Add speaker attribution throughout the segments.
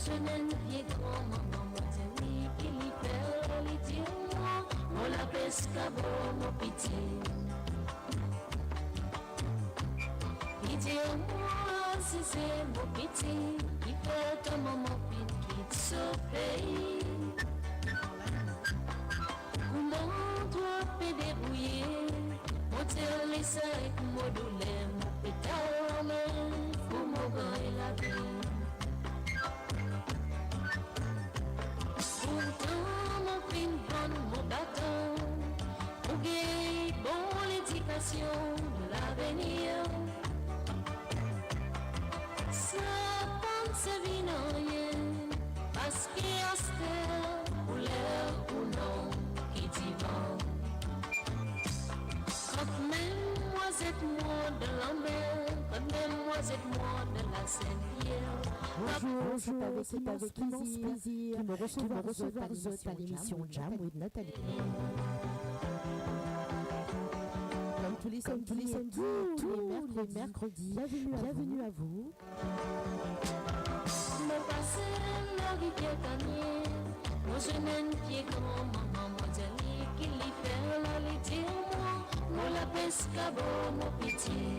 Speaker 1: jeune vieille grand-maman, moi dit qu'il y perd, il dit moi, on la pescabo, mon petit. Il dit moi, si c'est mon petit, il fait ton maman petit qui se paye. Comment toi peux débrouiller, mon tel les sacs, mon douleur, mon pétale, pour mon grand et la vie. Pourtant mon fin bonne mon bâton, pour gagner bon l'éducation de l'avenir. Ça pense vie non rien, parce qu'il y a ce pour l'air ou non qui t'y vend. Quand même moi c'est moi de la mer, quand même moi c'est moi de la Saint-Pierre.
Speaker 2: Bonjour, c'est avec immense plaisir de me recevoir à l'émission Jam with Nathalie. Comme tous les samedis, tous les mercredis, bienvenue à vous.
Speaker 1: Me passé la rivière Cagné, mon jeune pied grand maman, moi dit qu'il y fait la litière, moi la pescabo, mon petit.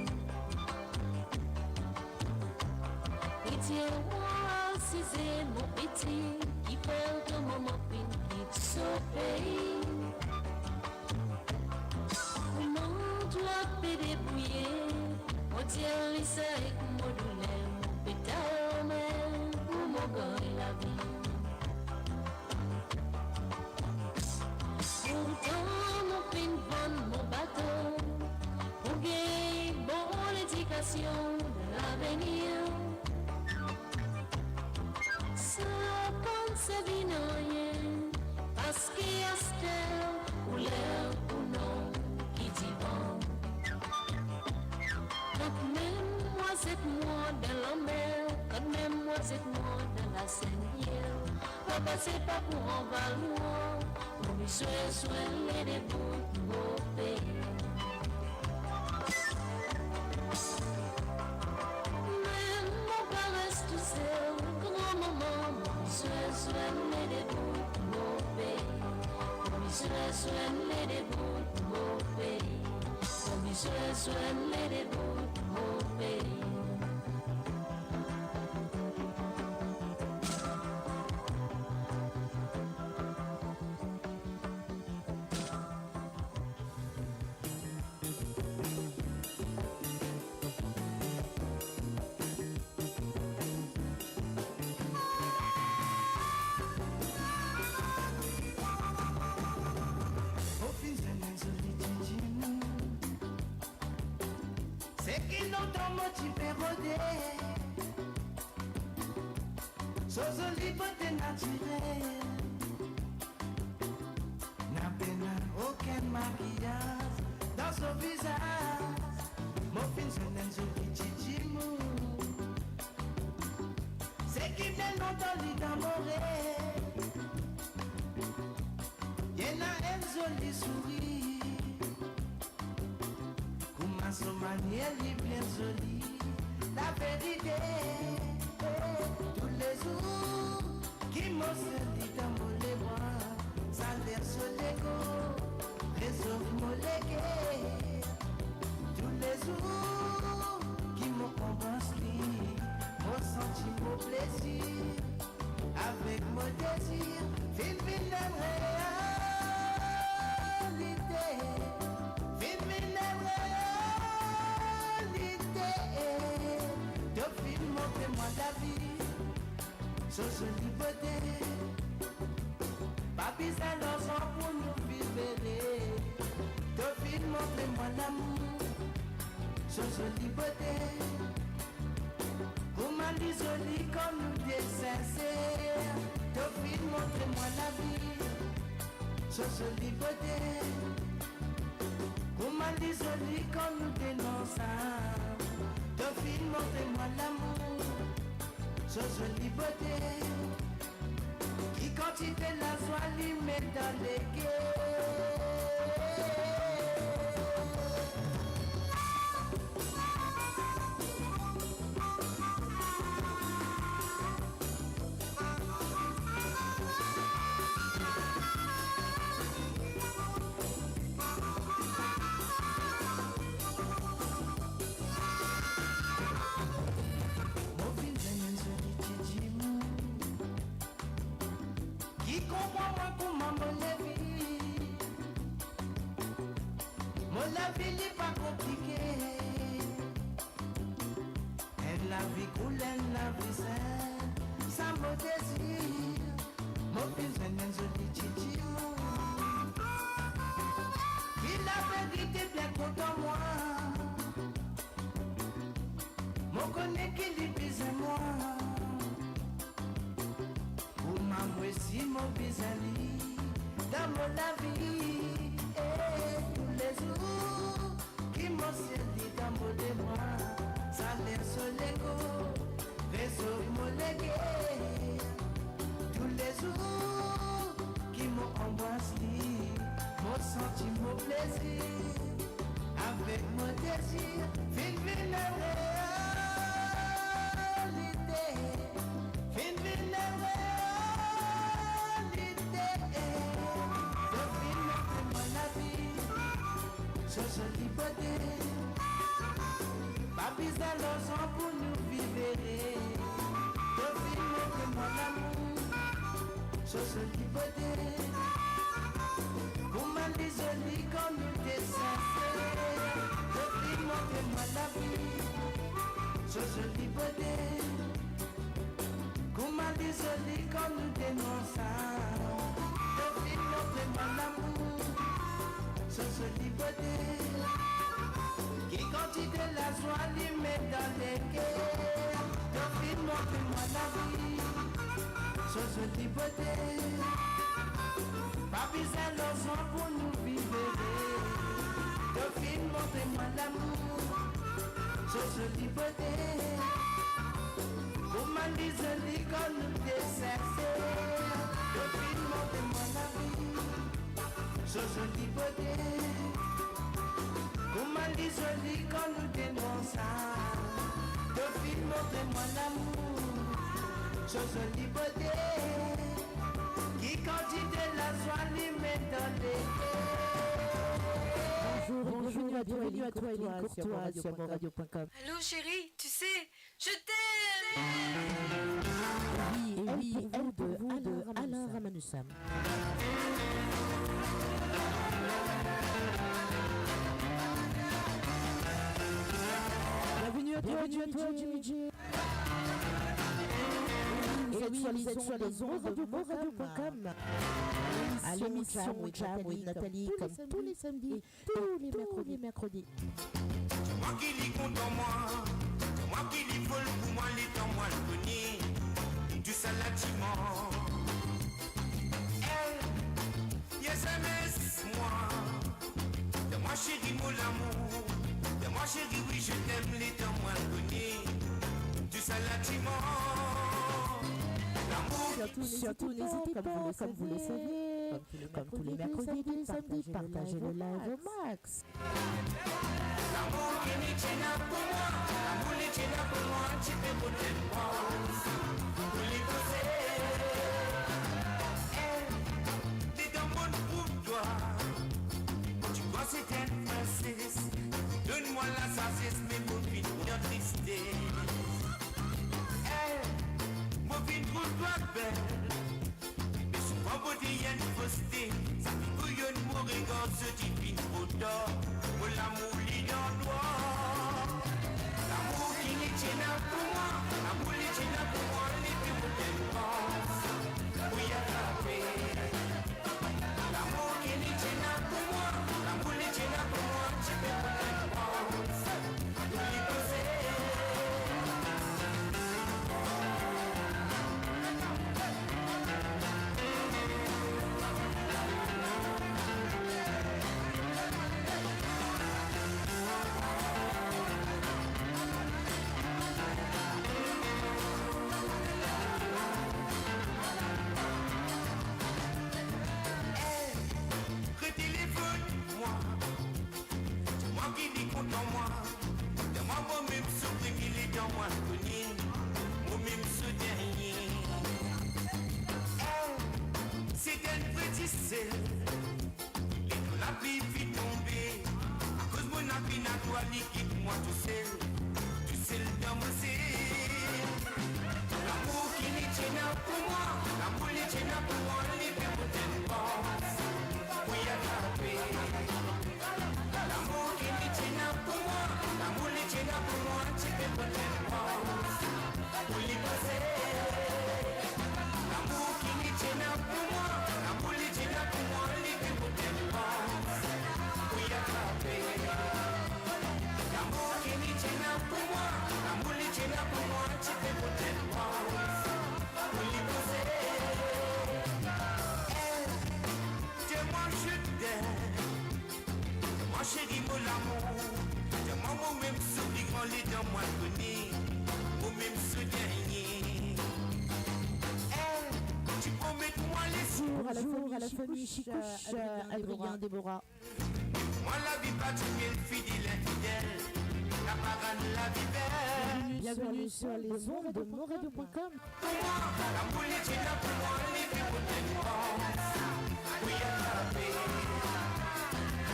Speaker 1: Pitié, moi, si c'est mon petit, qui fait que maman qui se paye. Comment tu as pu débrouiller, mon Dieu, les sacs, mon douleur, mon pétale, pour mon corps et la vie. Pourtant, mon fin bonne, mon bateau, pour gagner bon l'éducation de l'avenir. Ça pense vie non rien, parce qu'il y a ce ou l'air ou non qui dit bon. Quand même moi c'est moi dans la mer, quand même moi c'est moi dans la Saint-Pierre. Papa c'est pas pour en valoir, pour lui soigner les bouts de mon pays. Même mon père reste tout seul, grand-maman, soigner les bouts de mon pays. Soigner les bouts de mon pays. Soigner les bouts de mon pays.
Speaker 3: la vie n'est pas compliquée. Elle la vie coule, elle la vie saine. Ça me désire, mon fils est un joli chichi. Il avait dit t'es bien content moi. Mon connaît qu'il est bise moi. Pour ma si mon bisali dans mon vie. Et tous les jours qui m'ont servi dans mon débois. Ça laisse l'ego, réseau mon légué. Tous les jours qui m'ont embrassé, m'ont senti mon plaisir. Avec mon désir, fin la réalité. Fin la réalité. De fin moi la vie, je suis liberté. Papis à l'ensemble pour nous vivre. De film moi l'amour, je suis liberté. Pour ma jolie quand nous descendons. De film moi la vie, je suis liberté. Pour ma jolie quand nous dénonçons. De film moi l'amour, je suis liberté. Qui quantité la joie lui met dans les cœurs. Donc il montre-moi la vie, chose de liberté. Pas besoin d'argent pour nous vivre. Donc il montre-moi l'amour, chose de liberté. Pour ma lise quand nous désercer. Donc il montre-moi la vie, chose de liberté. Comment dit joli quand nous dénonçons. De film, montrez-moi l'amour, chose de liberté. Qui quantité la joie lui met dans les
Speaker 2: Bonjour, bienvenue à toi, Eline Courtois sur monradio.com.
Speaker 4: Allô chérie, tu sais, je t'aime.
Speaker 2: Oui, elle pour vous de Alain Ramanussam. Bienvenue à toi, Jimmy J. Vous êtes sur les ondes de monradio.com. À l'émission Jam with Nathalie, comme tous les samedis, tous les mercredis.
Speaker 5: C'est moi qui lis contre moi, c'est moi qui lis folle pour moi, les temps moi le connais, du salatiment. Elle, yes, moi, c'est moi chérie, mon amour. Et moi chérie, oui je t'aime, les temps moi le connais, du salatiment.
Speaker 2: Surtout n'hésitez pas, comme vous le savez, comme tous les mercredis, partagez le live au max.
Speaker 5: L'amour qui n'est pas pour moi, l'amour n'est pas pour moi, tu peux me le pour les poser. T'es dans mon pour toi, tu crois que c'est une princesse. Donne-moi la sagesse, mais mon vie de tristesse. Mon vie pour toi belle, mais souvent beauté y a une fausseté. Ça fait bouillonne mon regard, ce divine photo. Pour l'amour lit en noir. L'amour qui n'est tient pour moi, l'amour qui tient pour moi, les plus beaux dépenses. Oui, attrapé. L'amour qui n'est tient pour moi, l'amour qui tient pour moi, tu peux me dépenses. Pour les poser. La vie vit tomber à cause mon appui n'a toi liquide moi tout seul dans mon ciel. L'amour qui n'est tient pour moi, l'amour n'est tient pour moi, les plus beaux dépenses. Oui, attrapé. L'amour chéri, mon l'amour. Moi-même, souris grand les dents, moi, connais. Moi-même, se gagner. Tu promets moi les
Speaker 2: Bonjour à la famille Chicouche, Adrien, Déborah.
Speaker 5: moi la vie pas tu fidèle infidèle. La parade la vie belle.
Speaker 2: Bienvenue sur les ondes de monradio.com.
Speaker 5: La boule est là pour moi, les vies pour tes oui, attrapé.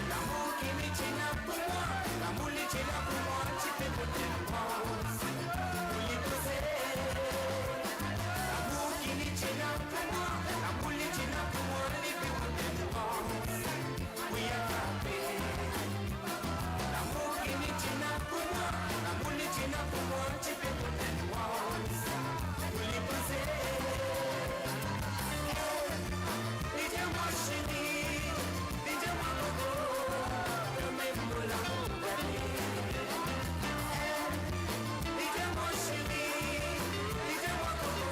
Speaker 5: L'amour qui est là pour moi, l'amour est là pour moi, tu fais pour tes pour les poser. L'amour qui est là pour moi, l'amour est là pour moi, les vies pour tes oui, attrapé. L'amour qui est là pour moi, l'amour est là pour moi, tu fais pour tes pour les poser. Dis-moi chérie, dis-moi coco, que même l'amour dis-moi chérie, dis-moi coco,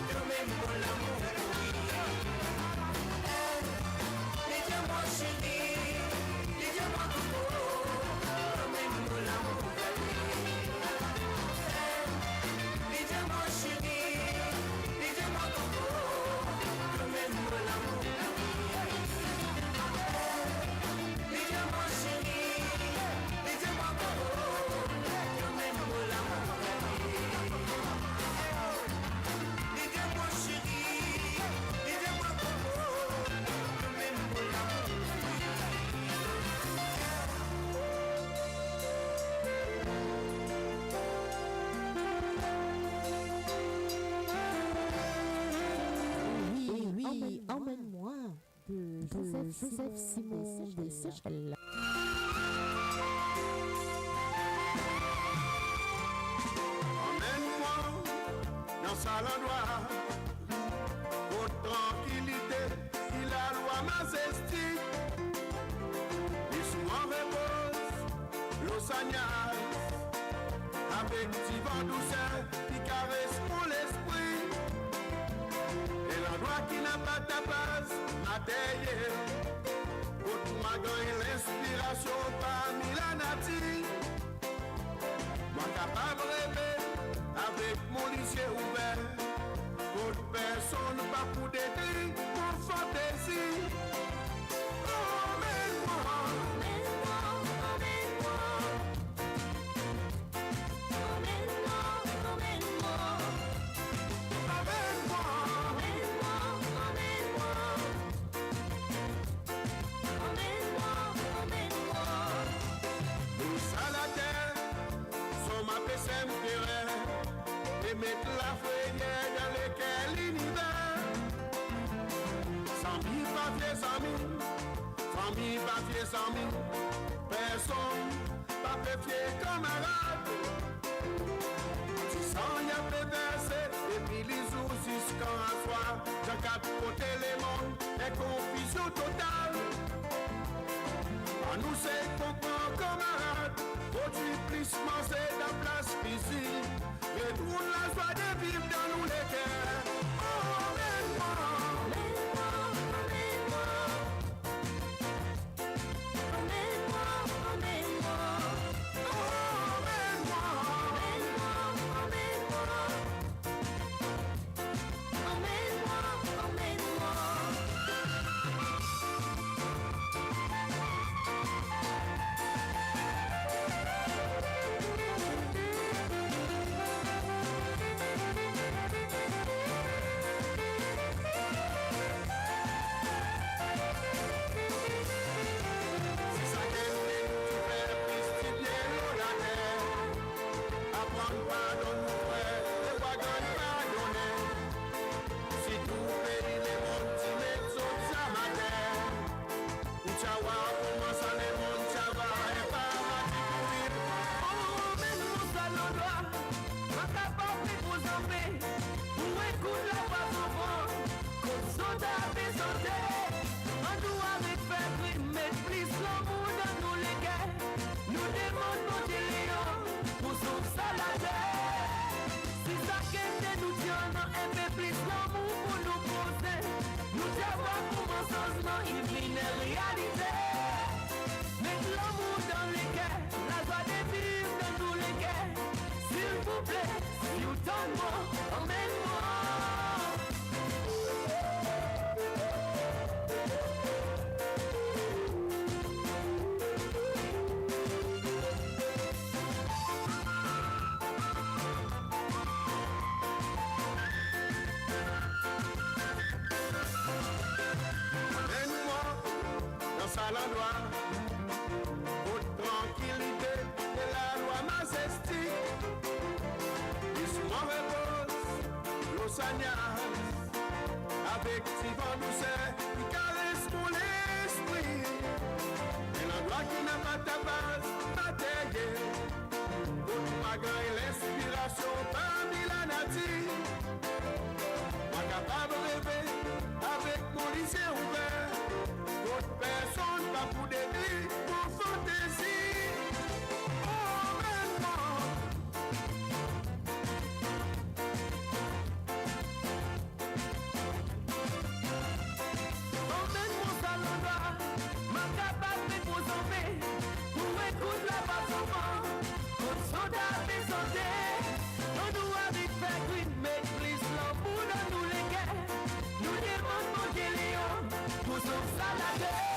Speaker 5: que même l'amour dis-moi chérie, dis-moi coco, que même l'amour dis-moi chérie, dis-moi coco, que même l'amour dis-moi chérie, dis-moi coco, que même l'amour dis-moi chérie, dis-moi coco, que même
Speaker 2: Oui, emmène-moi de Joseph Simon des Seychelles.
Speaker 6: Emmène-moi dans sa endroit, pour tranquillité, il a loi majestique. Et souvent repose l'océan, avec petit vent douceur qui caresse mon esprit. Et l'endroit qui n'a pas ta base matérielle, pour m'a gagné l'inspiration parmi la nature. Moi capable de rêver avec mon lycée ouvert. D'autres personnes pas pour détruire mon fantaisie. Emmène-moi,
Speaker 1: Emmène-moi, emmène-moi. Emmène-moi, emmène-moi.
Speaker 6: emmène-moi.
Speaker 1: Emmène-moi, emmène-moi. Emmène-moi, emmène-moi.
Speaker 6: Tous à la terre, sont ma PCM terrain. Et mettre la feuillère dans lequel l'univers. Sans mille papiers, sans mille papiers, sans mille. Personne, pas fier camarade. Tu sens y a fait verser, et puis les jours jusqu'en un soir. Dans quatre côtés les mondes, et confusion totale. À nous c'est comprendre camarade. Aujourd'hui plus manger dans place physique. Et tout la joie de vivre dans nous les cœurs. Emmène-moi,
Speaker 1: Emmène-moi, emmène-moi. Emmène-moi, emmène-moi.
Speaker 6: emmène-moi.
Speaker 1: Emmène-moi, emmène-moi. Emmène-moi,
Speaker 6: C'est ça qu'elle fait, tu fais prestigier l'eau la terre. Apprendre pardon nous frère, et pas gagner pardonner. Si tout pays les mondes, tu mets sur sa terre. Ou tu vas comment ça les mondes, tu vas et pas va courir.
Speaker 3: Emmène-moi à l'endroit, ma capable de vous emmener. Pour écouter la voix de vent, comme soldat désolé. En nous avec fait mettre plus l'amour dans nous les gars. Nous demandons des léons pour son salade. Si ça qu'est nous disons un peu plus l'amour pour nous poser. Nous devons pour mon changement, il vient réalité. Mais
Speaker 6: loi, haute tranquillité et la loi majestique. Doucement repose l'Océanias, avec si vent douceur qui caresse mon esprit. Et l'endroit qui n'a pas ta base, pas terre, haute magan et l'inspiration parmi la nature. Moi capable de rêver avec mon lycée ouvert. D'autres personnes pas pour début, pour fantaisie. Emmène-moi. Emmène-moi dans l'endroit, ma capable de vous emmener. Pour écouter la basse au vent, pour soda descendre. On nous a vite fait green, mais please l'amour dans nous les guerres. Nous demandons mon Géléon, pour sauver ça la terre.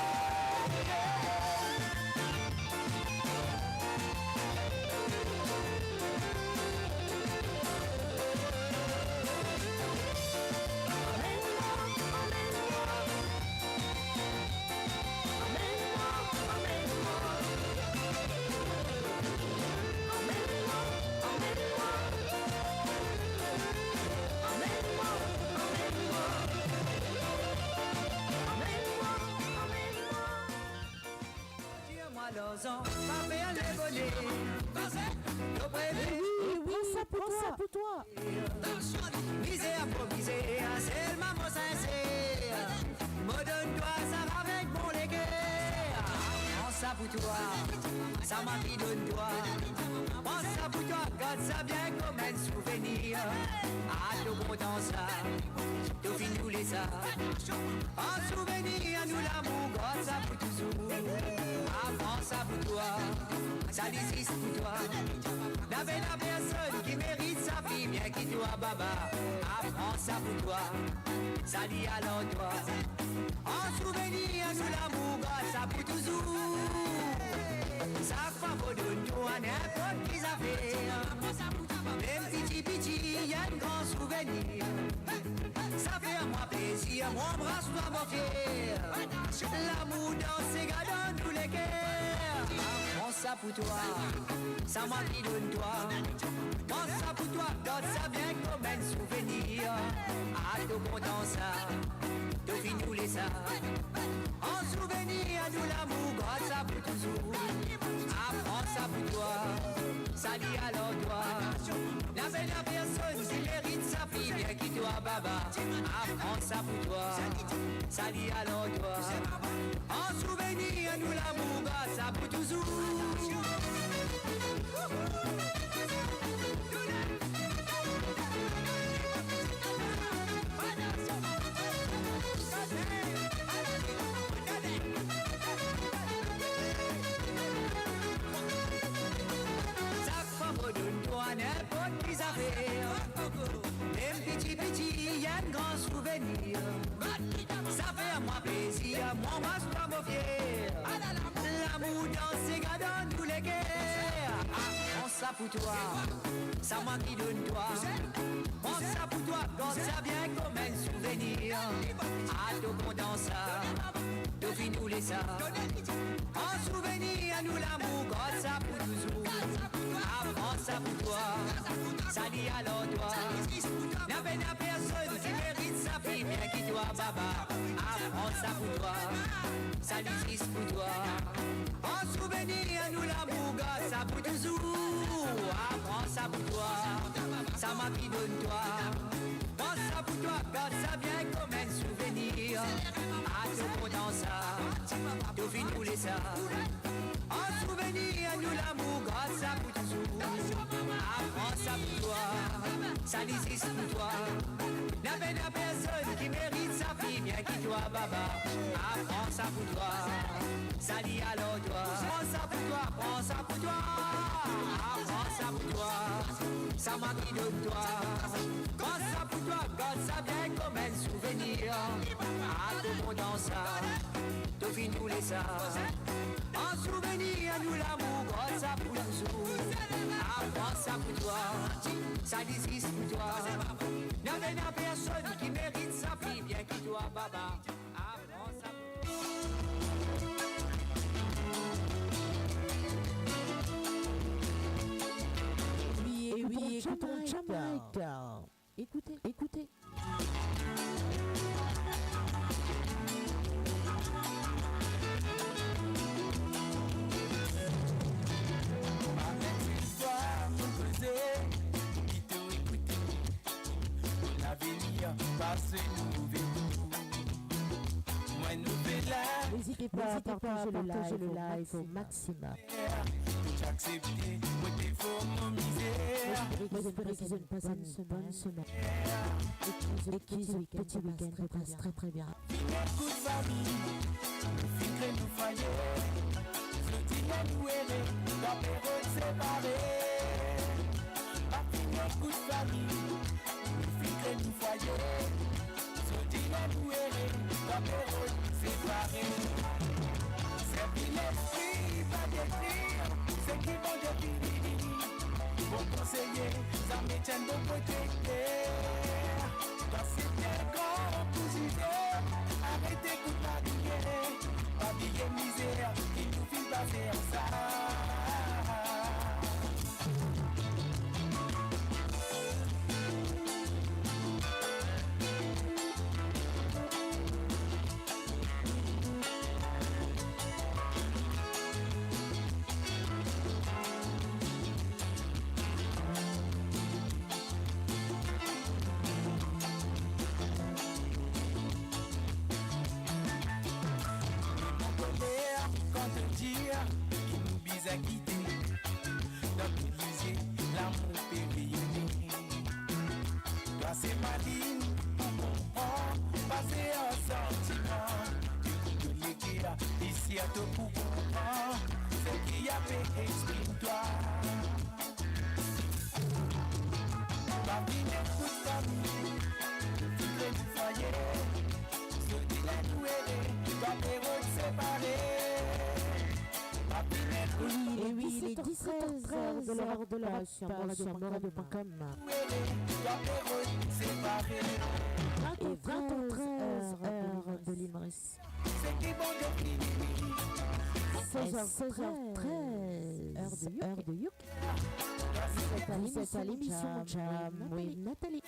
Speaker 3: Tire-moi l'ozon, pas faire les volets.
Speaker 2: Prends ça pour toi.
Speaker 3: Misé improvisé, c'est le maman sincère. Me donne-toi ça avec mon léguer. Prends ça pour toi, ça m'a mis donne-toi. Prends ça pour toi, garde ça bien comme un souvenir. Ah, tout content ça, tout fini nous les a. En souvenir, nous l'amour, garde ça pour toujours. Ah, prends ça pour toi, ça existe pour toi. N'avait la personne qui mérite sa fille, bien qu'il doit baba. Apprends ça pour toi, ça dit alors toi. En souvenir, nous l'amour, garde ça pour toujours. Ça fait beau de nous à n'importe qui ça fait. Même petit, y a un grand souvenir. Ça fait à moi plaisir, mon bras soit mon fier. L'amour dans ses gars dans tous les cœurs. Prends ça pour toi, ça m'a dit donne-toi. Prends ça pour toi, garde ça bien comme un souvenir. Ah, tout content ça, tout fini nous les ça. En souvenir, nous l'amour, garde ça pour toujours. Ah, prends ça pour toi, ça dit alors toi. La belle personne qui mérite sa fille, bien qu'il doit baba. Ah, prends ça pour toi, ça dit alors toi. En souvenir, nous l'amour, garde ça pour toujours. N'importe qui ça fait. Même petit, y a un grand souvenir. Ça fait à moi plaisir, mon bras soit mon fier. L'amour dans ses gars dans tous les guerres. Prends ça pour toi, ça m'a qui donne toi. Prends ça pour toi, garde ça bien comme un souvenir. Ah, tout content ça, tout fini nous les ça. En souvenir, nous l'amour, garde ça pour toujours. Prends ça pour toi, ça dit alors toi. N'avait la personne qui mérite sa fille, bien qu'il doit baba. Prends ça pour toi, ça existe pour toi. En souvenir, nous l'amour, garde ça pour toujours. Prends ça pour toi, ça m'a pris donne-toi. Prends ça pour toi, garde ça bien comme un souvenir. Tout content ça, tout fini nous les ça. En souvenir, nous l'amour, garde ça pour toujours. Prends ça pour toi, ça existe pour toi. N'avait la personne qui mérite sa fille, bien qu'il doit baba. Prends ça pour toi, ça dit alors toi. Prends ça pour toi, prends ça pour toi. Prends ça pour toi, ça m'a qui donne toi. Prends ça pour toi, garde ça bien comme un souvenir. Tout content ça, tout fini nous les ça. En souvenir, nous l'amour, garde ça pour toujours. Prends ça pour toi, ça existe pour toi. N'avait la personne qui mérite sa fille, bien qu'il doit baba. Prends ça pour toi.
Speaker 2: Jamaïque. Écoutez, écoutez. N'hésitez pas à partager le live au maximum. J'espère qu'ils ont passé une bonne semaine et qu'ils ont un petit week-end se passe très très bien.
Speaker 3: C'est qui vont définir, vont conseiller, ça me tient de côté. Dans ces terres grands cousins, arrêtez de babiller misère, qui nous fait baser en ça.
Speaker 2: De la sur radio.com et 23h heure de l'île Maurice. 16h13 heure de Youk. C'est à l'émission Jam with Nathalie.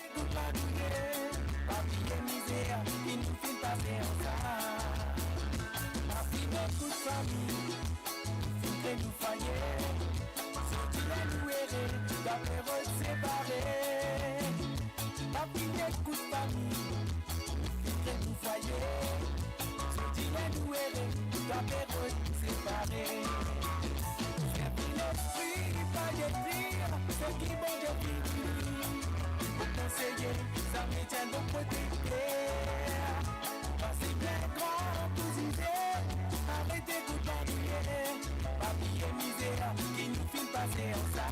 Speaker 3: Ça me tient de côté. Passez bien grand pour idées. Arrêtez de t'ennuyer. Papier misère qui nous fait passer en ça.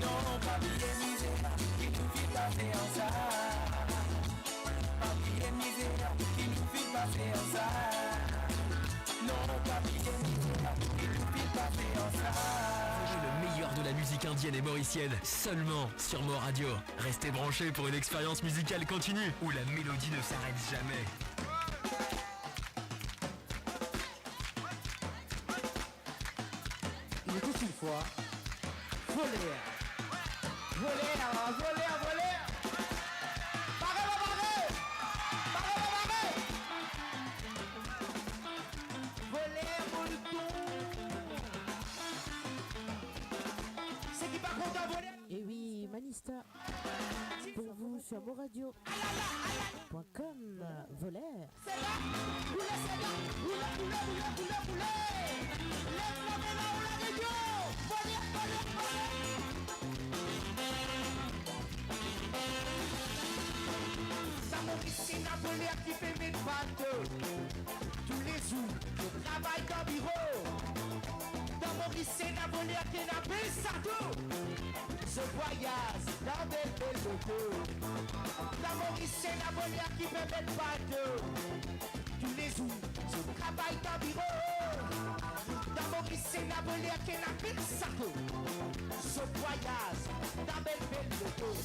Speaker 3: Non, papier misère qui nous fait passer en ça. Papier misère qui nous fait passer en ça. Non, papier misère qui nous fait passer en ça.
Speaker 7: Le meilleur de la musique indienne et mauricienne, seulement sur Mo Radio. Restez branchés pour une expérience musicale continue, où la mélodie ne s'arrête jamais.
Speaker 3: Il était une fois voler.
Speaker 2: Et oui, Manista, pour vous sur moradio.com, volaire.
Speaker 3: C'est Napoléon qui fait mes pattes. Tous les jours, je travaille dans le bureau. Dans Maurice, c'est Napoléon qui n'a pas ça tout. Je voyage dans des belles locaux. Dans Maurice, c'est Napoléon qui fait mes pattes. Tous les jours, je travaille dans le bureau. Dans Maurice, c'est Napoléon qui n'a pas ça tout. Je voyage dans des belles locaux.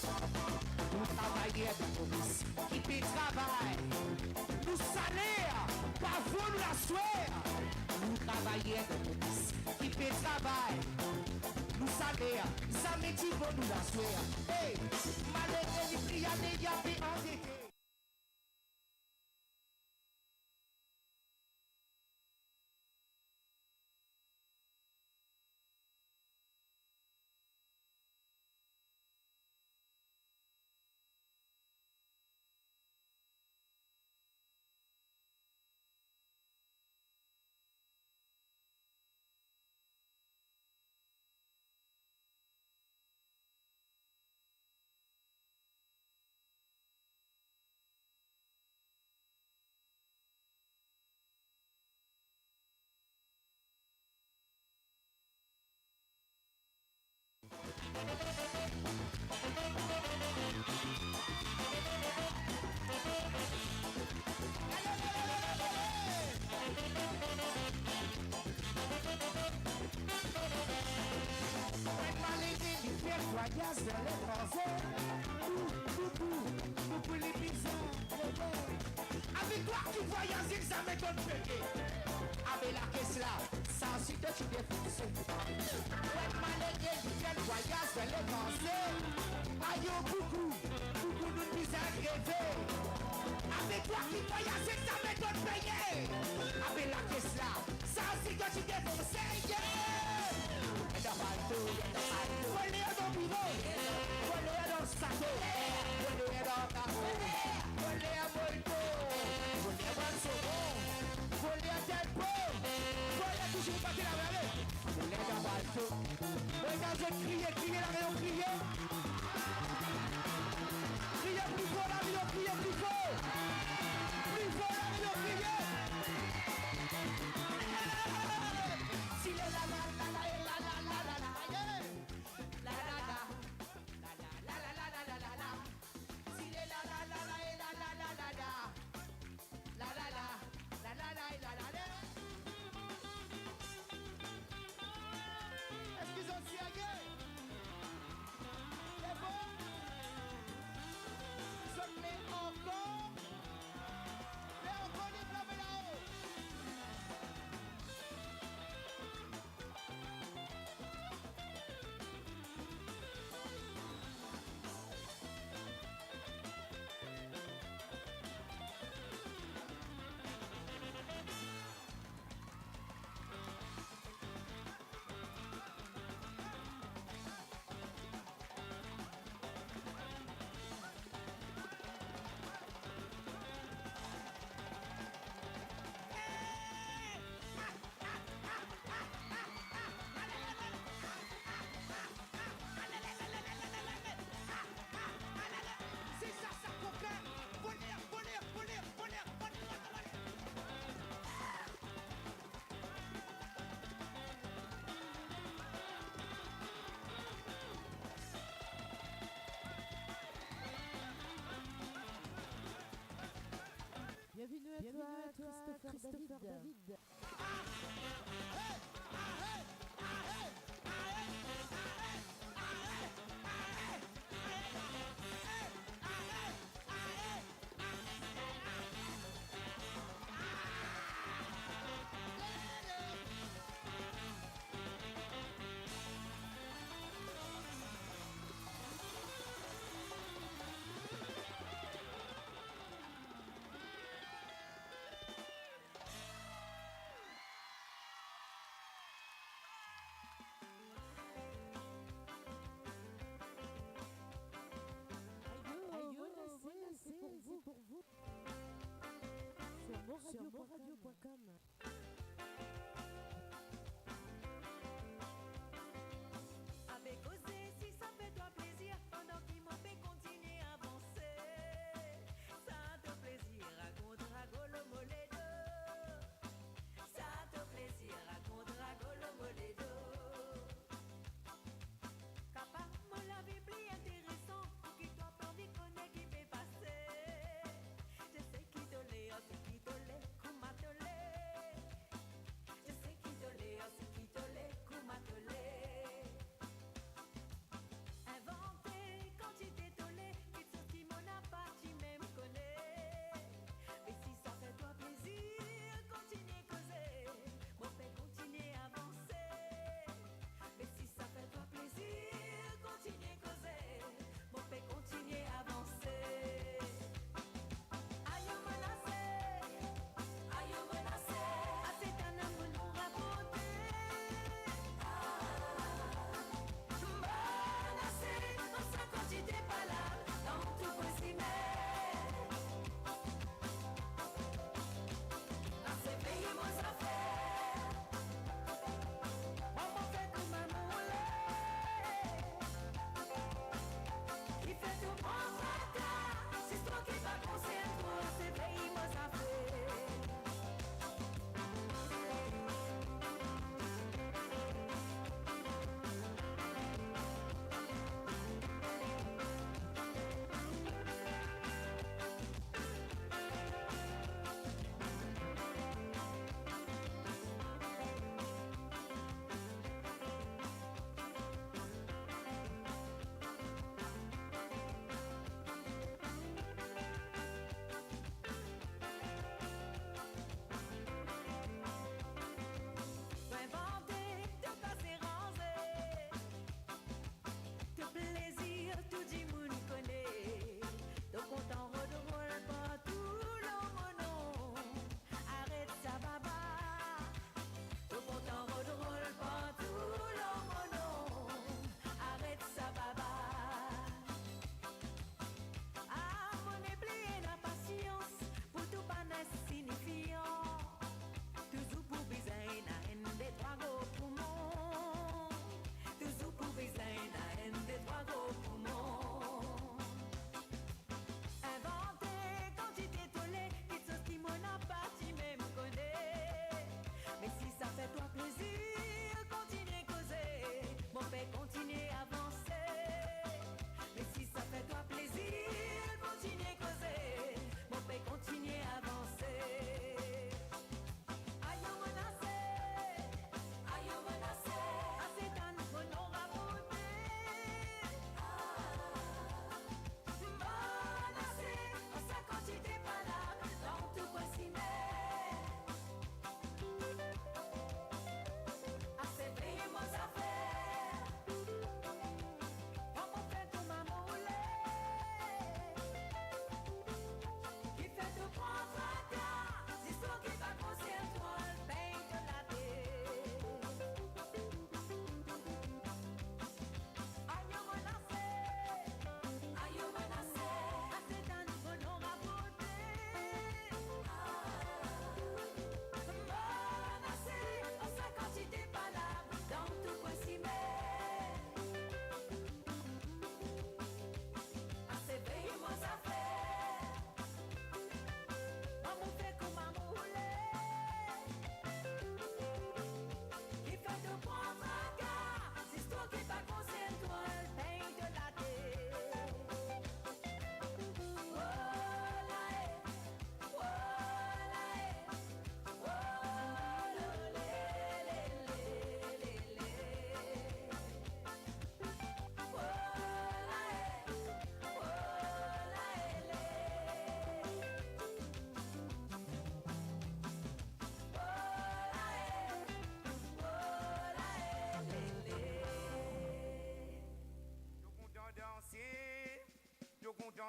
Speaker 3: Nous travaillons dans Maurice, qui fait travail. Nous salaires, pas vous nous la souhaitons. Nous travaillons dans Maurice, qui fait travail. nous salés, ça me dit bon nous la soeur. Hey, malgré les prières, les gars, et endettés. Voyage dans les français, beaucoup les bizarres, avec toi qui voyage, ça m'étonne pété. Avec la caisse là, ça ensuite tu défonces. Ouais, malgré du bien voyage dans les français, aïe, beaucoup de bizarres rêvés. Avec toi qui voyage, ça m'étonne payer. Avec la caisse là, ça ensuite tu défonces. Volé dans le bureau, volé dans le sac, volé dans le carreau, volé à Molto, volé à Balsomon, volé à Tempo, volé toujours pas de la vallée, volé dans Balto. Regardez, criez, la rayon, criez. Criez plus fort, la rayon, criez plus fort. Plus fort, la rayon, criez. Si le la la la la la la la la la la la la la la la la la la si le la la la la la la la la la la la la la la la la. Est-ce qu'ils ont siagué? C'est bon? Je mets encore. Mais encore les flammes là-haut.
Speaker 2: Bienvenue à toi, Christopher David.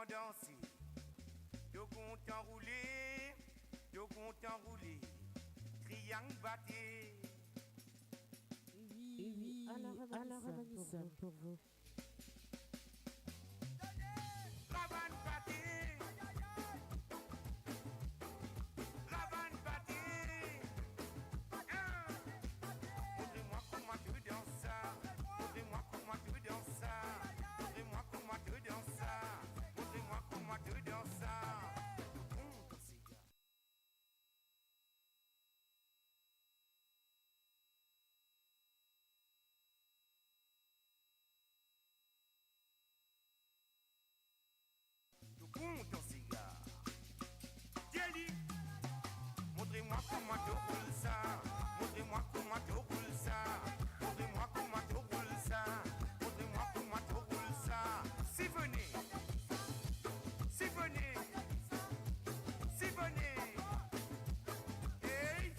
Speaker 5: content danser, yo content rouler, yo content rouler, triangle batté.
Speaker 2: Oui, à la revanisseur pour vous.
Speaker 5: Ravan batté, Ravan batté. Montrez-moi comment tu danses ça, montrez-moi comment tu danses ça, montrez-moi comment tu danses ça, montrez-moi comment tu danses ça. Ton cigare. Jelly, montrez-moi comment tu roules ça. Montrez-moi comment tu roules ça. Montrez-moi comment tu roules ça. Montrez-moi comment tu roules ça. Si venez, si venez, si venez. Hey.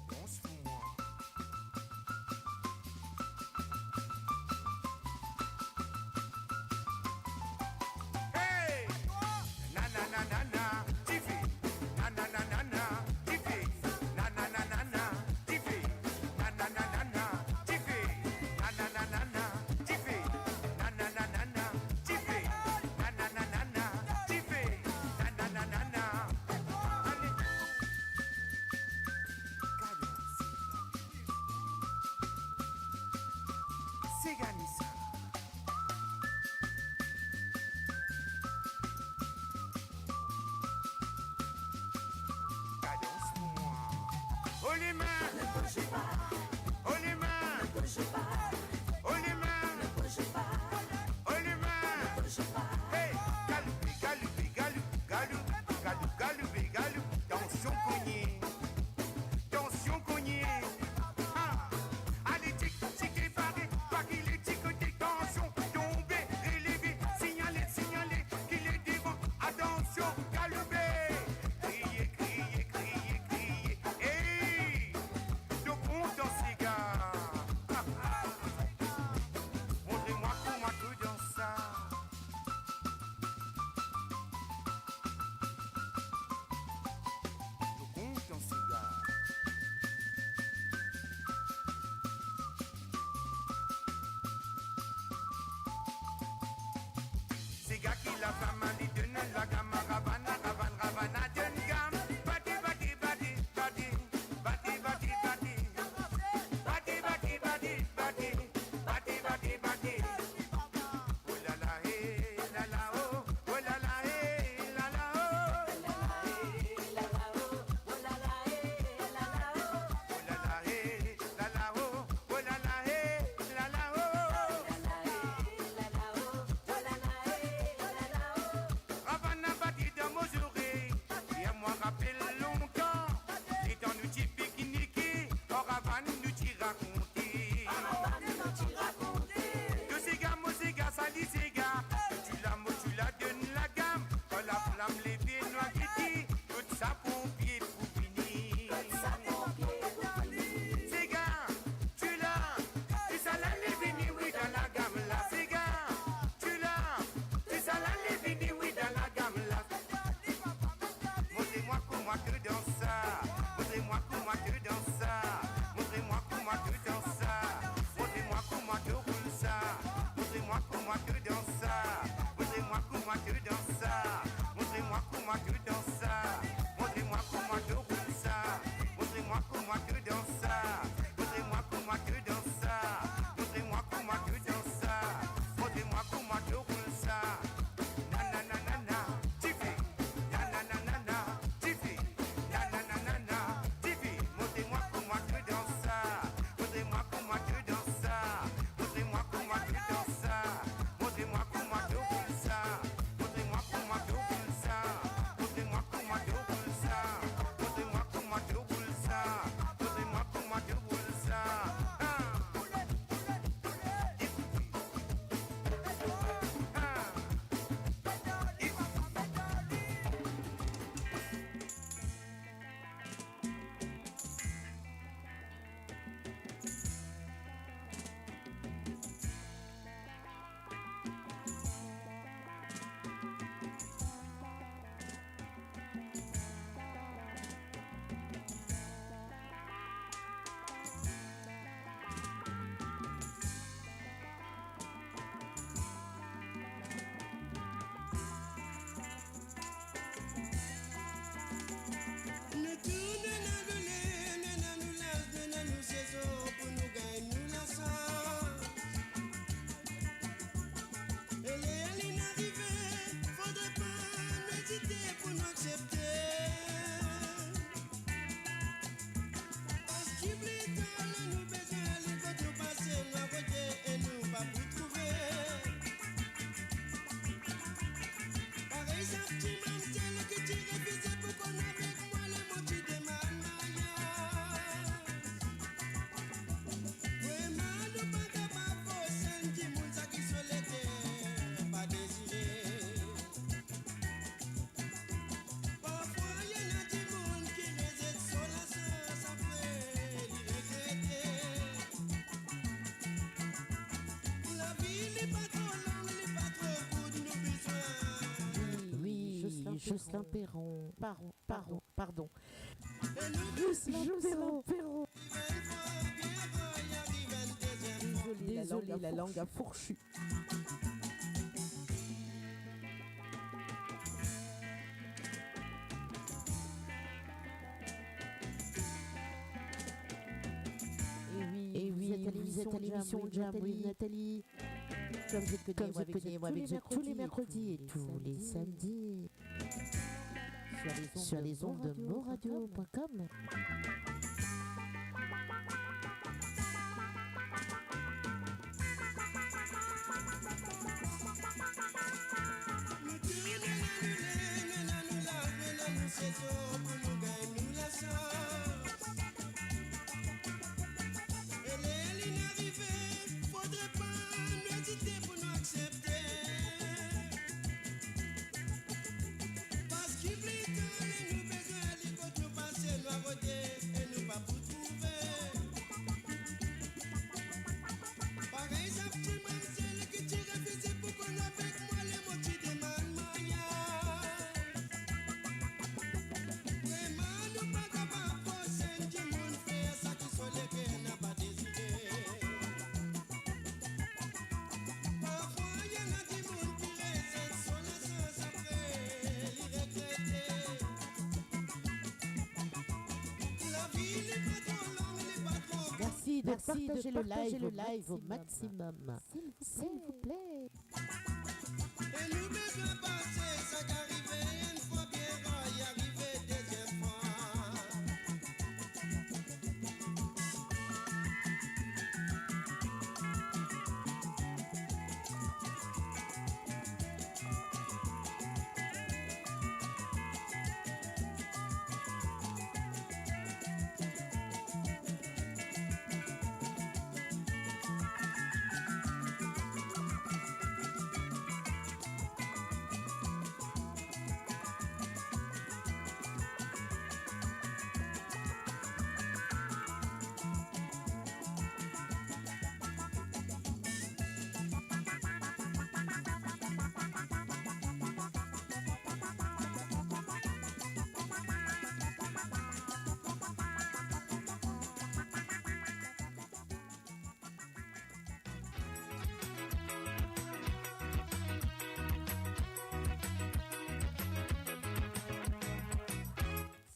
Speaker 5: Danse pour moi. Hey! Na na na na na, TV. Na na na na na, TV. Na na na na na, TV. Na na na na na, TV. Na na na na na, TV. Na na na na na, TV. Na na na na na, TV. Na na na na na. Allez. Cadence. C'est gagné ça. Cadence pour moi. Oh les mains, ne bougez pas. Oh les mains, ne bougez pas. Oh les mains, ne bougez pas. Oh les mains, ne bougez pas. Hey, galoupé, galoupé, galoupé, galoupé, galoupé, galoupé, galoupé. Tension cognée, tension cognée. Ah, allez tic, tic et barré, pas qu'il est tic, tic, tension, tombé, relevé, signalé, signalé, qu'il est devant. Attention, galoupé. Criez, criez, criez, criez. Hey, donc on dans ces gars. Montrez-moi comment tu danses ça. Donc on dans ces gars. C'est gars qui la femme dit de la gamme ravana ravana ravana d'une gamme bati bati bati bati bati bati bati bati bati bati bati bati bati bati oh la la hey la la oh oh la la hey la la oh oh la la hey la la oh oh la la hey la la oh oh la la hey la la oh oh la la hey la la oh Ravana bati dans mon oreille, et moi rappelle longtemps, étant nous t'y pique-niquer, en Ravane nous t'y raconter. Que ces gars, moi ces gars, ça dit ces gars, tu la donnes la gamme, quand la flamme les pieds noirs qui tout ça pompier pour finir. Ces gars, tu l'as, tu ça la les venir, oui, dans la gamme là, ces gars, tu l'as, tu ça la les venir, oui, dans la gamme là. Montrez-moi comment tu danses ça. Montrez-moi comment tu danses ça. Montrez-moi comment tu danses ça. Montrez-moi comment tu roules ça. Montrez-moi comment tu danses ça. Montrez-moi comment tu danses ça. Montrez-moi comment tu danses ça. Montrez-moi comment tu roules ça. Montrez-moi comment tu danses ça. Montrez-moi comment tu danses ça. Montrez-moi comment tu danses ça. Montrez-moi comment tu roules ça. Na na na na na, TV. Na na na na na, TV. Na na na na na, TV. Montrez-moi comment tu danses ça. Montrez-moi comment tu danses ça. Montrez-moi comment tu danses ça. Montrez-moi comment tu roules
Speaker 2: Jocelyn Perron. Pardon. Jocelyn Perron. Désolé, la langue a fourchu. Et oui, vous êtes à l'émission Jam, oui, Nathalie. Comme vous connaissez, moi, avec tous les mercredis et tous les samedis. Sur les ondes de moradio.com. Merci de partager le live au maximum. S'il vous plaît.
Speaker 3: Et nous besoin passer, ça qu'arriver une fois bien, y arriver deuxième fois.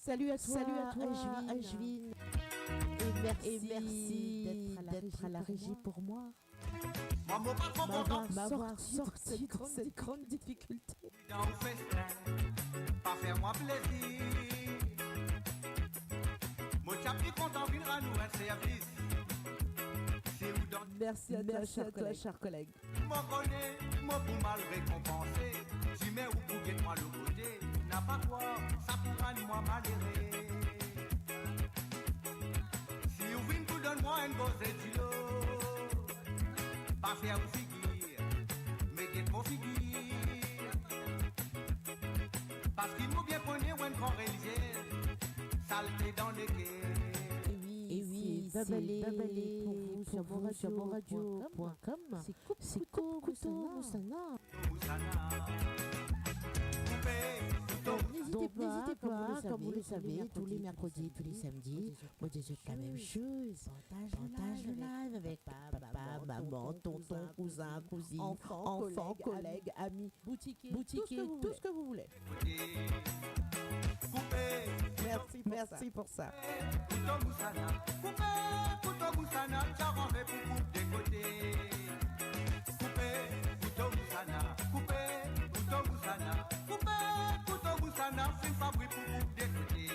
Speaker 2: Salut à toi, Ajvin. Et merci d'être à la régie pour moi. M'avoir sorti de cette grande difficulté.
Speaker 5: Dans le festin, pas faire moi plaisir. Mon chapi content viendra nous un service.
Speaker 2: Merci à toi, cher collègue.
Speaker 5: Moi connais, moi pour mal récompenser. J'y mets ou pour guetter moi le côté. N'a pas quoi, ça pourra ni moi m'adhérer. Si vous venez pour donner-moi un beau étulo, pas faire vous figure, mais guette mon figure. Parce qu'il m'a bien connu ou un grand religieux, saleté dans les quais.
Speaker 2: Et oui, babalé pour vous sur moradio.com. C'est Couteau Moussana. N'hésitez pas, comme vous le savez, tous les mercredis, tous les samedis, moi je fais la même chose. Partage le live avec papa, maman, tonton, cousin, cousine, enfants, collègues, amis, boutiquiers, tout ce que vous voulez. Merci pour ça.
Speaker 5: Couteau Moussana, t'as renvé pour coupe des côtés. Couteau Moussana, c'est pas bruit pour coupe des côtés.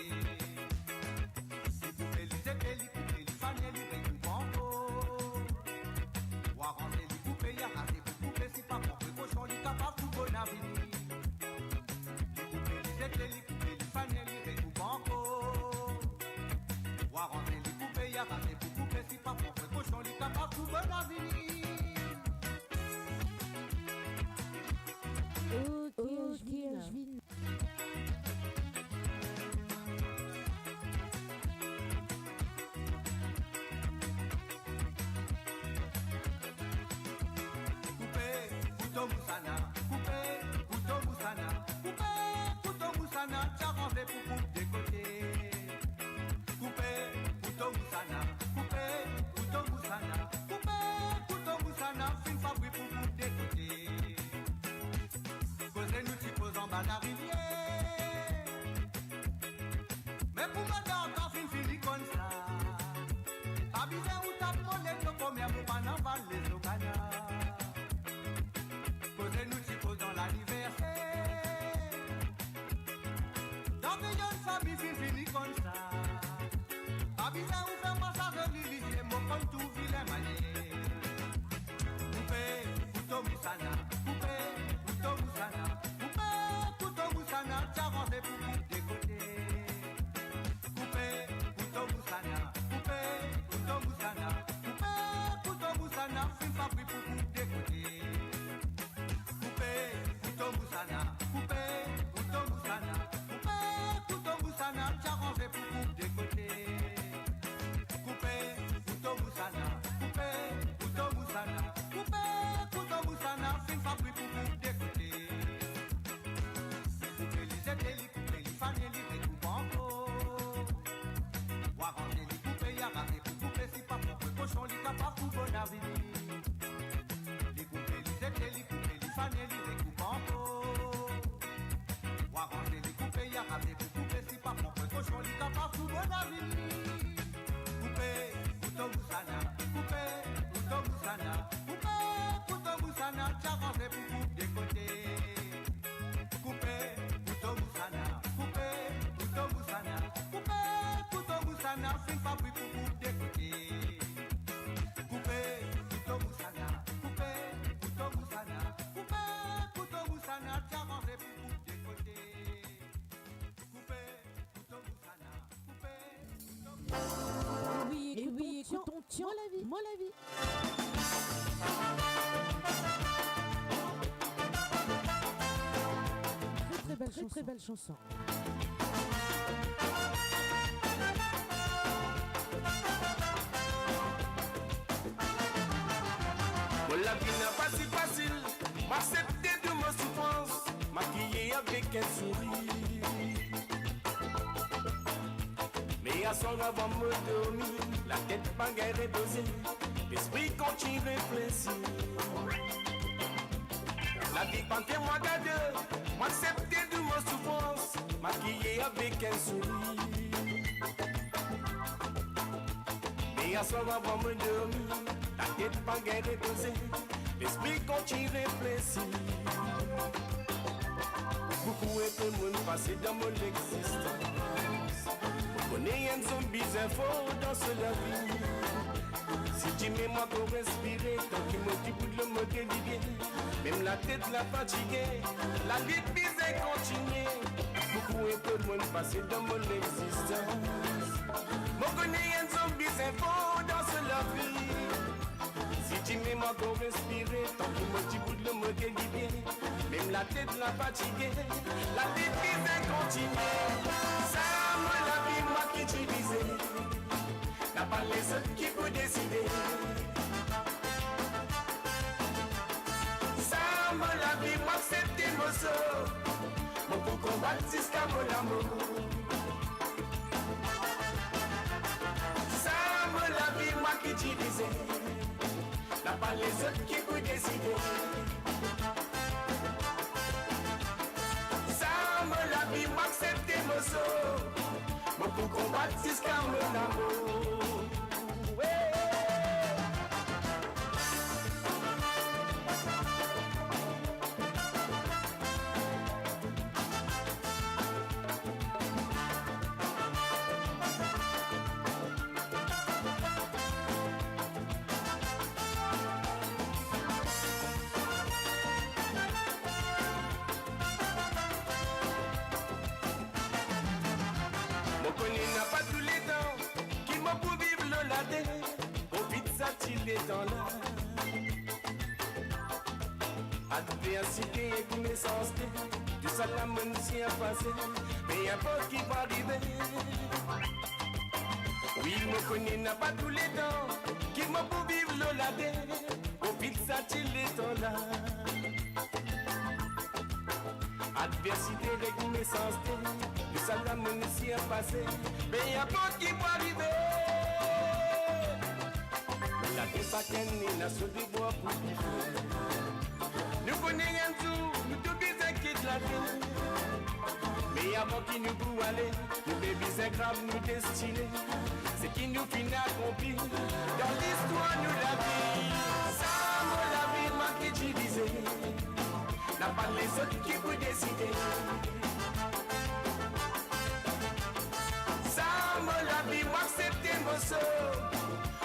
Speaker 5: Si vous faites les épées, coupez les fanelles, les coupes en haut. Ou arranger les coupées, y'a raté pour couper, c'est pas pour que cochon, les capables pour bon avenir. Les épées, coupez les fanelles, les coupes en haut. Ou arranger les coupées, y'a raté pour couper, c'est pas pour que cochon, les capables pour bon avenir.
Speaker 2: Ok, Ajvin.
Speaker 5: Couteau Moussana, couteau Moussana, couteau
Speaker 6: s'arranger pour couper des côtés. Couper, couteau moussana. Couper, couteau moussana. Couper, couteau moussana. C'est pas pour couper des côtés. Couper, couteau moussana. Couper, couteau moussana. Couper, couteau moussana. S'arranger pour couper des côtés. Couper, couteau moussana. Couper, couteau
Speaker 2: Oui, écoutons, tiens, moi la vie. Très belle chanson.
Speaker 6: Bon, la vie n'est pas si facile. M'accepter de ma souffrance, maquiller avec un sourire. Mais à son avant me dormir, la tête pas guère dosée, l'esprit continue réfléchir. La vie quand moi garde, m'accepter de ma souffrance, maquiller avec un sourire. Mais à son avant me dormir, la tête pas guère dosée, l'esprit continue réfléchir. Beaucoup et peu de monde passé dans mon existence. Connais un zombie info dans ce la vie. Si tu mets moi pour respirer, tant qu'il me dit bout de me délivrer. Même la tête la fatiguée, la vie bise et continue. Beaucoup et peu de monde passé dans mon existence. Moi connais un zombie info dans ce la vie. Si tu mets moi pour respirer, tant qu'il me dit bout de me délivrer. Même la tête la fatiguée, la vie bise et continue. Ça moi la vie moi qui tu disais. N'a pas les autres qui peuvent décider. Ça me la vie, moi c'est des mots. Mon pour combattre jusqu'à mon amour. Ça me la vie, moi qui t'y disais. N'a pas les autres qui peuvent décider. Ça me la vie, moi c'est des mots. Mon pour combattre jusqu'à mon amour. Adversité et connaissance, tout ça la monde s'y a passé, mais y'a pas qui va arriver. Oui, il me connaît, n'a pas tous les temps, qui m'a pour vivre le ladé, au vide ça il est temps là. Adversité et connaissance, tout ça la monde s'y a passé, mais y'a pas qui va arriver. La défaquenne n'a sur des bois pour vivre. Nous connaissons tout, nous tous les inquiètes la vie. Mais avant qu'il nous pour aller, nous bébés c'est grave, nous destinés. C'est qui nous finit accompli dans l'histoire nous la vie. Ça me la vie, moi qui t'y disais. N'a pas les autres qui peuvent décider. Ça me la vie, moi c'est des mots.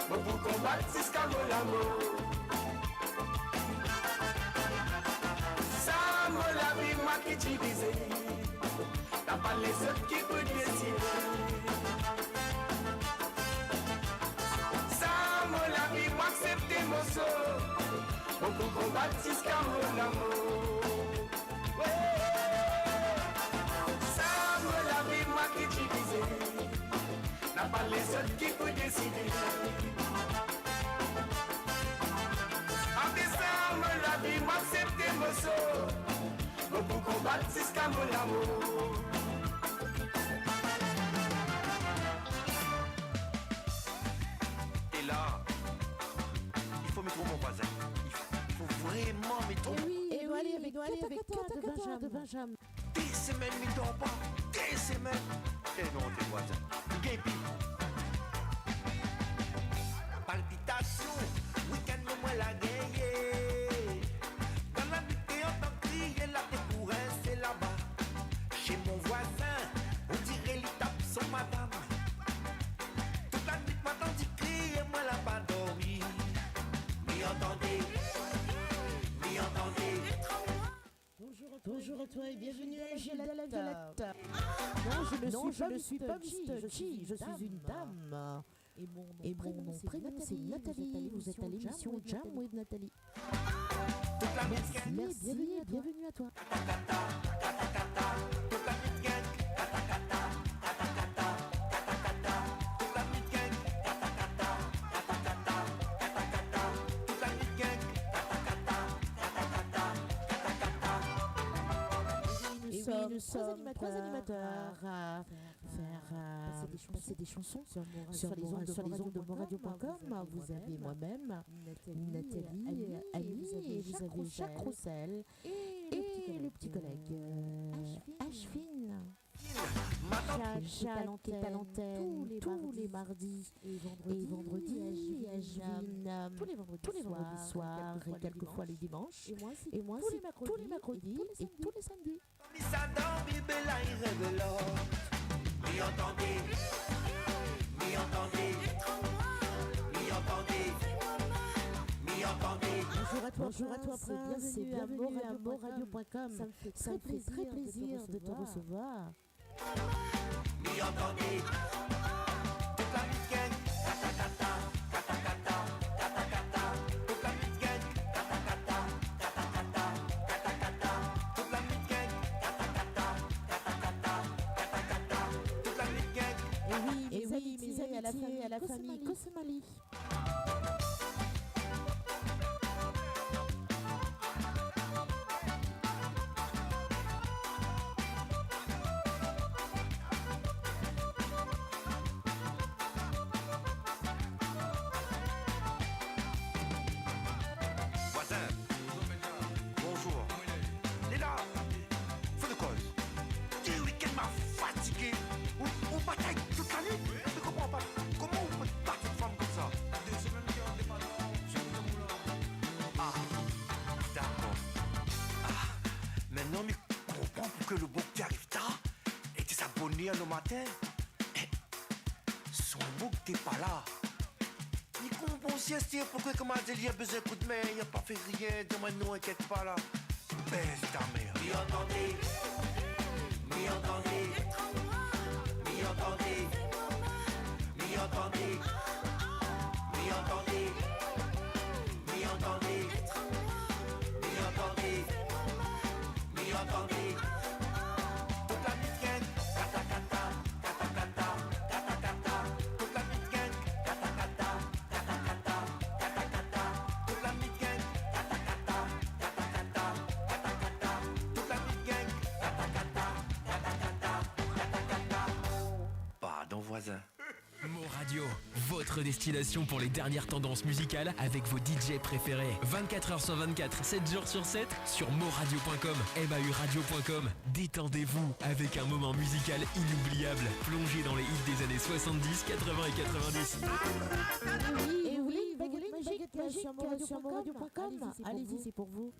Speaker 6: Moi pour combattre jusqu'à mon amour. La vie, moi qui t'y disais, t'as pas les autres qui peuvent décider. Ça, moi, la vie, moi, c'est des mots. On peut combattre jusqu'à mon amour. Ouais. Ça, moi, la vie, moi qui t'y disais, t'as pas les autres qui peuvent décider. En décembre, la vie, moi, c'est des mots. Pour combattre jusqu'à mon amour. Et là, il faut mettre mon voisin. Il faut vraiment mettre mon...
Speaker 2: Et oui, avec Kata de Benjamin.
Speaker 6: Des semaines, il dort pas. Des semaines. Et non, tes voisins. Gaby. Palpitation. Week-end, moi, la gagné. Dans la nuit.
Speaker 2: Bonjour à toi et bienvenue à Gilles de la Violette. Non, je ne suis pas Mr. G, je suis une dame. Et mon nom prénom c'est Nathalie. Vous êtes à l'émission Jam with Nathalie. Merci, bienvenue à toi. Nous sommes trois animateurs à faire passer des chansons sur les ondes de moradio.com. Vous avez moi-même, Nathalie, Annie, et vous avez Jacques Roussel et le petit collègue Ashfin. Jacques est à l'antenne tous les mardis et vendredis, et Ashvin tous les vendredis soirs et quelquefois les dimanches. Et moi c'est tous les mercredis et tous les samedis. Bonjour à toi, Prince, et bienvenue à moradio.com. Ça me fait très plaisir de te recevoir. Et oui, mes amis, à la famille Kosomali.
Speaker 5: Que le bon qui arrive tard et tu s'abonner le matin. Son bouc t'es pas là. Ni qu'on bon sieste pour que comment il a besoin de coup de main, il a pas fait rien, demande-nous, inquiète pas là. Baisse ta mère. Mi entendez, mi entendez, mi entendez, mi entendez, mi entendez, mi entendez, mi entendez, mi entendez.
Speaker 7: Moradio, votre destination pour les dernières tendances musicales avec vos DJ préférés. 24h sur 24, 7 jours sur 7 sur moradio.com, mauradio.com. Détendez-vous avec un moment musical inoubliable, plongé dans les hits des années 70, 80 et 90.
Speaker 2: Et oui, baguette magique sur moradio.com. Allez-y, c'est pour vous.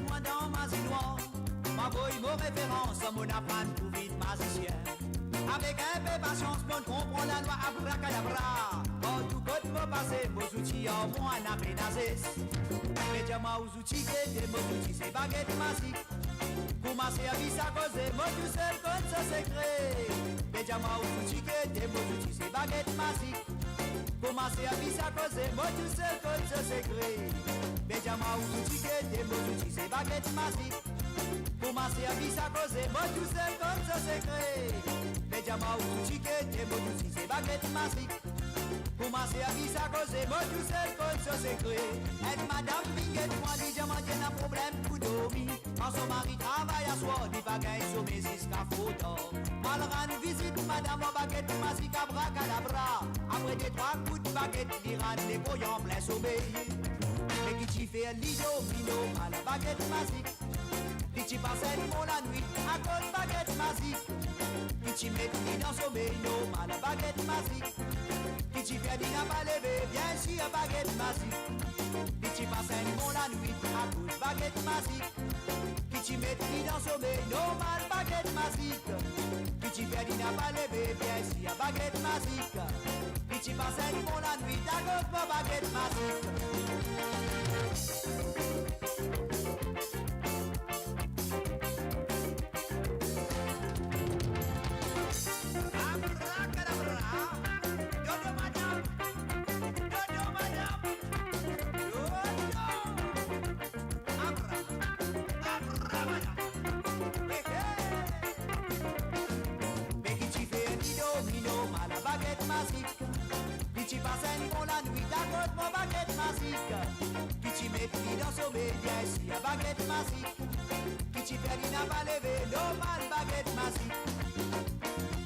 Speaker 3: Moi dans ma zinoire, ma boy, mon référence, mon apprendre tout vite magicien. Avec un peu de patience, on comprend la loi abracadabra. Oh, tout côté me passer, vos outils en moins à pénazes. Mais diamant aux outils, c'est baguette magique. Commencez à vivre à causer, moi tout seul comme ça secret. Mais diamant aux outils, c'est baguette magique. Commencez à vivre à causer, moi tout seul comme ça secret. Mais diamant aux outils, c'est baguette magique. Commencez à vivre à causer, moi tout seul comme ça secret. Mais diamant aux outils, c'est baguette magique. Commencez à vivre à causer, moi tout seul comme ça secret. Et madame Binguette, moi dit diamant, il y a un problème pour dormir. Quand son mari travaille à soir, il va gagner sur mes escafauds. Mal rendre visite, madame, en baguette magique, abracadabra. Après des 3 coups de baguette, il rend les couilles en plein sommeil. Et qui t'y fait l'ido, à la baguette magique. Qui t'y passe la nuit, à cause de baguette magique. Qui t'y met dans son sommeil, à la baguette magique. Qui t'y fait n'a pas levé, bien sûr, baguette magique. Qui t'y passe la nuit, à cause de baguette magique. Qui t'y met dans son sommeil, normal, baguette magique. Qui t'y Ferdinand pas levé, bien si y'a baguette magique. Petit passé pour la nuit, d'accord, pas baguette magique. Qui passe pour la nuit, d'accord, mon baguette magique. Qui t'y met dans son bien si la baguette magique. Qui t'y fait n'a pas levé, normal baguette magique.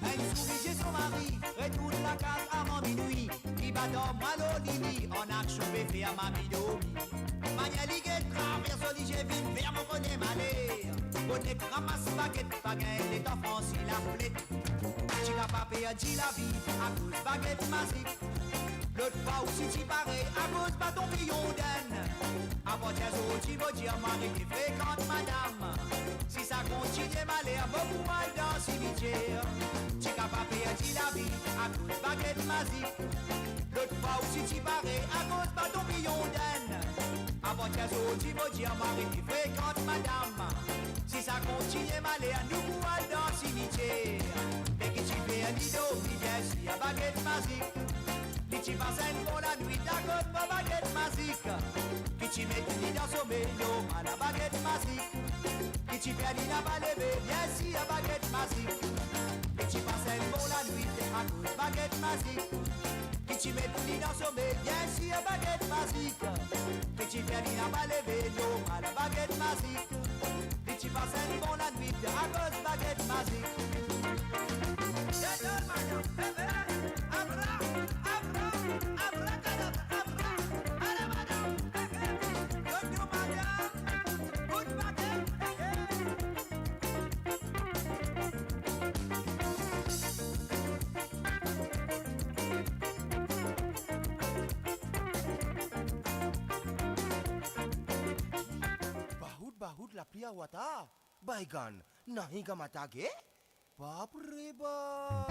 Speaker 3: Elle sourit chez son mari, retourne la case avant minuit. Qui bat dans moi l'olini, en action fait à ma midomi. Mania ligue traverse au j'ai vu vers mon bonnet malé. Bonnet ramasse baguette, baguette, est en France, il a roulé. Tu n'as pas perdu la vie à cause baguette magique. L'autre fois aussi tu parais à cause pas ton pion d'aine. Avant tes autres tu vas dire mari qui fréquente madame. Si ça continue malheur, beaucoup mal dans le cimetière. Tu n'as pas perdu la vie à cause baguette magique. L'autre fois aussi tu parais à cause pas ton pion d'aine. Avant tes autres tu vas dire mari qui fréquente madame. Si ça continue malheur, nous mal dans le cimetière. Dès que tu fais un lido, il vient sur la baguette magique. Qui tu passes pour la nuit, d'accord, ma baguette magique. Qui tu mets dans son vélo, à la baguette magique. Qui tu fais la pas lever, bien si la baguette magique. Qui tu passes pour la nuit, à cause baguette magique. Qui tu mets dans son vélo, bien si la baguette magique. Qui tu fais la pas lever, à la baguette magique. Qui tu passes pour la nuit, à cause baguette magique.
Speaker 8: Bahut la pria wata baigan nahi ga matage baap re baap.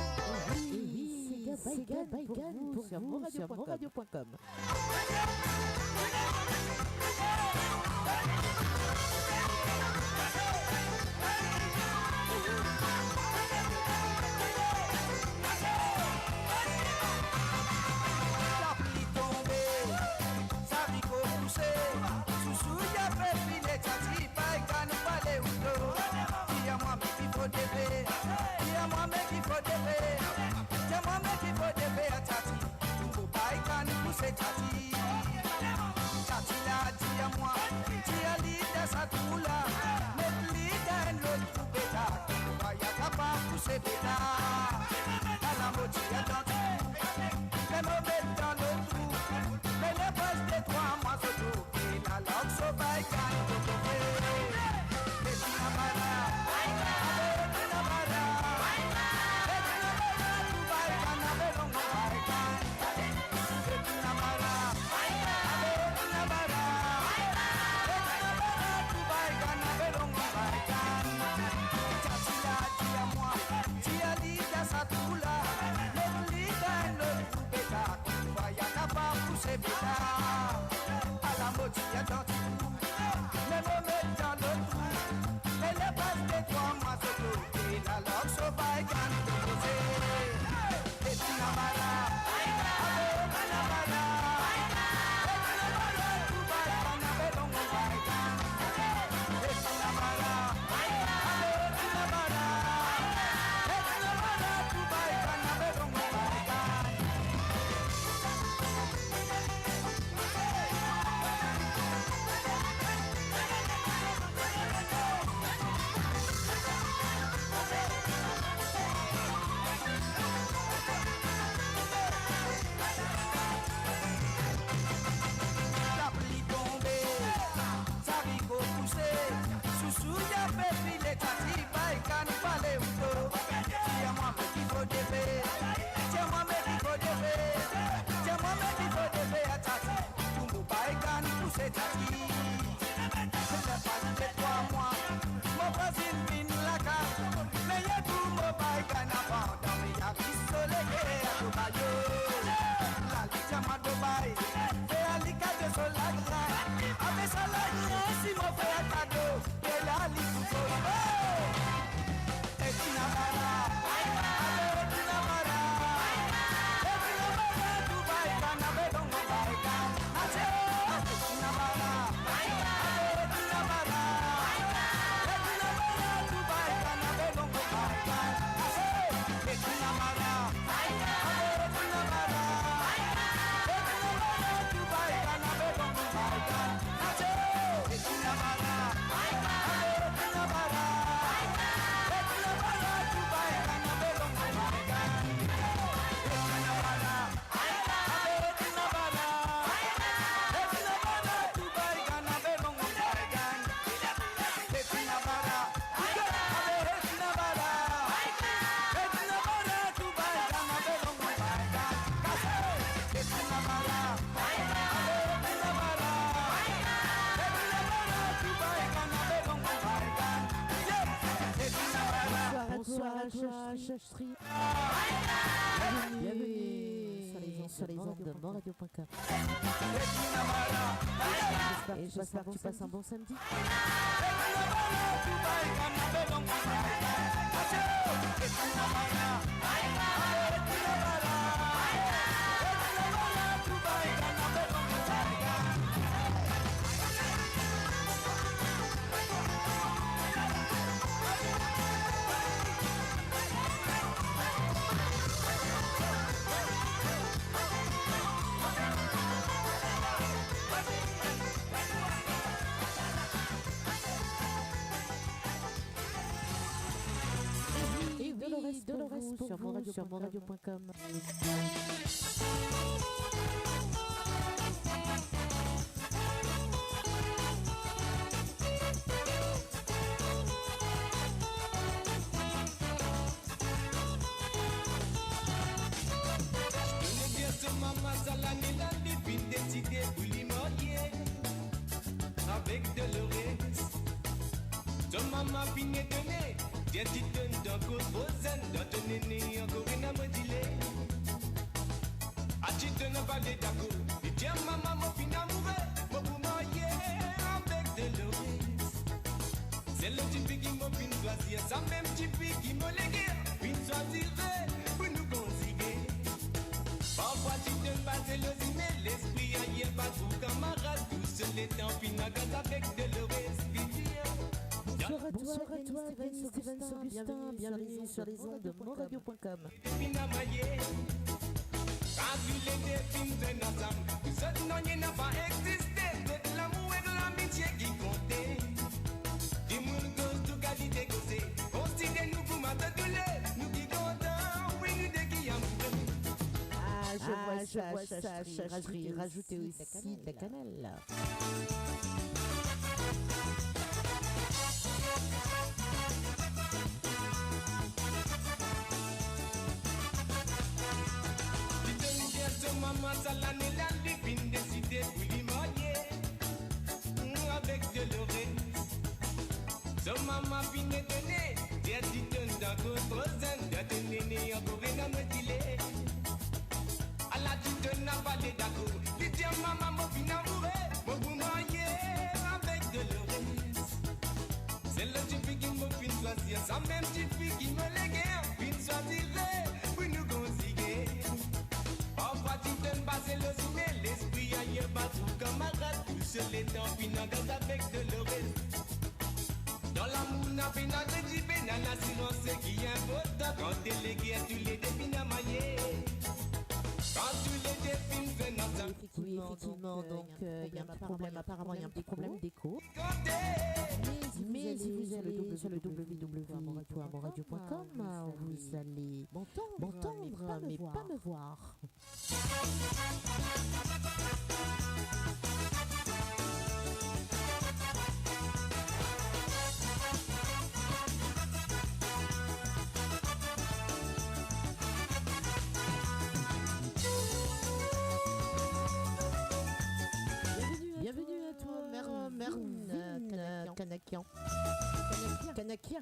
Speaker 2: Oui, c'est Baigan pour vous sur moradio.com. Bonsoir à Chastri. Bienvenue sur les ondes de moradio.com. Et j'espère que tu passes un bon samedi. Dolores pour vous sur moradio.com.
Speaker 9: Avec Dolores, ton maman finit de nez. Tiens, tu donnes d'un coup de rosen, dans ton nez, encore une amodilée. Ah, tu donnes un balai d'accord. Et tiens, maman, mon fin amoureux, mon pour marier avec Dolores. C'est le type qui m'a fin choisir, ça même type qui m'a légué. Fin choisirait pour nous conseiller. Parfois, tu donnes pas de l'osiné, l'esprit ailleurs, pas tout camarade. Tout seul est en finagaz avec Dolores.
Speaker 2: Bonsoir à toi, Steven Augustin, bienvenue sur les ondes de moradio.com.
Speaker 9: Quand tu les défines d'un ensemble, vous autres non, il n'a pas existé. C'est l'amour et l'amitié qui comptaient. Dis-moi que tout qualité causée. Considérez-nous pour m'attendre, nous qui comptons, oui, nous de qui amoureux.
Speaker 2: Ah, je vois ça, Chastri. Rajoutez aussi de la cannelle.
Speaker 9: Maman, ça l'année là, les fins décidées pour lui marier avec Dolores. So maman fin de donner, des titans dans d'autres zen, de te néné encore une amodilée. À la titane n'a pas les d'accord. Dis tiens maman, mon fin amoureux, mon vous marier avec Dolores. C'est le type qui m'a fin choisir, ça même type qui me légué, fin choisirait pour nous conseiller. Parfois tu t'aimes passer le ciné, l'esprit ailleurs pas tout camarade. Tout seul est en finagaz avec Dolores. Dans l'amour n'a pas d'agrédit, dans l'assurance qui est important. Quand t'es les guerres, tu les défines à mailler. Quand tu les défines, venant ensemble.
Speaker 2: Oui, effectivement, donc il y a un petit problème, apparemment il y a un petit problème d'écho. Mais si vous allez sur le www.moradio.com, vous allez m'entendre, mais pas me voir. Bienvenue à toi, Merne Canakian. Canakia.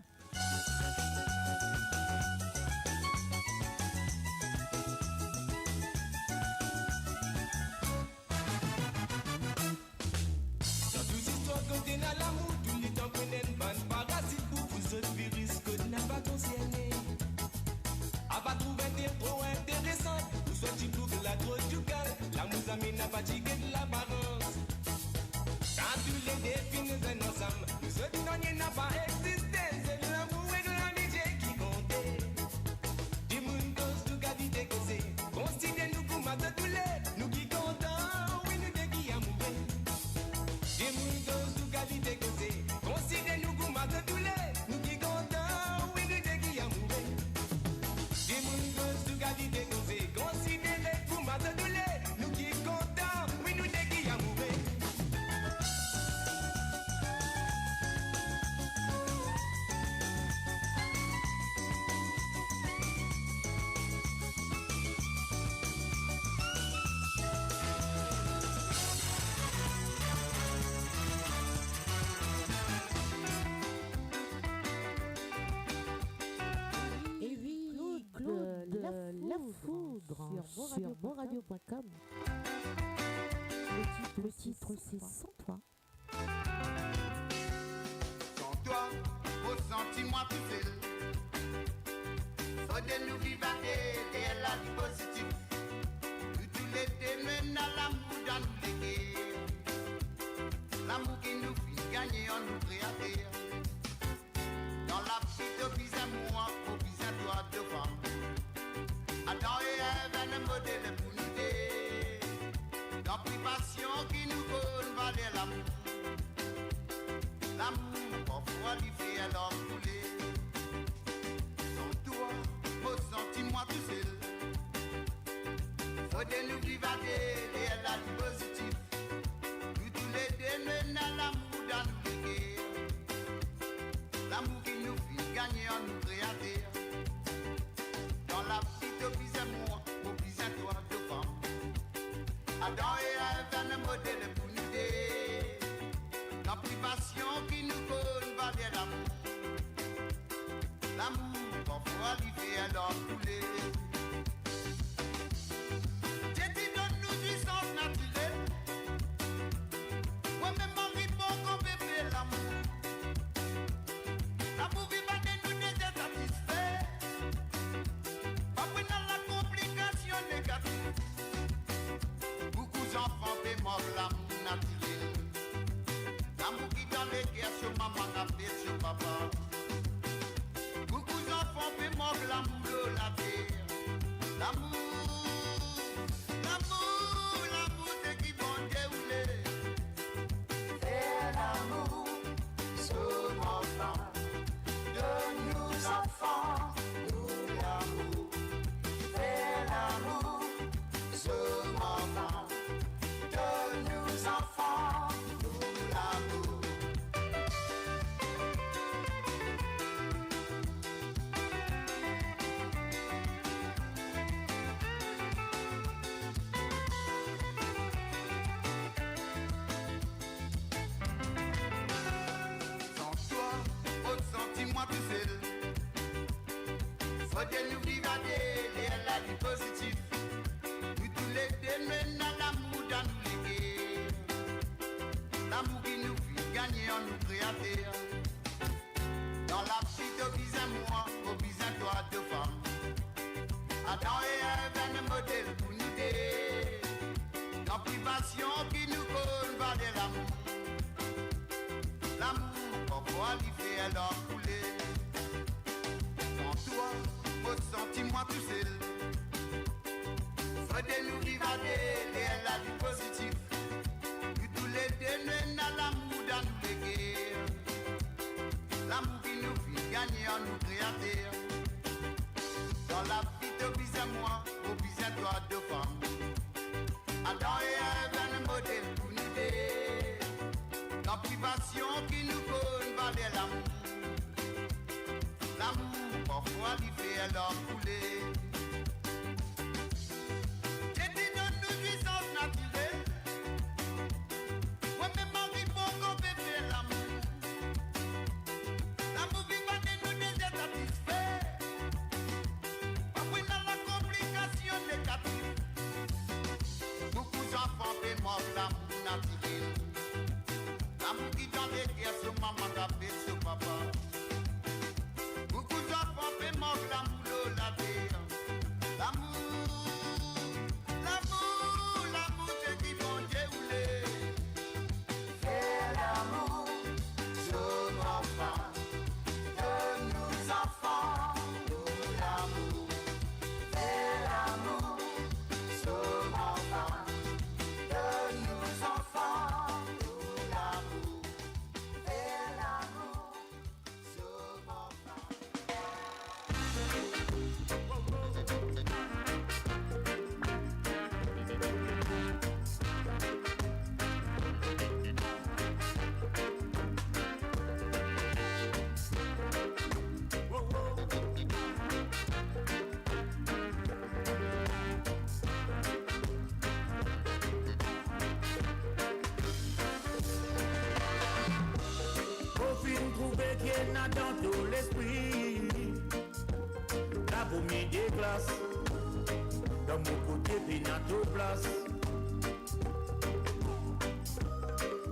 Speaker 9: Dans toutes histoires qu'on a l'amour, tous les temps qu'on a une bonne parasite pour vous autres virus qu'on n'a pas concerné. A pas trouvé trop intéressant, ou soit tu trouves la trop du calme, l'amour ami n'a pas tiqué de l'apparence. Quand tu les définis un ensemble, nous autres non, il n'a pas existé, c'est l'amour et l'amitié qui comptait.
Speaker 2: foudre sur monradio.com. Le titre c'est Sans toi.
Speaker 6: Sans toi, ressenti-moi tout seul. Faut de nous vivre et la vie positive. Tous les démons à l'amour dans nous léguer. L'amour qui nous fait gagner en nous créer. Dans la petite au bise moi, au bise toi de femme. Adam et Ève, un modèle pour nous aider. Dans privation qui nous donne valer l'amour. L'amour, parfois, lui fait alors couler. Sans toi, ressenti-moi tout seul. Faut de nous vivre et la vie positive. Nous tous les deux, nous avons l'amour dans nous léguer. L'amour qui nous fait gagner en nous créer. Dans la petite au bise moi, au bise toi de femme. Adam et Ève, un modèle pour nous aider. Dans privation qui nous donne valer l'amour. L'amour, parfois, lui fait alors couler. J'ai dit donne-nous du sens naturel. Ouais, même Marie, bon qu'on peut faire l'amour. L'amour vit pas de nous déjà satisfait. Après dans la complication négative. Beaucoup d'enfants paient mort l'amour naturel. L'amour qui dans les guerres sur maman a fait sur papa. Beaucoup d'enfants paient mort l'amour la terre. L'amour, l'amour, l'amour c'est qui vont dérouler. Fais l'amour sur mon enfant. De nous enfants, nous l'amour. Fais l'amour sur mon enfant. De nous enfants, nous l'amour. Sans toi, ressenti-moi tout seul. Faut de nous vivre et la vie positive. Nous tous les deux, nous avons l'amour dans nous léguer. L'amour qui nous fait gagner en nous créer. Dans la petite au bise moi, au bise toi de femme. Adam et Ève, un modèle pour nous aider. Dans privation qui nous donne valer l'amour. L'amour, parfois, lui fait alors couler. Sans toi, ressenti-moi tout seul. Faut de nous vivre et la vie positive. Nous tous les deux, nous avons l'amour dans nous léguer. L'amour qui nous fait gagner en nous créer. Dans la petite au bise moi, au bise toi de femme. Adam et Ève, un modèle pour nous aider. Dans privation qui nous donne valer l'amour. L'amour, parfois, lui fait alors couler. J'ai dit donne-nous du sens naturel. Ouais, même Marie, bon qu'on peut faire l'amour. L'amour vit pas de nous déjà satisfait. Après dans la complication négative. Beaucoup d'enfants paient mort l'amour naturel. L'amour qui dans les guerres sur maman a fait sur papa. Beaucoup d'enfants paient mort l'amour la terre. L'amour, l'amour, l'amour c'est qui vont dérouler. Fais l'amour sur mon enfant. De nous enfants, nous l'amour. Fais l'amour sur mon enfant. De nous enfants, nous l'amour. Fais l'amour sur mon enfant.
Speaker 5: Au fin trouver qu'il n'a dans tout l'esprit. La première des classes, Dans mon côté, Pinato Place.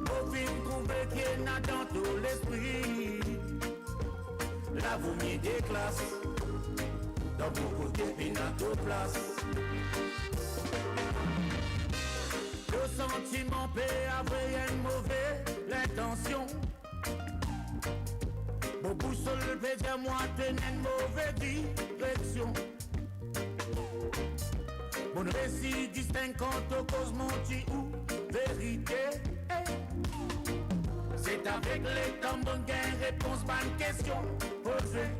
Speaker 5: Au fin trouver qu'il y a dans tout l'esprit. La vomi des classes. Dans mon côté, Pinato Place. Le sentiment paix avait une mauvaise intention. Mon boussole peut dire moi tenir une mauvaise direction. Mon récit distingue quant aux causes menti ou vérité. C'est avec les temps bon gain réponse pas une question posée.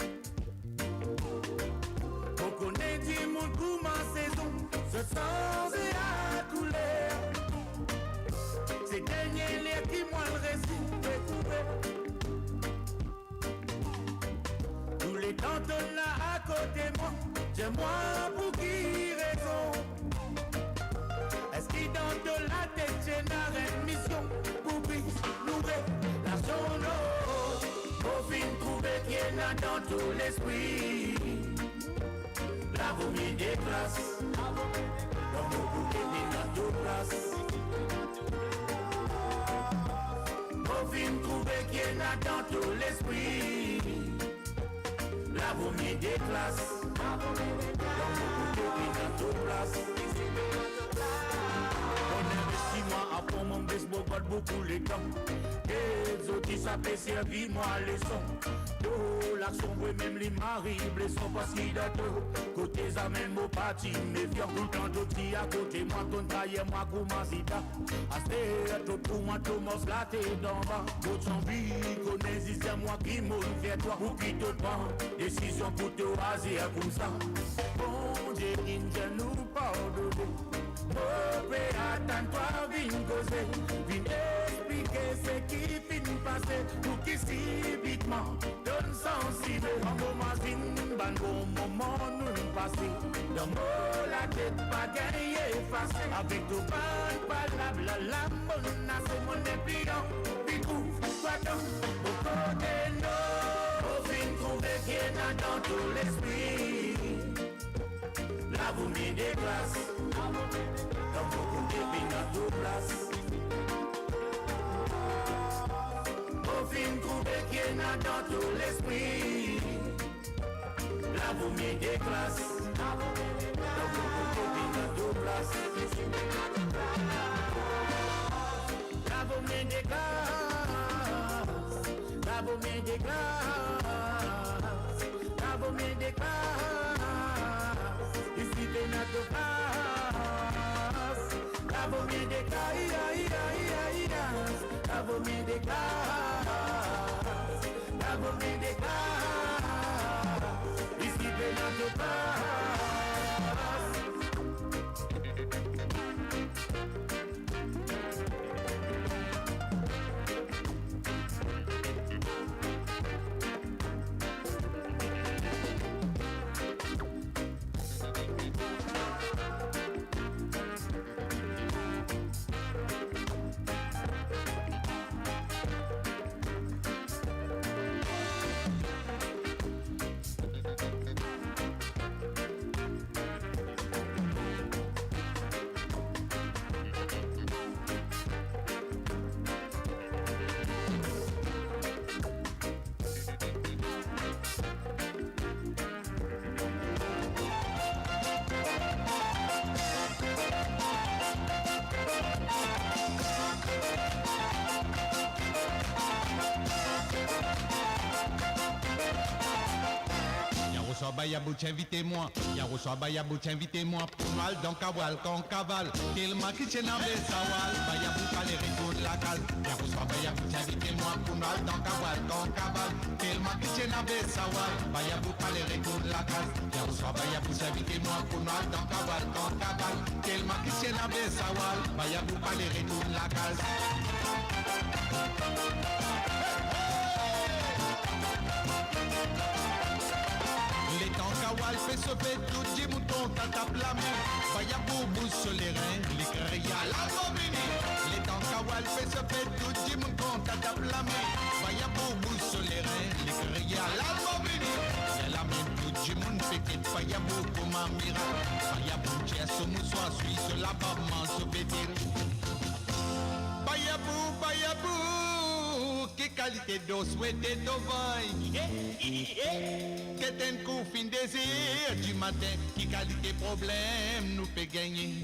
Speaker 5: On connaît dit mon coup ma saison, ce sens et à couleur. C'est dernier l'air qui moi le récit découvert. Tous les cantons là à côté moi, j'ai moi pour qui raison. Est-ce qu'il dans de la tête j'ai une mission pour nourrir la zone? Au fin trouver qu'il y en a dans tout l'esprit. La vomi des classes. Dans mon bouquet dans toute place. Au fin trouver qu'il y en a dans tout l'esprit. La vomi des classes. Dans mon bouquet dans toute place. Moi à fond mon baseball pas beaucoup les temps. Les autres ça peut servir moi leçon. Oh l'action ouais même les maris blessons parce qu'il a tout. Côté ça même mon parti méfiant tout le temps d'autres à côté moi ton taille moi commence ida. Asté tout pour moi Thomas la tête d'en bas. D'autres sont vie connaissent c'est moi qui m'ont fait toi ou qui te prend décision pour te raser comme ça. Bon Dieu il nous pardonne. Oh, attends-toi, viens causer, viens expliquer ce qui finit passer, pour qui si vitement donne sensible. En moment, bon moment nous passer, dans mon la tête pas gagné effacé, avec tout pas la menace, mon épion, puis trouve, toi donc, au côté non, au fin trouver qu'il y en a dans tout l'esprit, la vomi des classes. Dans mon côté, Pinato Place. Au fin trouver qu'il y en a dans tout l'esprit. La vomi des classes. Dans mon côté, Pinato Place. La vomi des classes. La vomi des classes. La vomi des classes. Ici, Pinato Place. La vomi des classes, la vomi des classes, la vomi des classes, ici Pinato Place.
Speaker 10: Bayabouch, invitez-moi. Yaroussois Bayabouch, invitez-moi. Pour mal dans Kawal, quand cavale. Tellement qui tient en Bessawal. Bayabouch, allez, retourne la cale. Yaroussois Bayabouch, invitez-moi. Pour mal dans Kawal, quand cavale. Tellement qui tient en Bessawal. Bayabouch, allez, retourne la cale. Yaroussois Bayabouch, invitez-moi. Pour mal dans Kawal, quand cavale. Tellement qui tient en Bessawal. Bayabouch, allez, retourne la cale. Les temps Kawal fait se fait tout dit mouton tata plamé. Vaya boubou sur les reins, les créas la domine. Les temps Kawal fait se fait tout dit mouton tata plamé. Vaya boubou sur les reins, les créas la domine. C'est la même tout dit moun fait qu'il vaya boubou ma miracle. Baya bouche, ce moussoir suisse, la maman se pétire. Bayabou, que qualité d'eau souhaitée au vin. Que t'en coup fin désir du matin, qui qualité problème nous peut gagner.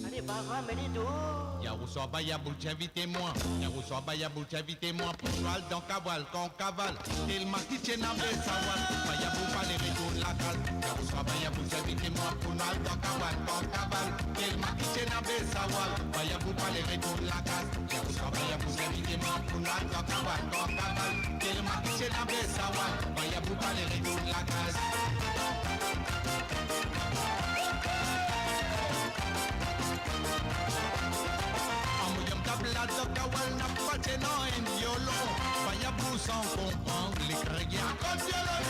Speaker 3: Allez, Barbara, mets-les-dos.
Speaker 10: Yaroussoir Bayabou, invitez-moi. Yaroussoir Bayabou, invitez-moi. Pour jouer dans Caval, qu'on cavale. Tellement qui tient à Bessawal. Bayabou, pas les retours de la cale. Yaroussoir Bayabou, invitez-moi. Pour jouer dans Caval, qu'on cavale. Tellement qui tient à Bessawal. Bayabou, pas les retours de la cale. Yaroussoir Bayabou, invitez-moi. Pour jouer dans Caval, qu'on cavale. Tellement qui tient à Bessawal. Bayabou, pas les retours de la case. La docawal n'a pas tenu un violon. Bayabou sans comprendre les crégues à violon.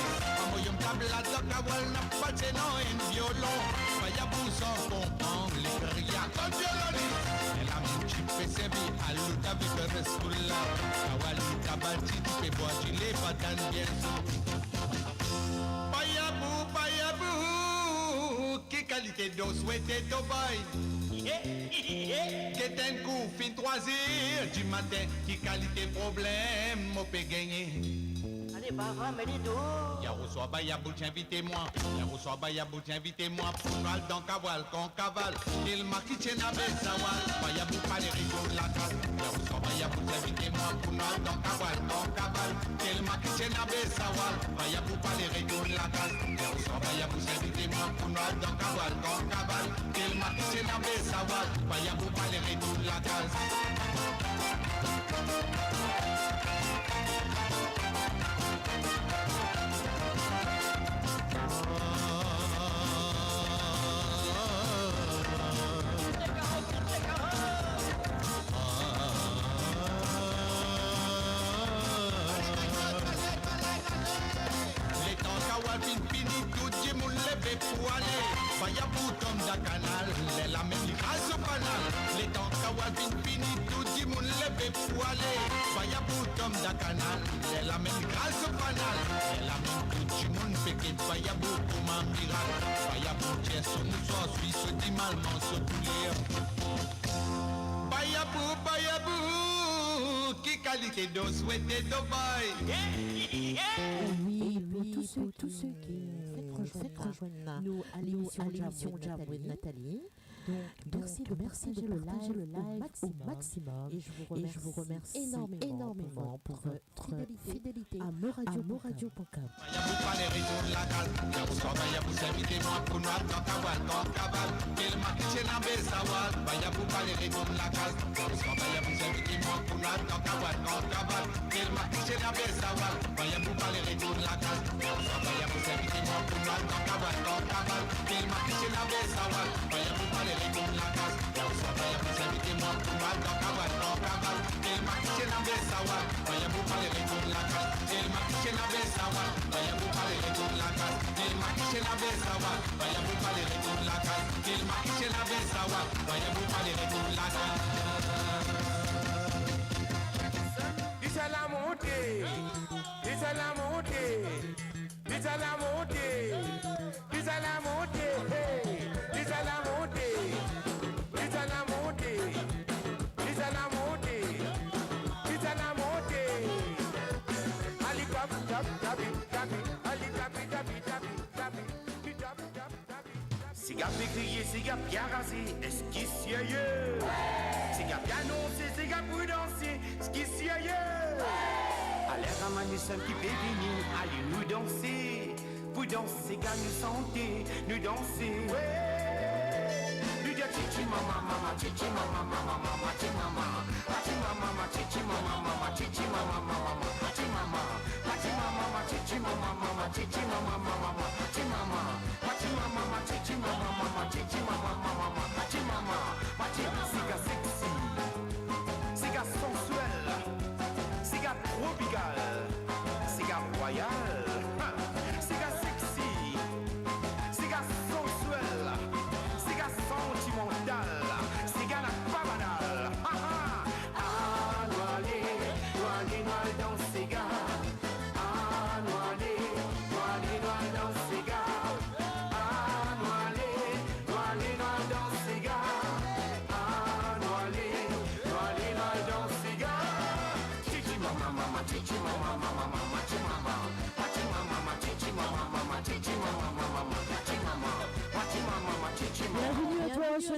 Speaker 10: Amoyom table la docawal n'a pas tenu un violon. Bayabou sans comprendre les crégues à violon. Elle a mis chip et servi à l'outa avec le reste de la. Kawali tabati tu peux boire du lait patan bien sûr. Bayabou, qui qualité d'eau souhaitée au bail. Qu'est un coup fin 3 heures du matin, qui qualité problème m'ont peut gagner.
Speaker 3: Allez, Barbara, mets-les-dos.
Speaker 10: Yaroussoir Bayabou, invitez-moi. Yaroussoir Bayabou, invitez-moi. Pour jouer dans Caval, qu'on cavale. Il m'a quitté à Bessawal. Bayabou, pas les rideaux de la case. Yaroussoir Bayabou, invitez-moi. Pour jouer dans Caval, qu'on cavale. Il m'a quitté à Bessawal. Bayabou, pas les rideaux de la case. Yaroussoir Bayabou, invitez-moi. Pour jouer dans Caval, qu'on cavale. Il m'a quitté à Bessawal. Bayabou, pas les rideaux de la case. Pour aller, Bayabou comme da canal, les la même grâce au canal. Les temps Kawabin fini, tout dit mon levé pour aller. Bayabou comme da canal, les la même grâce au canal. Les la même tout du monde fait que Bayabou comme un miracle. Bayabou tient son soir suisse, dit malement se pouler. Bayabou, qui qualité d'eau souhaitée de bail.
Speaker 2: Oui, pour tous ceux qui faites rejoindre nous à l'émission Jam with Nathalie. Donc, merci de partager le live au maximum. Et je vous remercie énormément pour votre fidélité à moradio.com.
Speaker 10: Bayabou pas les retours de la cale. Yaroussoir Bayabou, invitez-moi pour nous dans Caval, dans Caval. Il m'a quitté à Bessawal. Bayabou pas les retours de la cale. Yaroussoir Bayabou, invitez-moi pour nous dans Caval, dans Caval. Il m'a quitté à Bessawal. Bayabou pas les retours de la cale. Yaroussoir Bayabou, invitez-moi pour nous dans Caval, dans Caval. Il m'a quitté à Bessawal. Bayabou pas les retours de la cale. Yaroussoir Bayabou, invitez-moi pour nous dans Caval, dans Caval. Il m'a quitté à Bessawal. Bayabou pas les retours de la cale. Il m'a quitté à Bessawal. Bayabou pas les retours de la cale. Il m'a quitté à Bessawal. Bayabou pas les retours de la cale. Il m'a quitté à Bessawal. Bayabou pas les retours de la cale.
Speaker 6: Dis à la montée, dis à la montée, dis à la montée, dis à la montée, dis à la montée, dis à la montée, dis à la montée, dis à la montée. Ali tabi tabi tabi tabi, ali tabi tabi tabi tabi, tabi tabi. Siga pécrier, siga bien rasé, esquisse yeux. Siga bien annoncé, siga pour danser, esquisse yeux. Allez ramener celle qui fait venir, allez nous danser. Pour danser, gars nous santé, nous danser. Nous dire chichi mama mama, chichi mama mama mama, chichi mama, chichi mama, chichi mama mama, chichi mama mama, chichi mama, chichi mama, chichi mama mama, chichi mama mama, chichi mama, chichi mama, chichi mama mama, chichi mama mama, chichi mama, chichi siga sexy, siga sensuel, siga tropical, siga royal.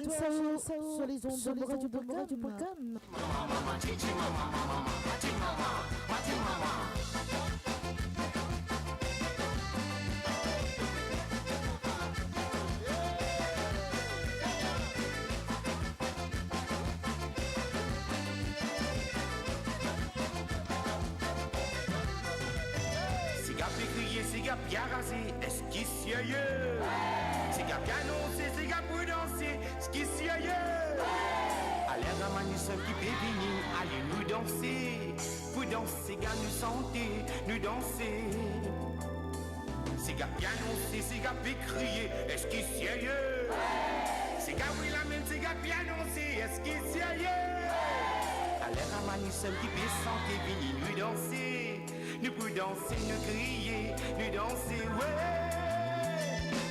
Speaker 2: Joanne Sao sur les ondes de Radio.com.
Speaker 5: C'est gars bien rasé, est-ce qu'il s'y aille? C'est gars bien annoncé, c'est gars pour danser, est-ce qu'il s'y aille? Allez, ramani seul qui peut venir, allez nous danser. Pour danser, gars nous santé, nous danser. C'est gars bien annoncé, c'est gars peut crier, est-ce qu'il s'y aille? C'est gars oui la même, c'est gars bien annoncé, est-ce qu'il s'y aille? Allez, ramani seul qui peut santé, venir nous danser. Nous pouvons danser, nous crier, nous danser, ouais.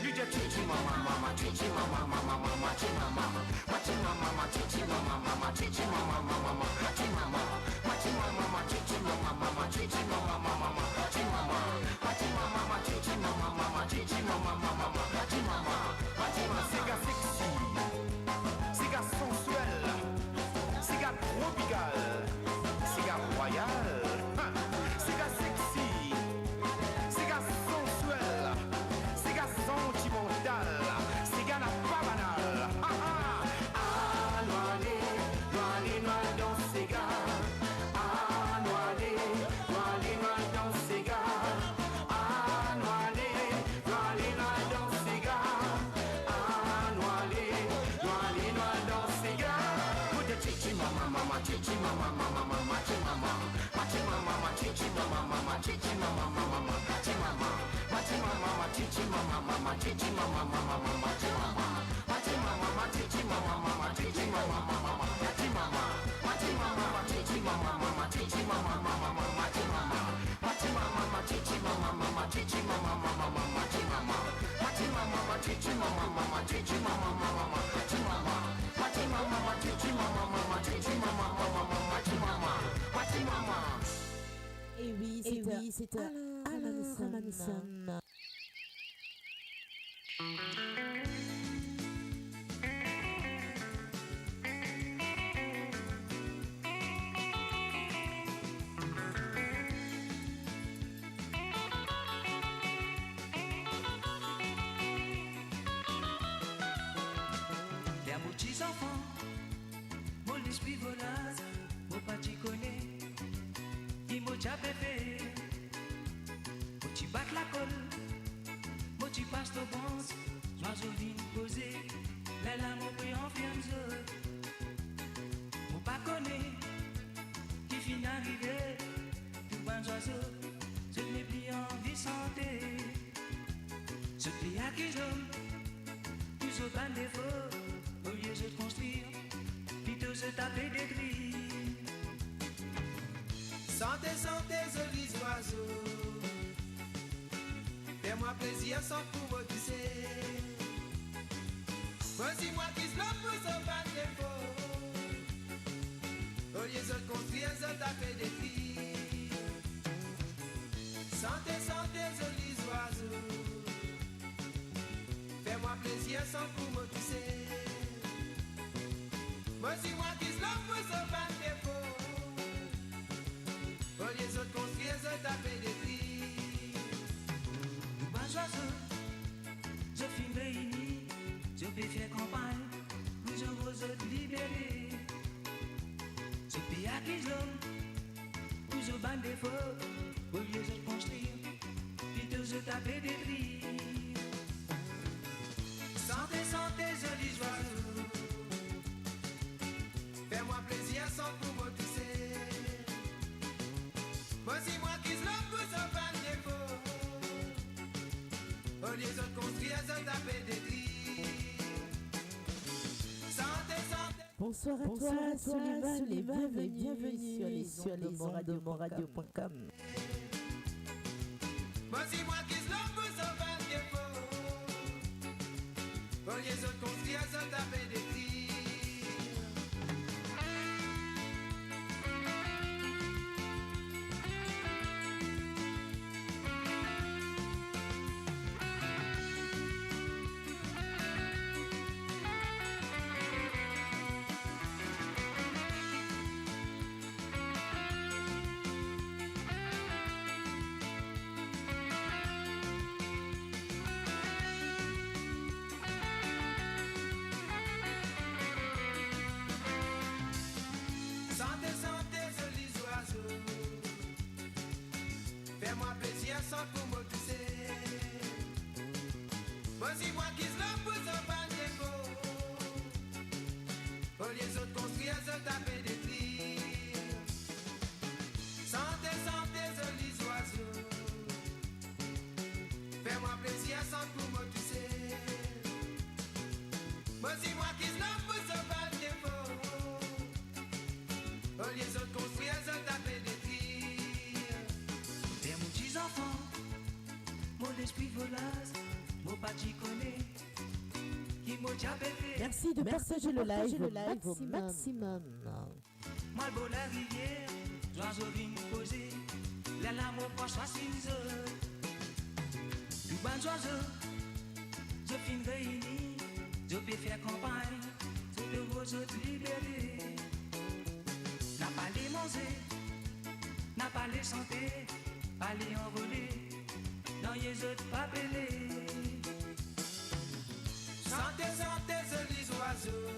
Speaker 5: Nous dire chichi mama mama, chichi mama mama mama, chichi mama, machi mama mama, chichi mama mama, chichi mama mama mama, machi mama, machi mama mama, chichi mama mama, chichi mama mama mama, machi mama, machi mama mama, chichi mama mama, chichi mama mama mama, machi mama, machi mama. C'est gars sexy, c'est gars sensuel, c'est gars tropical, c'est gars royal.
Speaker 2: Et oui, c'était Alain Ramamissam.
Speaker 3: Les petits enfants, mon l'esprit volage, mon pas t'y connaît, il m'a déjà bébé, mon t'y bat la colle, mon t'y passe au bon, l'oiseau vient poser, les larmes ont pris en fiançailles, mon pas connaît, qui finit arrivé, tout bon oiseau, je n'ai plus envie santé, ce pays à qui j'aime, plus aucun défaut. Au lieu de construire, plutôt se taper des grilles.
Speaker 11: Santé, santé, jolis oiseaux. Fais-moi plaisir sans pour me tisser. Voici moi qui se lance pour sauver des faux. Au lieu de construire, se taper des grilles. Santé, santé, jolis oiseaux. Fais-moi plaisir sans pour me tisser. Voici moi qui se lance pour sauver des faux. Au lieu de construire, se taper des grilles.
Speaker 3: Bon oiseau, je fume réuni, je peux faire campagne, pour je vous libérer. Ce pays à qui j'aime, pour je bande des faux, au lieu de construire, plutôt je taper des grilles.
Speaker 11: Santé, santé, jolis oiseaux. Fais-moi plaisir sans pour me tisser. Voici moi qui se lance pour sauver des faux. Au lieu de construire, se taper des grilles. Santé, santé.
Speaker 2: Bonsoir à toi, Sullivan, et bienvenue sur les ondes de monradio.com.
Speaker 11: Voici moi qui se lance pour sauver des faux. Au lieu de construire, se taper des grilles. Voici moi qui se l'en pousse au bas des mots. Au lieu de construire, se taper des tirs. Sentez, sentez, jolis oiseaux. Fais-moi plaisir sans tout me toucher. Voici moi qui se l'en pousse au bas des mots. Au lieu de construire, se taper des tirs. Père, mon petit enfant, mon esprit volasse.
Speaker 2: Merci de partager le live au maximum.
Speaker 11: Moi, beau la rivière, l'oiseau vient me poser. La lame au poche, à 6 heures. Tout bon oiseau, je finis réuni. Je peux faire campagne sur de vos autres libertés. N'a pas les manger, n'a pas les chanter, pas les envoler. Dans les autres papelés. Sentez, sentez, jolis oiseaux.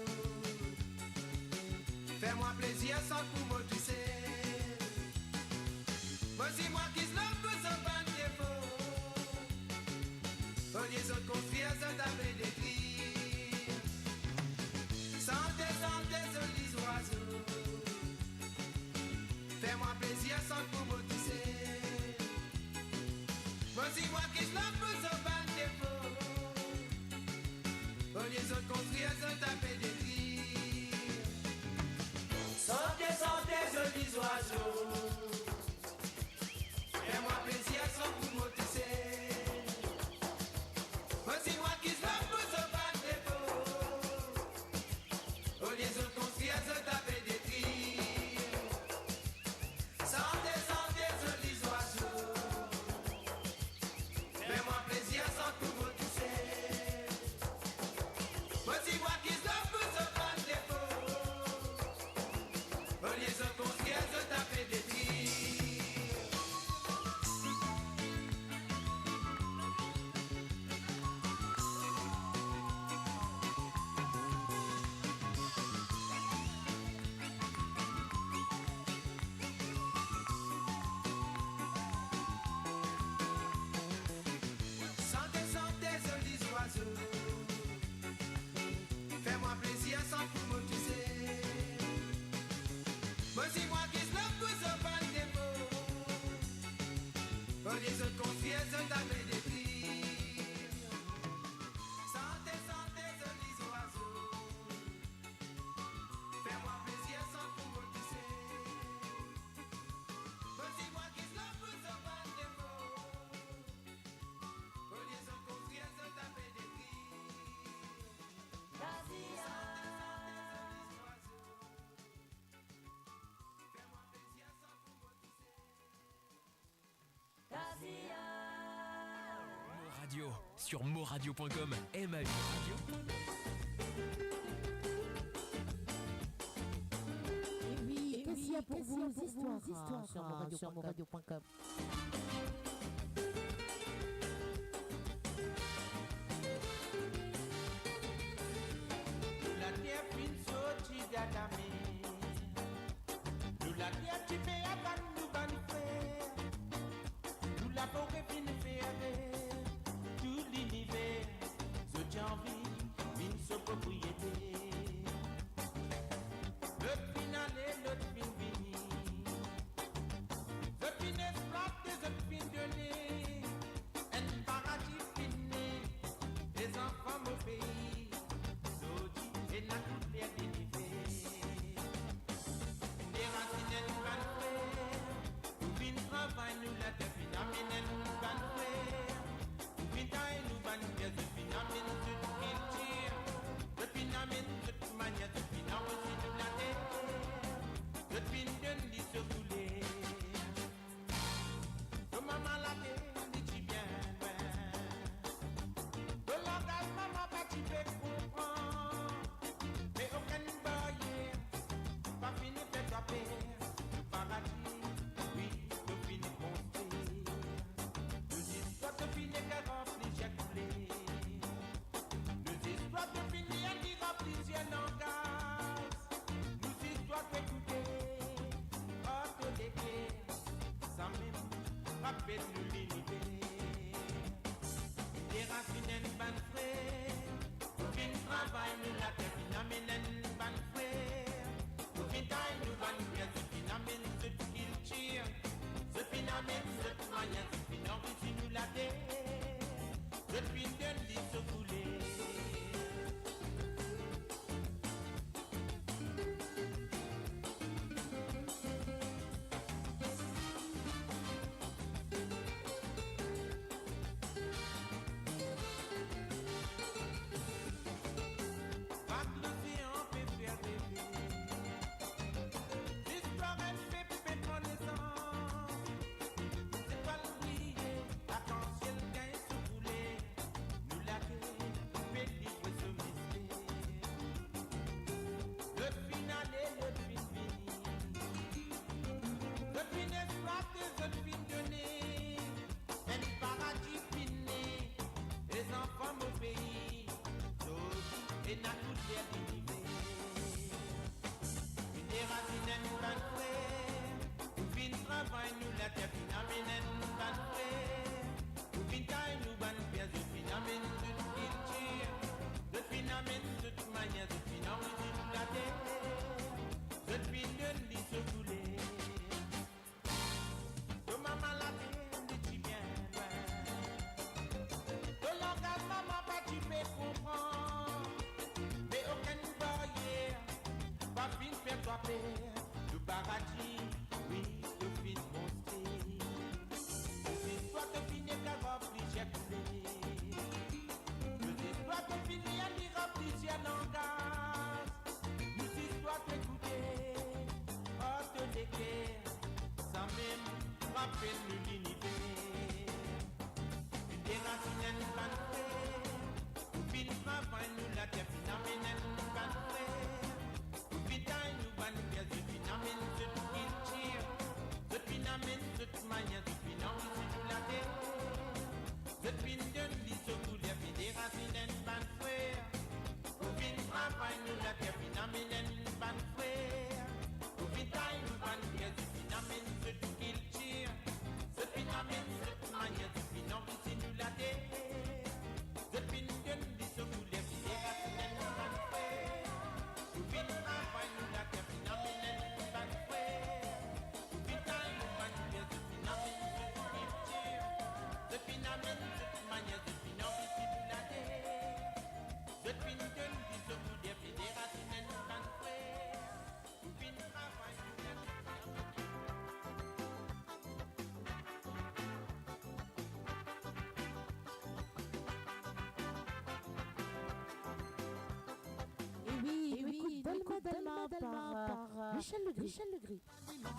Speaker 11: Fais-moi plaisir sans coup me toucher. Voici moi qui se l'en pousse au ban défaut. Au lieu de construire, je t'avais décrire. Sentez, sentez, jolis oiseaux. Fais-moi plaisir sans coup me toucher. Voici moi qui se l'en pousse au ban défaut. Au lieu de construire, je t'avais décrire. Sentez, sentez, jolis oiseaux. Fais-moi plaisir sans vous me toucher. Voici moi qui se l'en pousse au ban défaut. Au lieu de construire, je t'avais décrire. Sentez, sentez, jolis oiseaux. Fais-moi plaisir sans tout vous toucher. Voici moi qui se l'en pousse au ban défaut. Au lieu de construire, je t'avais décrire. Sentez, sentez, jolis oiseaux. Fais-moi plaisir sans tout me toucher. Voici moi qui se l'en pousse au ban défaut. Au lieu de confier, je t'avais décrire. Sentez, sentez, jolis oiseaux. Fais-moi plaisir sans tout me toucher. Voici moi qui se l'en pousse au ban défaut. Au lieu de confier, je t'avais décrire.
Speaker 7: Mo Radio sur moradio.com. MAU Radio.
Speaker 2: Et oui, qu'est-ce qu'il y a pour vos histoires sur moradio.com.
Speaker 3: La terre fin sorti d'Adamé. Nous la terre qui fait avant nous ban frère. Nous la forêt fin faire tout l'univers. Ce janvier, fin se propriété. L'autre fin aller, l'autre fin vini. Le fin exploité, le fin donné. Un paradis fini. Les enfants au pays. Et la toute l'air d'univers. Des racines nous van faire. Nous vin travail nous la définamine nous van faire. Nous vin taille nous van faire définamine toute culture. Définamine toute manière définamine aussi nous la terre. Définamine dit se couler. De maman la terre dit bien loin. De langage maman pas tu peux comprendre. Mais aucun barrière, pas fini de taper. Le paradis, oui, de finir construire. Nous histoires de finir qu'à remplir, j'ai coulé. Nous histoires de finir qui remplissent un langage. Nous histoires d'écouter, hors de guerre, sans même rappeler l'unité. Des racines, ban frère.
Speaker 5: phénomène ban frère. Au final, nous ban frère, ce phénomène, ce qu'il tire. Ce phénomène, ce moyen, ce phénomène, si nous la terre. Depuis de l'île se couler. Le paradis, oui, le film monté. C'est toi te finis qu'à remplir j'ai coulé. C'est toi te finis à lire remplir j'ai langage. Nous c'est toi t'écouter, oh te l'équerre, sans même rappeler l'univers. Une déracine nous va nous faire, nous fin travail nous la terre phénomène nous va nous faire. Nous ban bien ce phénomène, ce qu'il tire. Ce phénomène, cette manière de phénomène, c'est tout la terre. Ce phénomène, ce coup de fédération, ban frère. Au fin travail, nous la terre, phénomène, ban frère. Au fin nous ban bien ce phénomène, ce qu'il tire. Ce phénomène, cette manière de phénomène, c'est nous la terre. Ce phénomène, ce coup de fédération, ban frère. Au fin travail, nous la terre.
Speaker 2: Et oui, tellement par Michel Legris.
Speaker 1: Tiki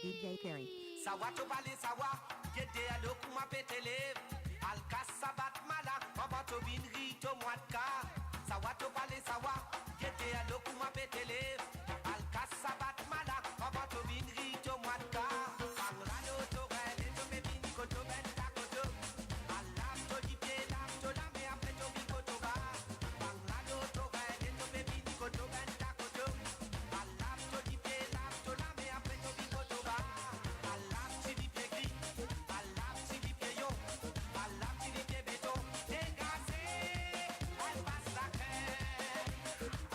Speaker 2: DJ Perry.
Speaker 3: Sawa to bale sawa, gede alo kuma petele. Alka sabat mala, mama to bin rito mwatka. Sawa to bale sawa, gede alo kuma petele. Alka sabat mala, mama to bin rito mwatka. Panglano to gale to me bin koto ben takoto. Alam to di pie lam to la me apre to bin koto ba. Panglano to gale to me bin koto ben takoto. Alam to di pie lam to la me apre to bin koto ba. Alam to di pie gri, alam to di pie yo, alam to di pie beto. Dégagé, elle passe la crème.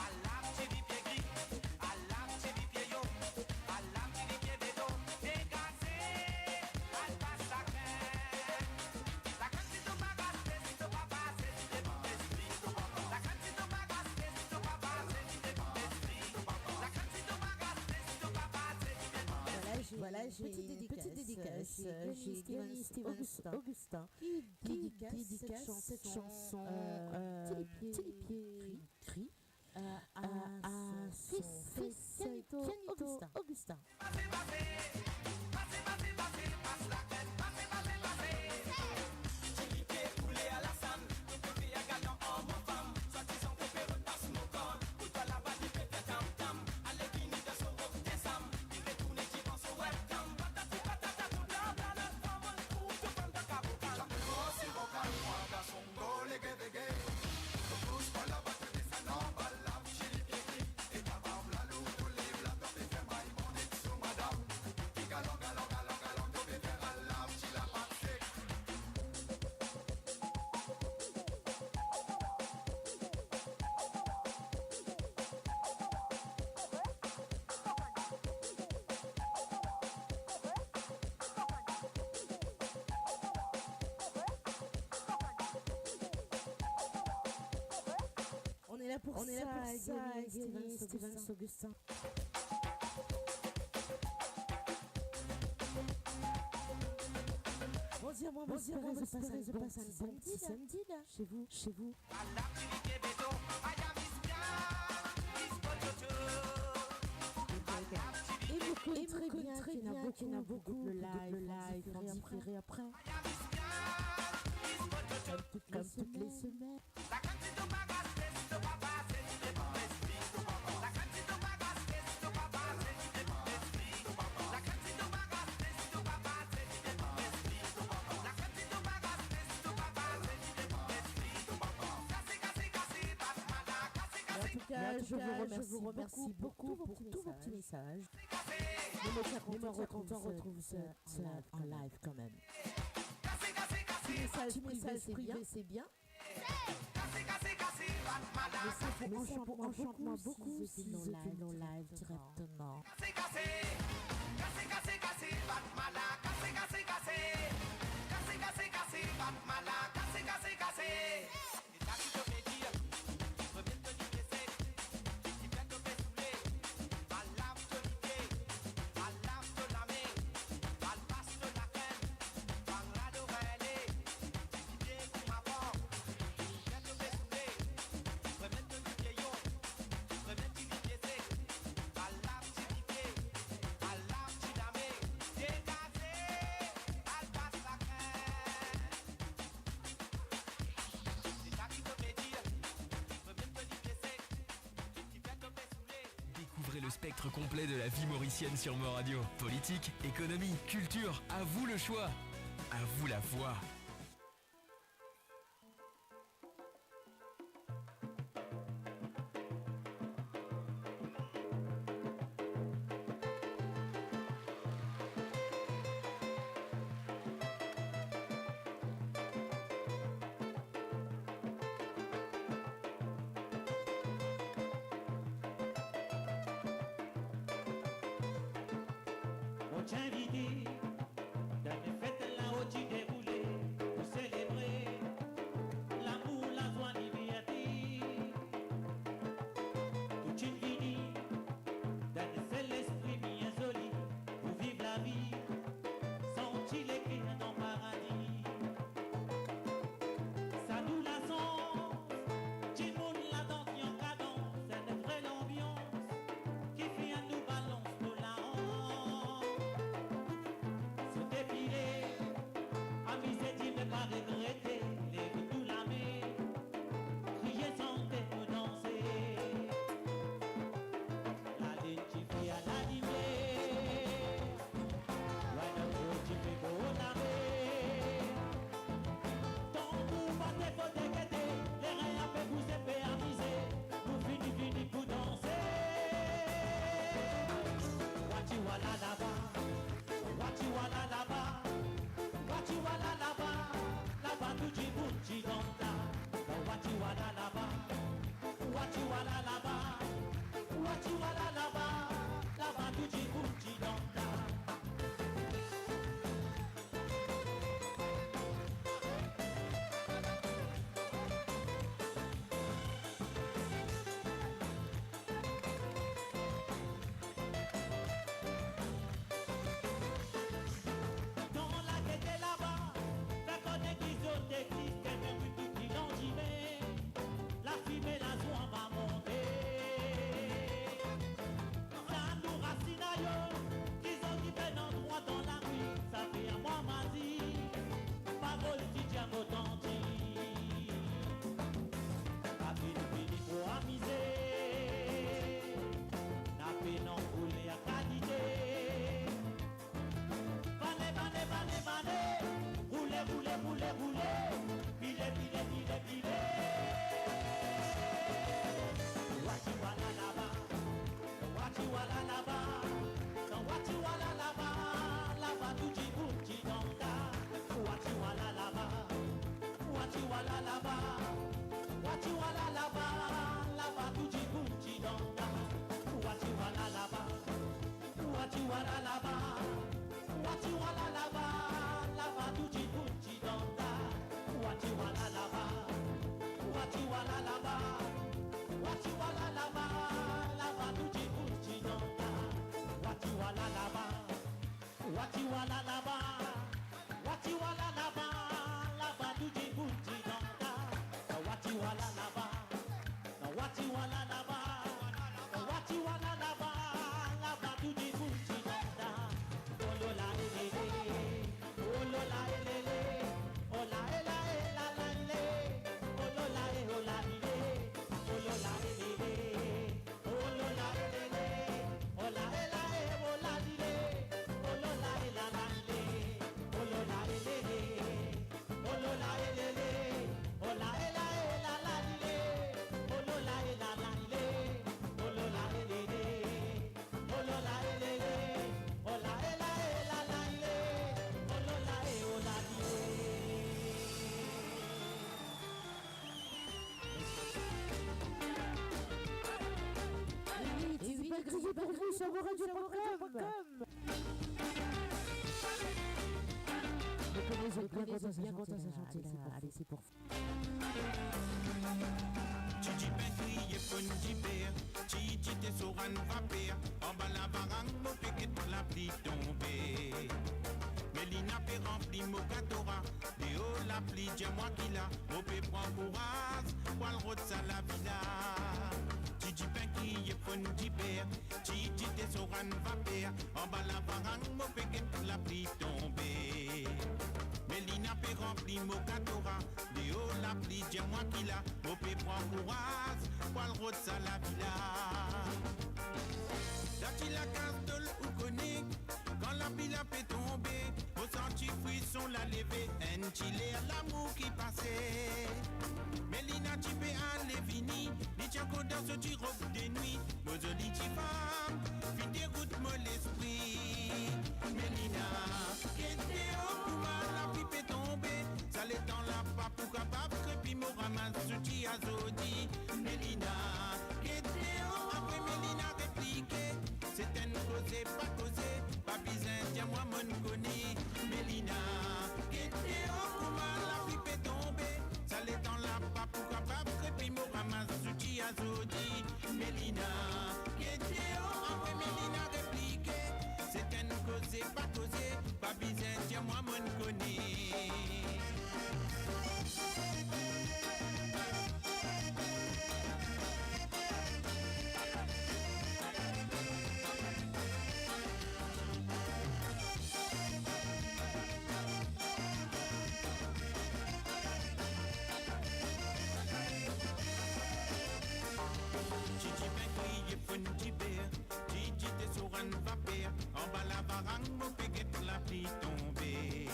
Speaker 3: Alam to di pie gri, alam to di pie yo, alam to di pie beto. Dégagé, elle passe la crème. La cantito bagaste, si tu papa, c'est si t'es bon esprit. La cantito bagaste, si tu papa, c'est si t'es bon esprit. La cantito bagaste, si tu papa, c'est si t'es bon esprit.
Speaker 2: Voilà, j'ai une petite dédicace chez Steven Augustin qui dédicace cette chanson Télépied Cri à son fils Pianito Augustin. On est là pour ça, Steven Augustin. Bon dire, on passe un samedi là, chez vous. Et vous connaissez très bien qu'il y en a beaucoup le live, différé après. Comme toutes les semaines. Je vous remercie beaucoup pour tous vos petits messages. Mais me retrouve en live quand même. Petit message privé, c'est bien. Mais ça pour enchantement beaucoup si c'est en live directement.
Speaker 7: Le spectre complet de la vie mauricienne sur Mo Radio. Politique, économie, culture, à vous le choix, à vous la voix.
Speaker 11: Invité dans les fêtes là où tu déroulais pour célébrer l'amour, la joie, la liberté. Toute une vie dans le seul esprit bien joli pour vivre la vie sans il écrit dans le paradis. Ça nous la sens, tout le monde la danse en cadence, c'est une vraie ambiance qui fait un nous balance nous la honte.
Speaker 2: Criez pour vous sur Radio.com. Vous connaissez bien quand ça chanter là. Allez, c'est pour
Speaker 5: Chichi Bentley, Punjibé, Chichi Tessoran Vapé, en bas la barang, mon péquet la pluie tombée. Mélina peut remplir mon catora, Léo la pluie, dis-moi qui l'a, mon pé prend courage, poil route ça la villa. Chichi Bentley, Punjibé, Chichi Tessoran Vapé, en bas la barang, mon péquet la pluie tombée. Mélina peut remplir mon catora, Léo la pluie, dis-moi qui l'a, mon pé prend courage, poil route ça la villa. Dati la castole ou connaît, quand la pile a fait tomber, au senti frisson la lever, un chilé à l'amour qui passait. Mélina Tibé à l'évini, les tchakos dans ce petit robe de nuit, nos jolies femmes, fin déroute moi l'esprit. Mélina, qui était au pouvoir, la pipe est tombée, ça l'est dans la pape ou capable, crépi me ramasse ce petit azodi. Mélina, qui était au, après Mélina répliqué, c'est une causée, pas causée, pas bizarre, tiens-moi mon connais. Mélina, qui était au pouvoir, la pipe est tombée, ça l'est dans la pape ou capable, crépi me ramasse ce petit azodi. Mélina, qui était au, après Mélina répliqué, c'est une causée, pas causée, pas bizarre, tiens-moi mon connais. En bas la barang, mon péguet la pluie tombée.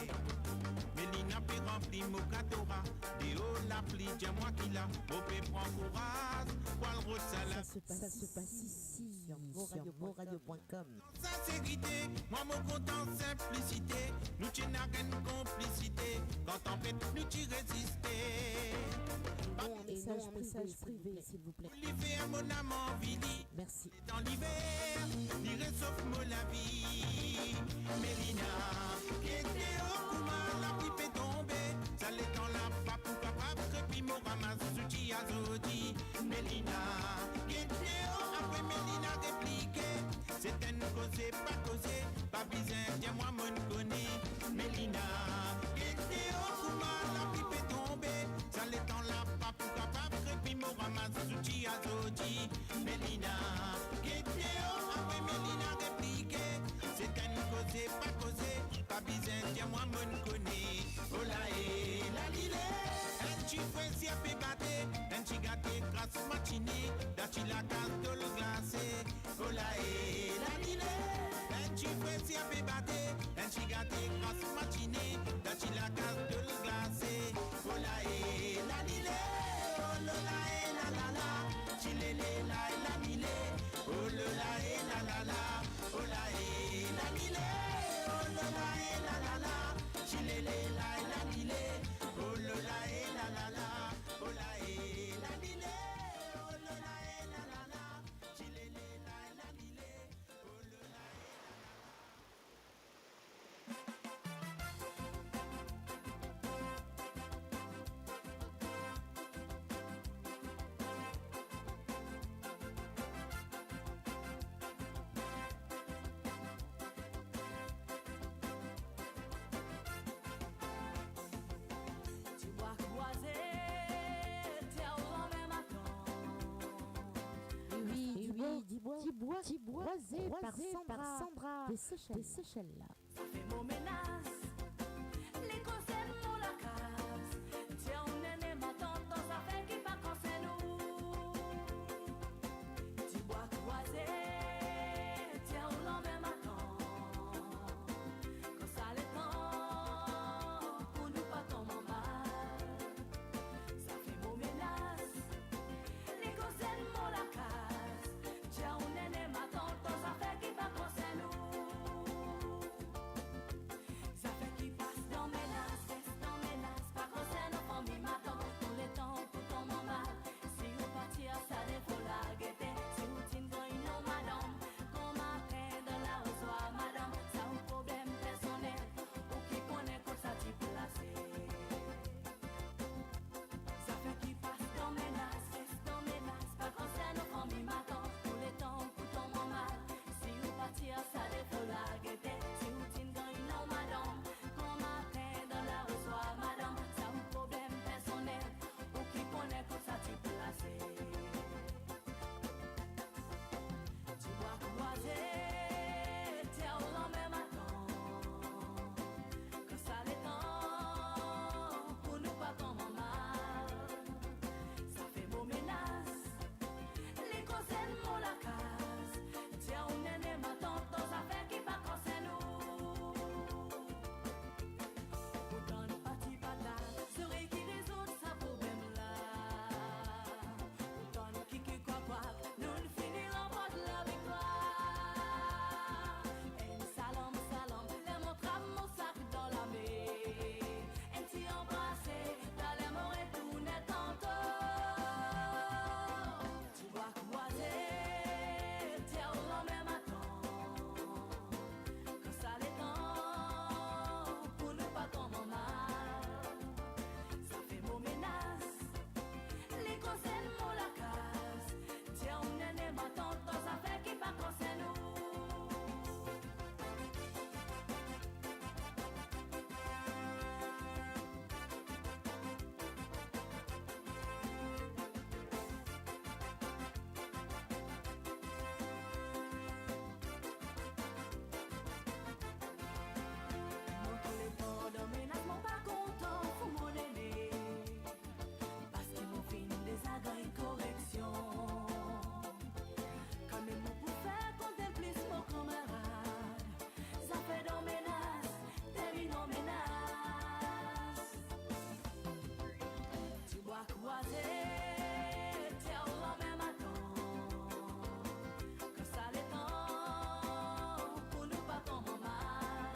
Speaker 5: Mélina peut remplir mon catora, Déo la pluie, dis-moi qui l'a, mon pé prend courage, poil route ça la.
Speaker 2: Ça se passe ici, sur moradio.com.
Speaker 5: Sincérité, moi mon content simplicité, nous t'y n'a qu'une complicité, quand en fait nous t'y résister.
Speaker 2: Un message privé, s'il vous plaît.
Speaker 5: L'hiver, mon amant vidi.
Speaker 2: Merci.
Speaker 5: Dans l'hiver, n'irait sauf moi la vie. Mélina, qui était au courant, la pipe est tombée. Ça l'est dans la pape ou capable, crépi me ramasse ce petit azodi. Mélina, qui était au, après Mélina répliqué. C'est une causée, pas causée, pas bizarre, tiens-moi mon connais. Mélina, qui était au courant, la pipe est tombée. Ça l'est dans la pape ou capable, crépi me ramasse ce petit azodi. Mélina, qui était au, après Mélina répliqué. C'est une causée, pas causée, pas bizarre, tiens-moi mon connais. Oh là et la lilé, un petit fouet si a fait battre, un petit gâté grâce matinée, d'achille la case de le glacé. Oh là et la lilé, un petit fouet si a fait battre, un petit gâté grâce matinée, d'achille la case de le glacé. Oh là et la lilé, oh là et la la la, chilé la et la lilé, oh là et la la la, oh là et la lilé, oh là et la la la, chilé la et la lilé, oh là et la la la, oh là et la lilé, oh là et la la la, chilé la et la lilé, oh là et
Speaker 2: croisé par Sandra des Seychelles.
Speaker 1: Ça fait mon ménage, les conseils mon la case. Tiens, on est ma tante dans sa fait qui pas quand c'est nous. Tu bois croisé, tiens, on l'emmène ma tante. Quand ça les temps, pour nous pas tomber mal. Ça fait mon ménage, les conseils mon la case. Tiens, on est ma tante dans sa fait qui pas quand c'est nous. Ça fait qui passe dans mes nas, pas qu'on s'en enfant mi m'attend. Tous les temps, tout tombe en mal. Si on partir, ça défaut la gaieté. Si on tient quand il non madame, qu'on m'appelle dans la reçoit madame. Ça un problème personnel, ou qui connaît comme ça tu placé. Ça fait qui passe dans mes nas, pas qu'on s'en enfant mi m'attend. Tous les temps, tout tombe en mal. Si on partir, ça défaut la gaieté. Si on tient quand il non madame, qu'on m'appelle dans la reçoit madame. Ça un problème personnel, ou qui connaît comme ça tu placé. Tu dois croiser, tiens, on l'emmène maintenant. Que ça les temps, pour nous pas tomber mal. Ça fait beau ménage, les conseils mon la case. Tiens, on est ma tante dans sa fait qui pas quand c'est nous. Pour donner parti pas là, serait qui résout ça problème là. Pour donner qui quoi, nous ne finirons pas de la victoire. Et salam, les montres mon sac dans la mer. Et t'y embrasser, dans les mots et tout n'est tantôt. Tu dois croiser, tiens, on l'emmène maintenant. Que ça les temps, pour ne pas tomber mal. Ça fait mon ménage, les conseils mon la case. Tiens, on est ma tante dans sa fait qui pas quand c'est nous. Moi tous les temps dans mes nattes, mon pas content pour mon aîné. Parce qu'ils m'ont fait des agrès et correction. Quand même on peut faire compter plus mon camarade. Ça fait dans mes nattes, termine dans mes nattes. Tu dois croiser, tiens, on l'emmène maintenant. Que ça les temps, pour nous pas tomber mal.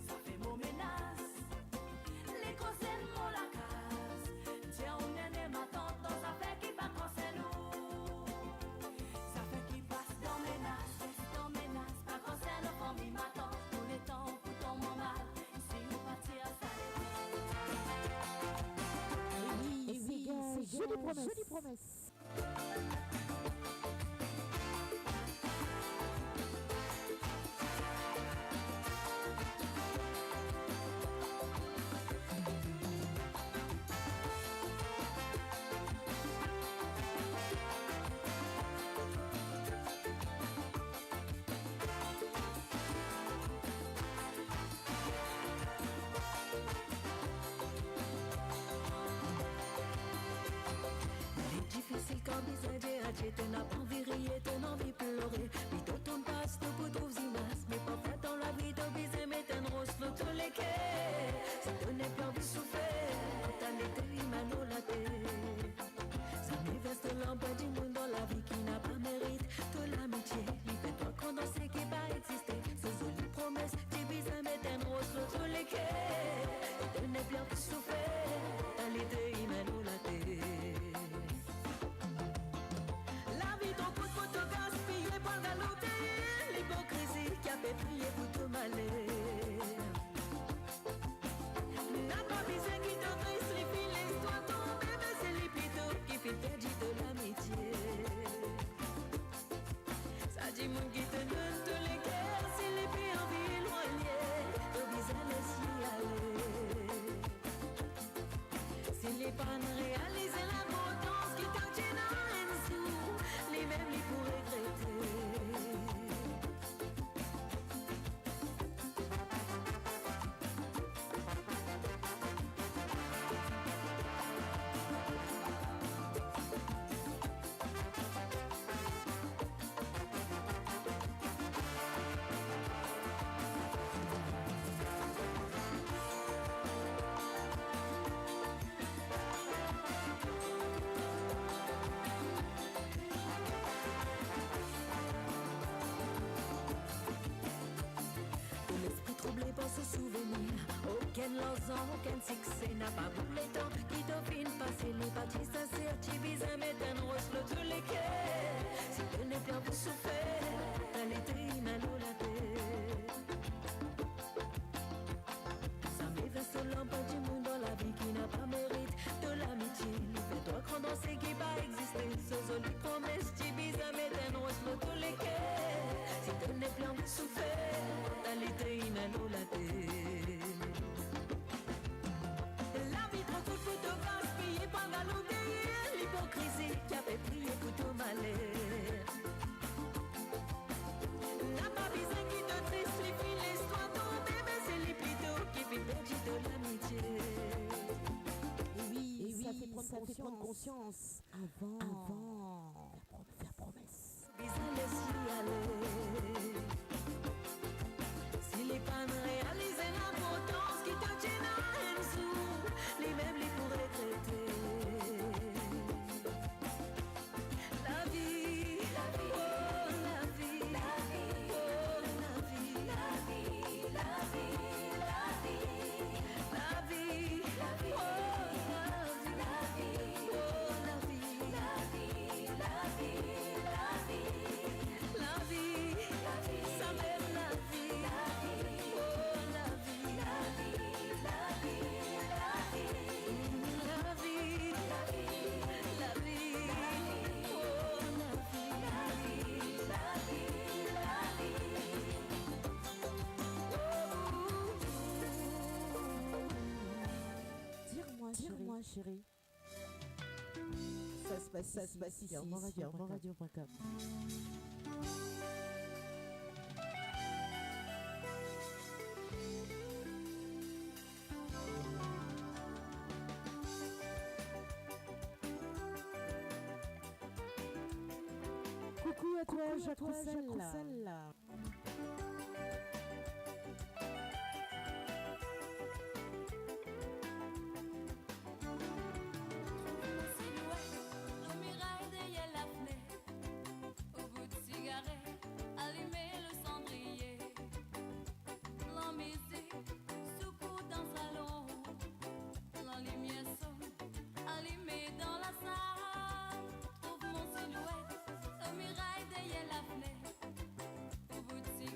Speaker 1: Ça fait mon ménage, les conseils mon la case. Tiens, on est ma tante dans sa fait qui pas quand c'est nous. Ça fait qui passe dans mes nas, pas quand c'est le famille m'attend. Tous les temps, tout tombe en mal. Si on partir, ça
Speaker 2: Et oui, c'est jolie promesse.
Speaker 1: Difficile quand besoin de adieu, tu n'as pas envie de rire, tu n'as envie de pleurer. Mais tout ton passe, tu peux trouver images. Mais pas fait dans la vie, tu besoin de mettre un rose sur tous les quais. Si tu n'as pas envie de souffrir, t'as l'été, il m'a non la tête. Ça m'éveste l'emploi du monde dans la vie qui n'a pas mérite. Tout l'amitié, il fait toi condensé qui va exister. Ces jolies promesses, tu besoin de mettre un rose sur tous les quais. Si tu n'as pas envie de souffrir, t'as l'été, il m'a non la tête. La vie ton coup pour te gaspiller, pas galoper. L'hypocrisie qui a fait prier pour te maler. N'a pas besoin qui te triste, les filles, laisse-toi tomber. Mais c'est les plutôt qui fait perdre de l'amitié. Ça dit mon qui te donne tous les cœurs. Si les filles en vie éloignées, te besoin laisser aller. Si les pannes réalisent la potence qui te tient en dessous, les mêmes ils pourraient regretter. ans, aucun succès n'a pas pour les temps. Qui devine passer les parties sincères, Tibisa, Médan, Roslo, tous les quais. Si tu n'es bien vous souffrir, elle était inalolate. Ça m'éveste l'empire du monde dans la vie qui n'a pas mérite de l'amitié. Fais-toi croire dans ce qui va exister. Ce joli promesse, Tibisa, Médan, Roslo, tous les quais. Si tu n'es bien vous souffrir, elle était inalolate. La vie trop courte pour te gaspiller, pas galouder l'hypocrisie qui avait prié pour ton malheur. N'a pas besoin qui te triste, les filles, l'histoire tombée, mais c'est les plutôt qui fait perdre de l'amitié.
Speaker 2: Et oui, ça fait prendre conscience avant faire promesse.
Speaker 1: Besoin laisse-y aller. Si les pannes réalisent l'importance qui te tient en dessous, les mêmes les pourraient traiter. La vie, oh la vie, oh la vie, la vie, la vie, la vie, la vie, oh la vie, oh la vie, la vie, la vie, la vie, la vie, ça m'aime la vie, oh la vie, la vie, la vie, la vie, la vie, la vie, oh la vie, la vie, la vie.
Speaker 2: Dire-moi, chérie. Ça se passe ici, Radio.com. Coucou à toi, Jacques Roussel.
Speaker 1: Le mirail derrière la fenêtre, au bout de cigarette, allumer le cendrier. La musique secoue dans le salon, la lumière sonne, allumée dans la salle. Trouve mon silhouette, le mirail derrière la fenêtre, au bout de cigarette.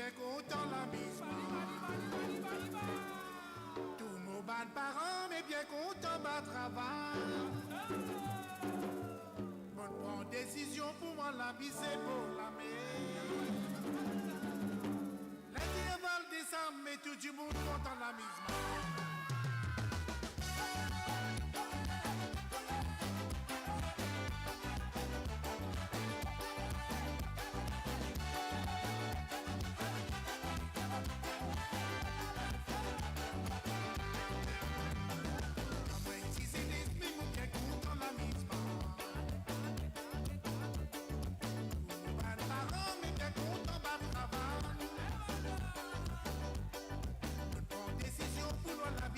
Speaker 6: bien content la mise. Tous nos bons parents, mais bien content ma travail. Bonne prend décision pour moi la vie c'est pour la mer. L'intervalle décembre, mais tout du monde content la mise. Décision pour la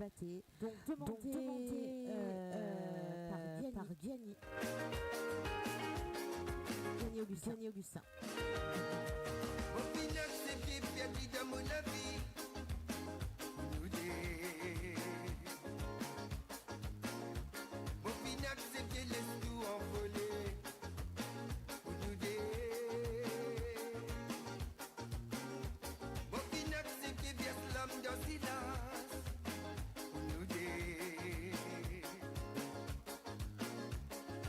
Speaker 2: célibataire. Donc demandez par Gianni. Gianni Augustin.
Speaker 3: Mon village c'est bien perdu dans mon avis. Mon village c'est bien laisse tout envolé. Mon village c'est bien bien slam dans silence.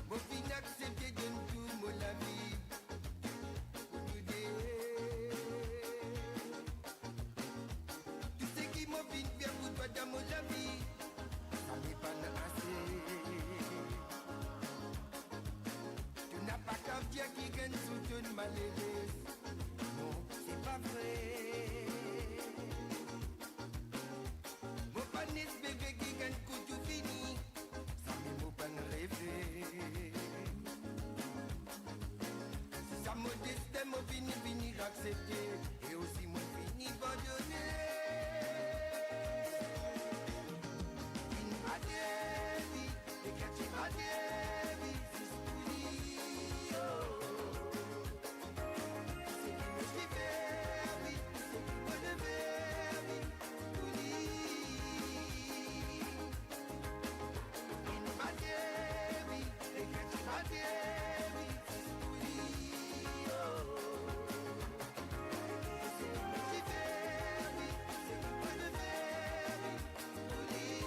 Speaker 3: Mon village c'est bien donne tout mon avis. Tu sais qui m'a vu faire pour toi dans mon avis. Ça n'est pas assez. Tu n'as pas qu'à dire qui gagne sous ton malheureuse. Non, c'est pas vrai. Mon panis bébé qui gagne coup tout fini. Ça me vaut pas rêver. Si ça me destin, mon fini d'accepter. Et aussi mon fini abandonner. Une adébi, et quand tu adébi, c'est ce que tu dis. C'est qui me suit vers lui, c'est qui me le vers lui, tout dit. Une adébi, et quand tu adébi, c'est ce que tu dis. C'est qui me suit vers lui, c'est qui me le vers lui, tout dit.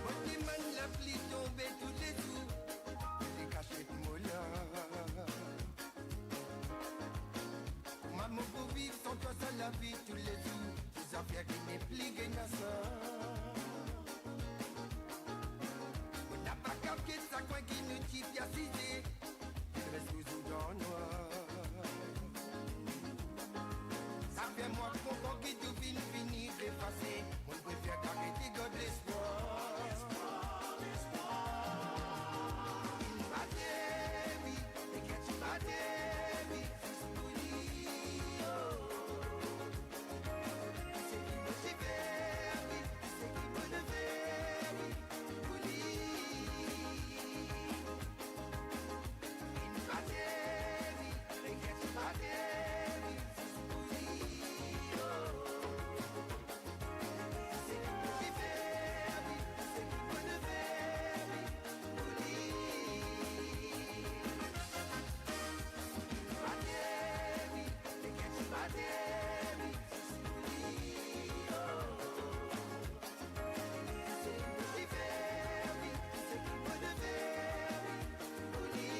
Speaker 3: Moi qui mène la pluie tomber tous les jours, les cachettes mollants. Maman pour vivre sans toi ça la vie tous les jours, les affaires qui n'est plus gagnant ça. On n'a pas capté ça quoi qui nous tire bien cisé, il reste toujours dans le noir. Ça fait moi qu'on qui tout finir effacé, on préfère arrêter God l'espoir. Adébi, et quand tu adébi, c'est ce que tu dis. C'est qui me suit vers lui, c'est qui me le vers lui, pour lui. Adébi, et quand tu adébi, c'est ce que tu dis. C'est qui me suit vers lui, c'est qui me le vers lui, pour lui. Adébi, et quand tu adébi, c'est ce que tu dis. C'est qui me suit vers lui, c'est qui me le vers lui, pour lui.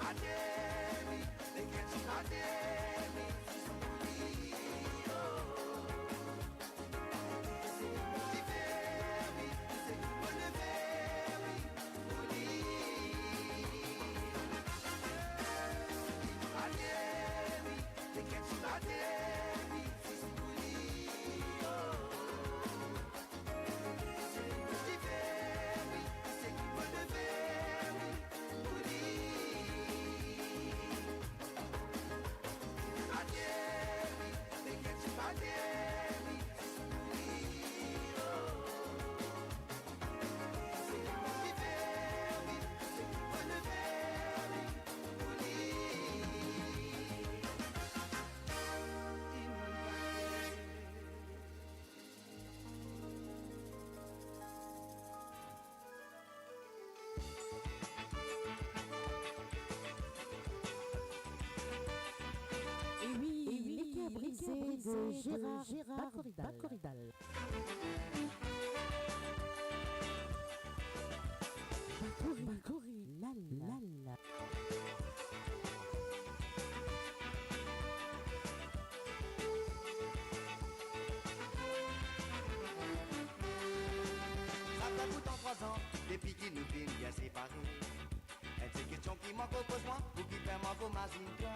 Speaker 3: Adébi, et quand tu adébi, c'est ce que tu dis. C'est qui me suit vers lui, c'est qui me le vers lui, pour lui. Adébi, et quand tu adébi, c'est ce que tu dis. C'est qui me suit vers lui, c'est qui me le vers lui, pour lui. Adébi, et quand tu adébi, c'est ce que tu dis. C'est qui me suit vers lui, c'est qui me le vers lui, pour lui.
Speaker 2: Et oui, les cœurs brisés de Gérard Bacoridal. Bacoridal.
Speaker 3: ensemble, depuis qu'ils nous finissent bien séparés. Et ces questions qui manquent au pose-moi, ou qui fait manquer au mazine-toi.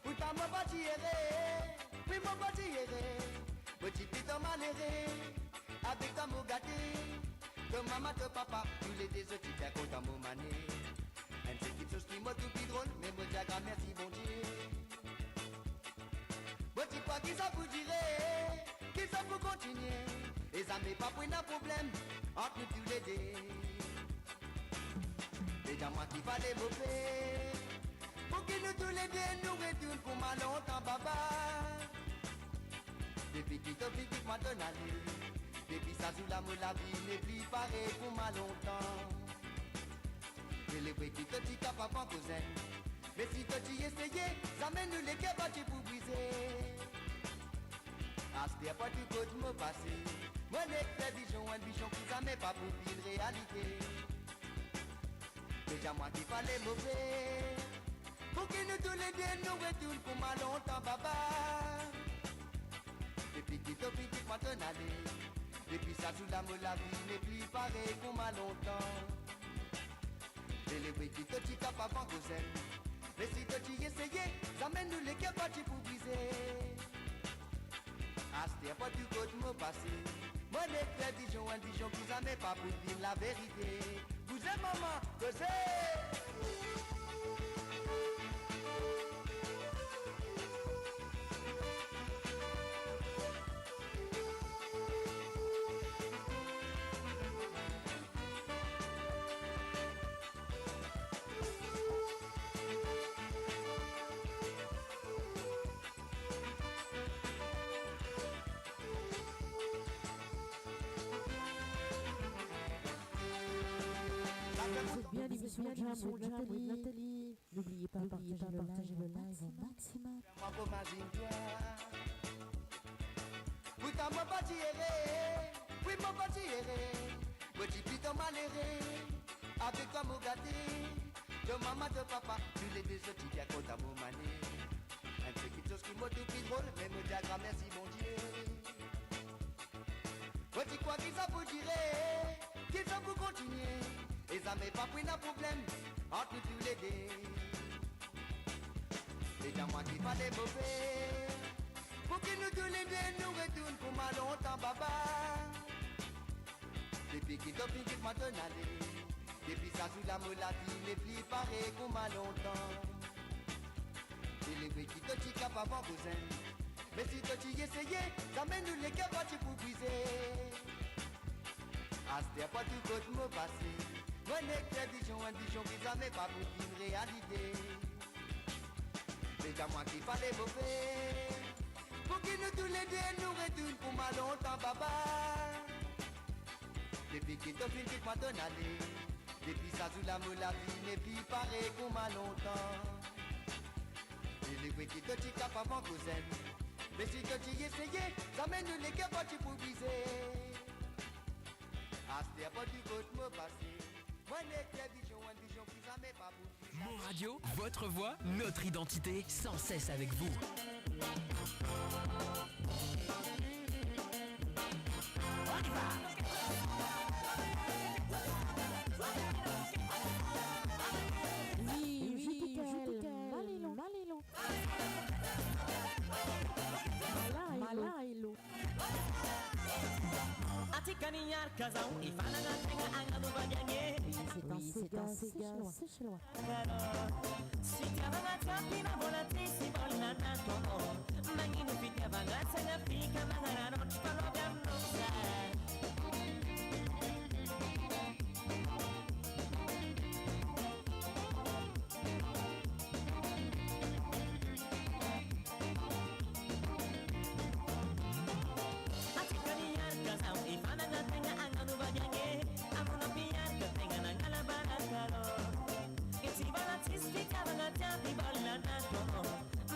Speaker 3: Ou t'as mon bâti erré, oui mon bâti erré. Petit petit homme malheureux, avec ta mot gâté. Ton maman, ton papa, tous les deux autres, tu t'es content mon mané. Et c'est quelque chose qui m'a tout plus drôle, mais moi j'ai grand merci bon Dieu. Petit pas qui ça vous dirait, qui ça vous continuer. Et ça m'est pas pris un problème, entre nous tous les deux. Déjà moi qui fallait me faire, pour que nous tous les deux nous retournent pour ma longtemps baba. Depuis petit au petit moi donne aller, depuis ça sous la vie n'est plus pareil pour ma longtemps. Et les petits petits capables en cousin, mais si tu y essayes, ça mène nous les capables pour briser. Aspire pas du côté me passer, moi n'est que bichon, un bichon qui ça m'est pas pour une réalité. Déjà moi qui fallait mauvais, pour que nous tous les deux nous retournent pour ma longtemps baba. Depuis petit au petit moi donne aller, depuis ça sous la vie n'est plus pareil pour ma longtemps. Et les petits petits capables en cousin, mais si tu y essayes, ça mène nous les capables pour briser. Aspire pas du côté me passer, moi n'est que bichon, un bichon qui ça m'est pas pour dire la vérité. Vous êtes maman, que c'est.
Speaker 2: Bien l'émission Jam with Nathalie. N'oubliez pas de partager le live au maximum.
Speaker 3: Oui, t'as mon bâti erré, oui, mon bâti erré. Petit piton malheureux, avec toi mon gâté. De maman, de papa, tous les deux autres, tu viens contre mon mané. Un petit chose qui m'a tout plus drôle, mais me dit grand merci, mon Dieu. Petit quoi qui ça vous dirait, qui ça vous continuer. Et ça m'est pas pris un problème entre nous tous les deux. Déjà moi qui fallait mauvais, pour que nous tous les deux nous retournent pour ma longtemps baba. Depuis qu'il t'a fini de m'en aller, depuis ça sous la vie n'est plus pareil pour ma longtemps. Et les petits petits capables en cousin, mais si tu y essayes, ça mène nous les capables pour briser. Asté pas du côté me passer. Moi n'est que un bichon qui ça m'est pas pour une réalité. C'est à moi qu'il fallait mauvais, pour que nous tous les deux nous retournent pour ma longtemps baba. Depuis qu'il t'a fini de m'en aller, depuis ça sous la vie n'est plus pareil pour ma longtemps. Et les petits petits capables en cousin, mais si tu y essayes, ça mène nous les capables pour briser. Asté pas du côté me passer.
Speaker 7: Mon Radio, votre voix, notre identité, sans cesse avec vous.
Speaker 11: On y va.
Speaker 2: Oui, Malélo. Malailo.
Speaker 11: Atikaninyar kazau ifana na tenga anga mubanyanye.
Speaker 2: C'est un Seychelles.
Speaker 11: Si tiavanga tapina volati si volna na tomo. Manginu pitiavanga tanga pika mangara no chpalogam no sa.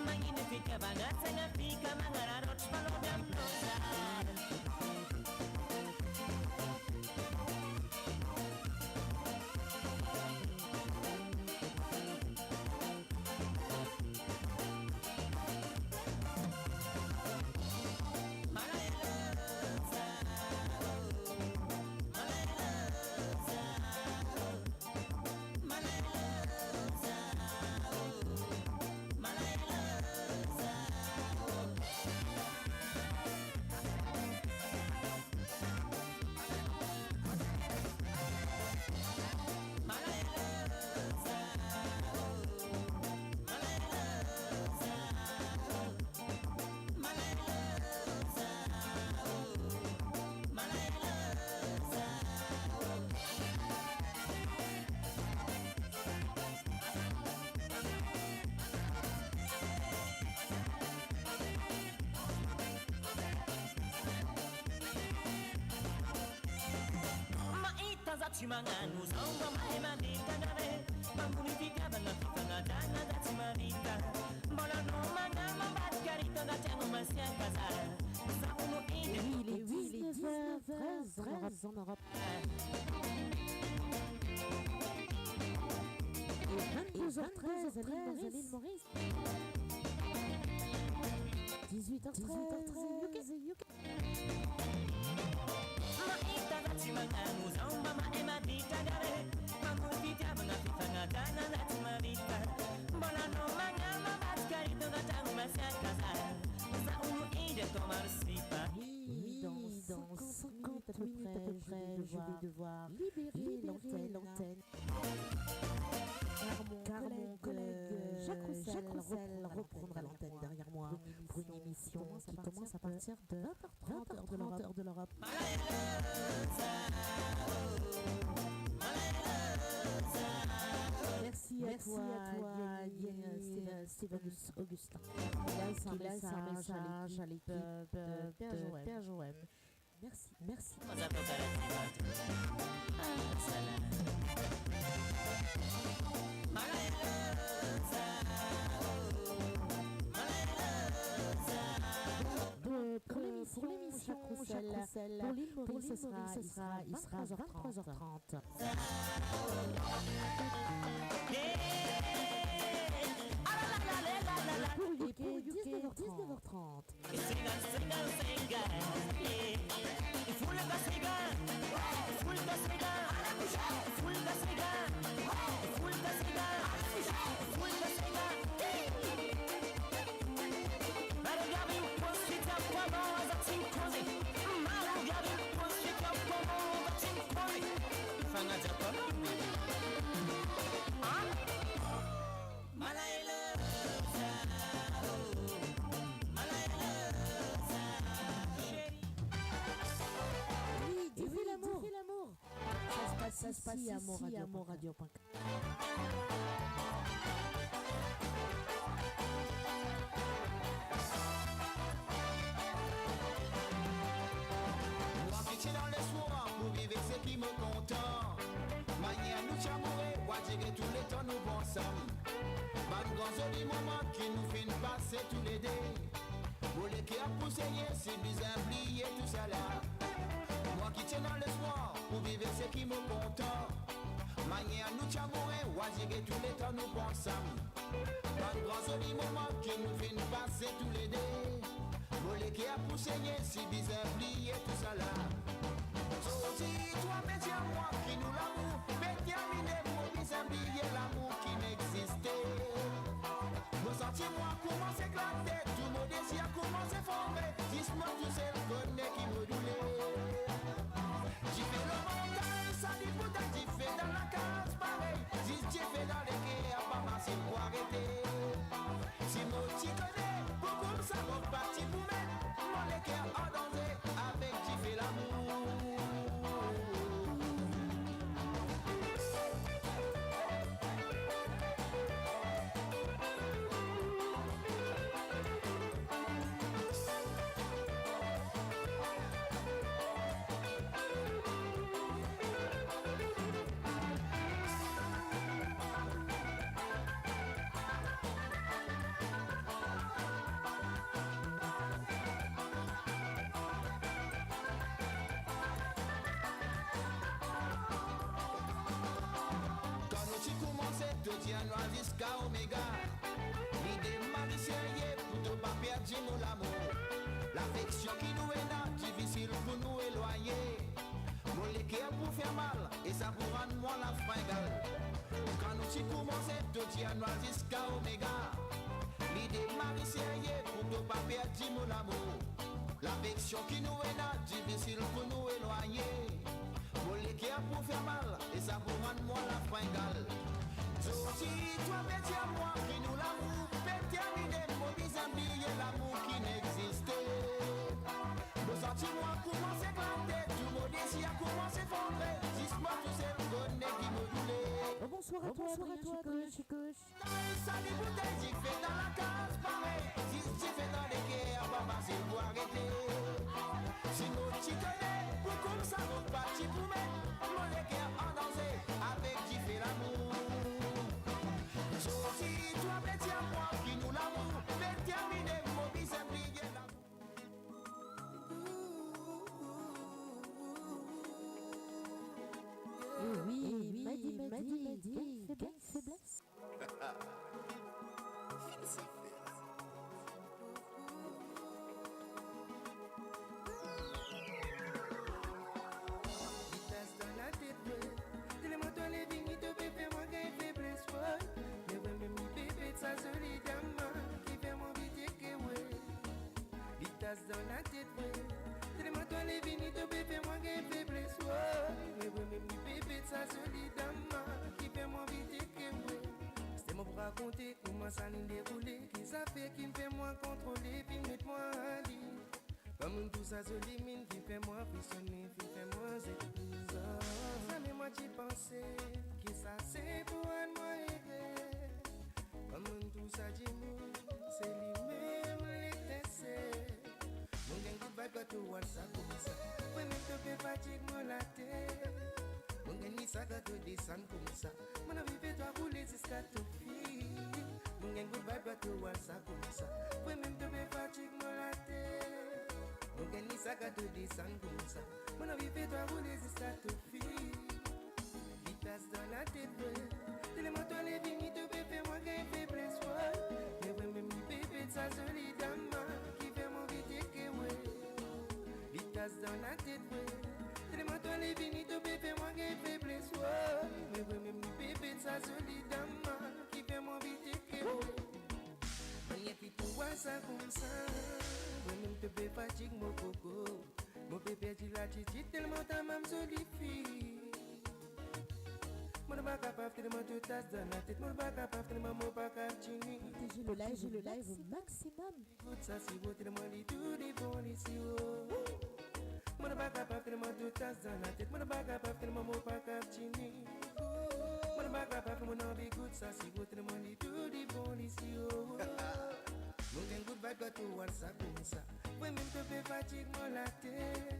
Speaker 11: Magnifica, bagatta, fika, magara, roch, palogam, rosa. tsy magnano zao mba mahay mandita nare mambony fitiavana fifanadana da tsy mavita mbola no magnano ambadika rito andatriagno masiaka za zahono iny
Speaker 2: Oui, il est 19h13 en Europe. Et 22h13 à l'île Maurice. 18h13 UK.
Speaker 11: Maita tsy magnano zao mba mahay mandita nare mambony fitiavana fifanadana da tsy mavita mbola no magnano ambadika rito andatriagno masiaka za zahono iny atao maro sipa.
Speaker 2: Dans 50 minutes à peu près, je vais devoir libérer l'antenne. Car mon collègue Jacques Roussel reprendra l'antenne derrière moi pour une émission qui commence à partir de 20h30 de l'Europe. Merci à toi, Stevenus Augustin. Il laisse un message à l'équipe de Père Joël. Merci. Pour l'émission Jacques Roussel, pour l'île Maurice, il sera 23h30. Pour UK, 19h30. Ça se passe ici à monradio.com.
Speaker 10: Moi qui tiens dans l'espoir pour vivre ce qui me content. Manière nous t'amourer, quoi dire tous les temps nous ensemble. Ban grand joli moment qui nous fait passer tous les deux. Pour les qui a poussé, c'est bizarre, oublier tout ça là. Moi qui tiens dans l'espoir pour vivre ce qui me content. Manière nous t'amourer, quoi dire tous les temps nous ensemble. Ban grand joli moment qui nous fait passer tous les deux. Pour les qui a poussé, c'est bizarre, oublier tout ça là. Toi, mais tiens moi qui nous l'amour, mais terminer pour oublier l'amour qui n'existait. Ressentez-moi comment s'éclater, tout mon désir comment s'effondrer. Dis-moi tout seul connaît qui me doulait. J'y fais le montagne, ça dit peut-être j'y fais dans la case pareil. Si j'y fais dans les guerres, pas ma c'est pour arrêter. Si moi t'y connais, beaucoup ça va partir pour mettre mon équerre en danger. Avec j'y fais l'amour. Jusqu'à Oméga, l'idée maritière pour ne pas perdre nous l'amour. L'affection qui nous est là, difficile pour nous éloigner. Mon l'équerre pour faire mal, et ça pour rendre moi la fringale. Quand nous y commençons, de Dianois jusqu'à Oméga, l'idée maritière pour ne pas perdre nous l'amour. L'affection qui nous est là, difficile pour nous éloigner. Mon l'équerre pour faire mal, et ça pour rendre moi la fringale. Si toi mais tiens moi qui nous l'amour peut terminer pour oublier l'amour qui n'existait. Le sentiment commence à éclater, tout mon désir commence à s'effondrer. Dis-moi tout c'est le bonnet qui me doulait.
Speaker 2: Bonsoir à toi, Chicouche.
Speaker 10: Ça les bouteilles j'y fais dans la case pareil. Si j'y fais dans les guerres, papa c'est pour arrêter. Si nous t'y connais, pour comme ça nous partis pour mettre mon équerre en
Speaker 3: tasses dans la tête, ouais. Tellement toi les vignes, te bébé, moi qui faiblesse, ouais. Mais ouais, même du bébé de sa solidalement, qui fait moi vite que ouais. C'était moi pour raconter comment ça nous déroulé, qui ça fait qui me fait moi contrôler, puis mettre moi à lit. Comme tout ça jolie mine qui fait moi frissonner, qui fait moi zétiser. Ça met moi t'y penser, que ça c'est pour un moi errer. Comme tout ça dit nous, c'est lui-même l'étincelle. Mon gang de bague à tout ça comme ça. Ouais même te fais fatigue moi la tête. Mon gang ni ça gâteau descend comme ça. Mon avis fait toi rouler jusqu'à tout fil. Mon gang de bague à tout ça comme ça. Ouais même te fais fatigue moi la tête. Mon gang ni ça gâteau descend comme ça. Mon avis fait toi rouler jusqu'à tout fil. Vitesse dans la tête, ouais. Tellement toi les vignes te bébé moi qui faiblesse, ouais. Mais ouais même le bébé de sa solidalement qui fait mon vite que ouais. Vitesse dans la tête, ouais. Tellement toi les vignes te bébé moi qui faiblesse, ouais. Mais ouais même le bébé de sa solidalement qui fait mon vite que ouais. On y a qui te voit ça comme ça. Ouais même te bébé fatigue mon coco. Mon bébé dit la titi tellement ta même solifie. Mon pas capable tellement te tasse dans la tête. Mon pas capable tellement mon pas capable.
Speaker 2: J'ai le live au maximum.
Speaker 3: Tout ça si vous tellement les tout des bons ici. Mon pas capable tellement te tasse dans la tête. Mon pas capable tellement mon pas capable. Mon pas capable mon envie goûte ça si vous tellement les tout des bons ici. Mon gang good vibe got to voir ça comme ça. Ouais même te fais fatigue moi la tête.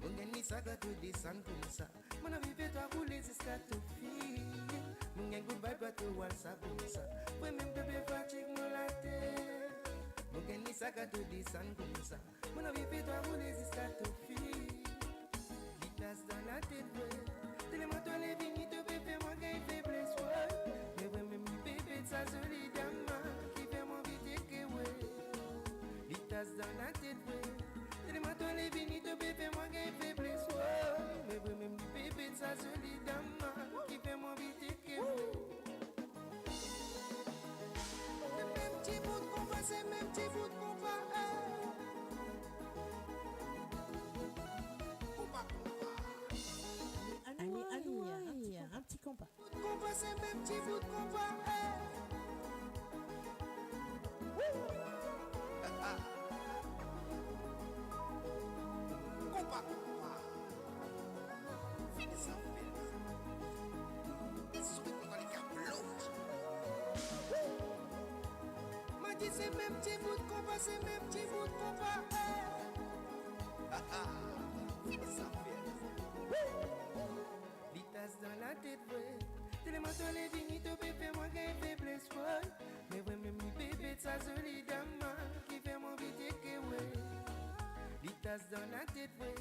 Speaker 3: Mon gang ni ça got to descend comme ça. Mon avis fait toi rouler jusqu'à tout fil. Mon gang good vibe got to voir ça comme ça. Ouais même te fais fatigue moi la tête. Mon gang ni ça got to descend comme ça. Mon avis fait toi rouler jusqu'à tout fil. Vitesse dans la tête, ouais. Tellement toi les vignes te bébé moi qui faiblesse, ouais. Mais ouais même le bébé de sa solidalement qui fait mon vite que ouais. Vitesse dans la tête, ouais. Tellement toi les vignes te bébé moi qui faiblesse, ouais. Mais ouais même le bébé de sa solidalement qui fait mon vite que ouais. Le même petit bout de combat, c'est le même petit bout de combat.
Speaker 2: Allez, un petit compas.
Speaker 3: Combat, c'est le même petit bout de combat. Combat. Fini ça, ils sont dans les caplotes. M'a dit c'est le même petit bout de combat, c'est le même petit bout de combat. Fini ça, vitesse dans la tête, ouais. Tellement toi les vignes te bébé moi qui faiblesse, ouais. Mais ouais même le bébé de sa solidalement qui fait mon vite que ouais. Vitesse dans la tête, ouais.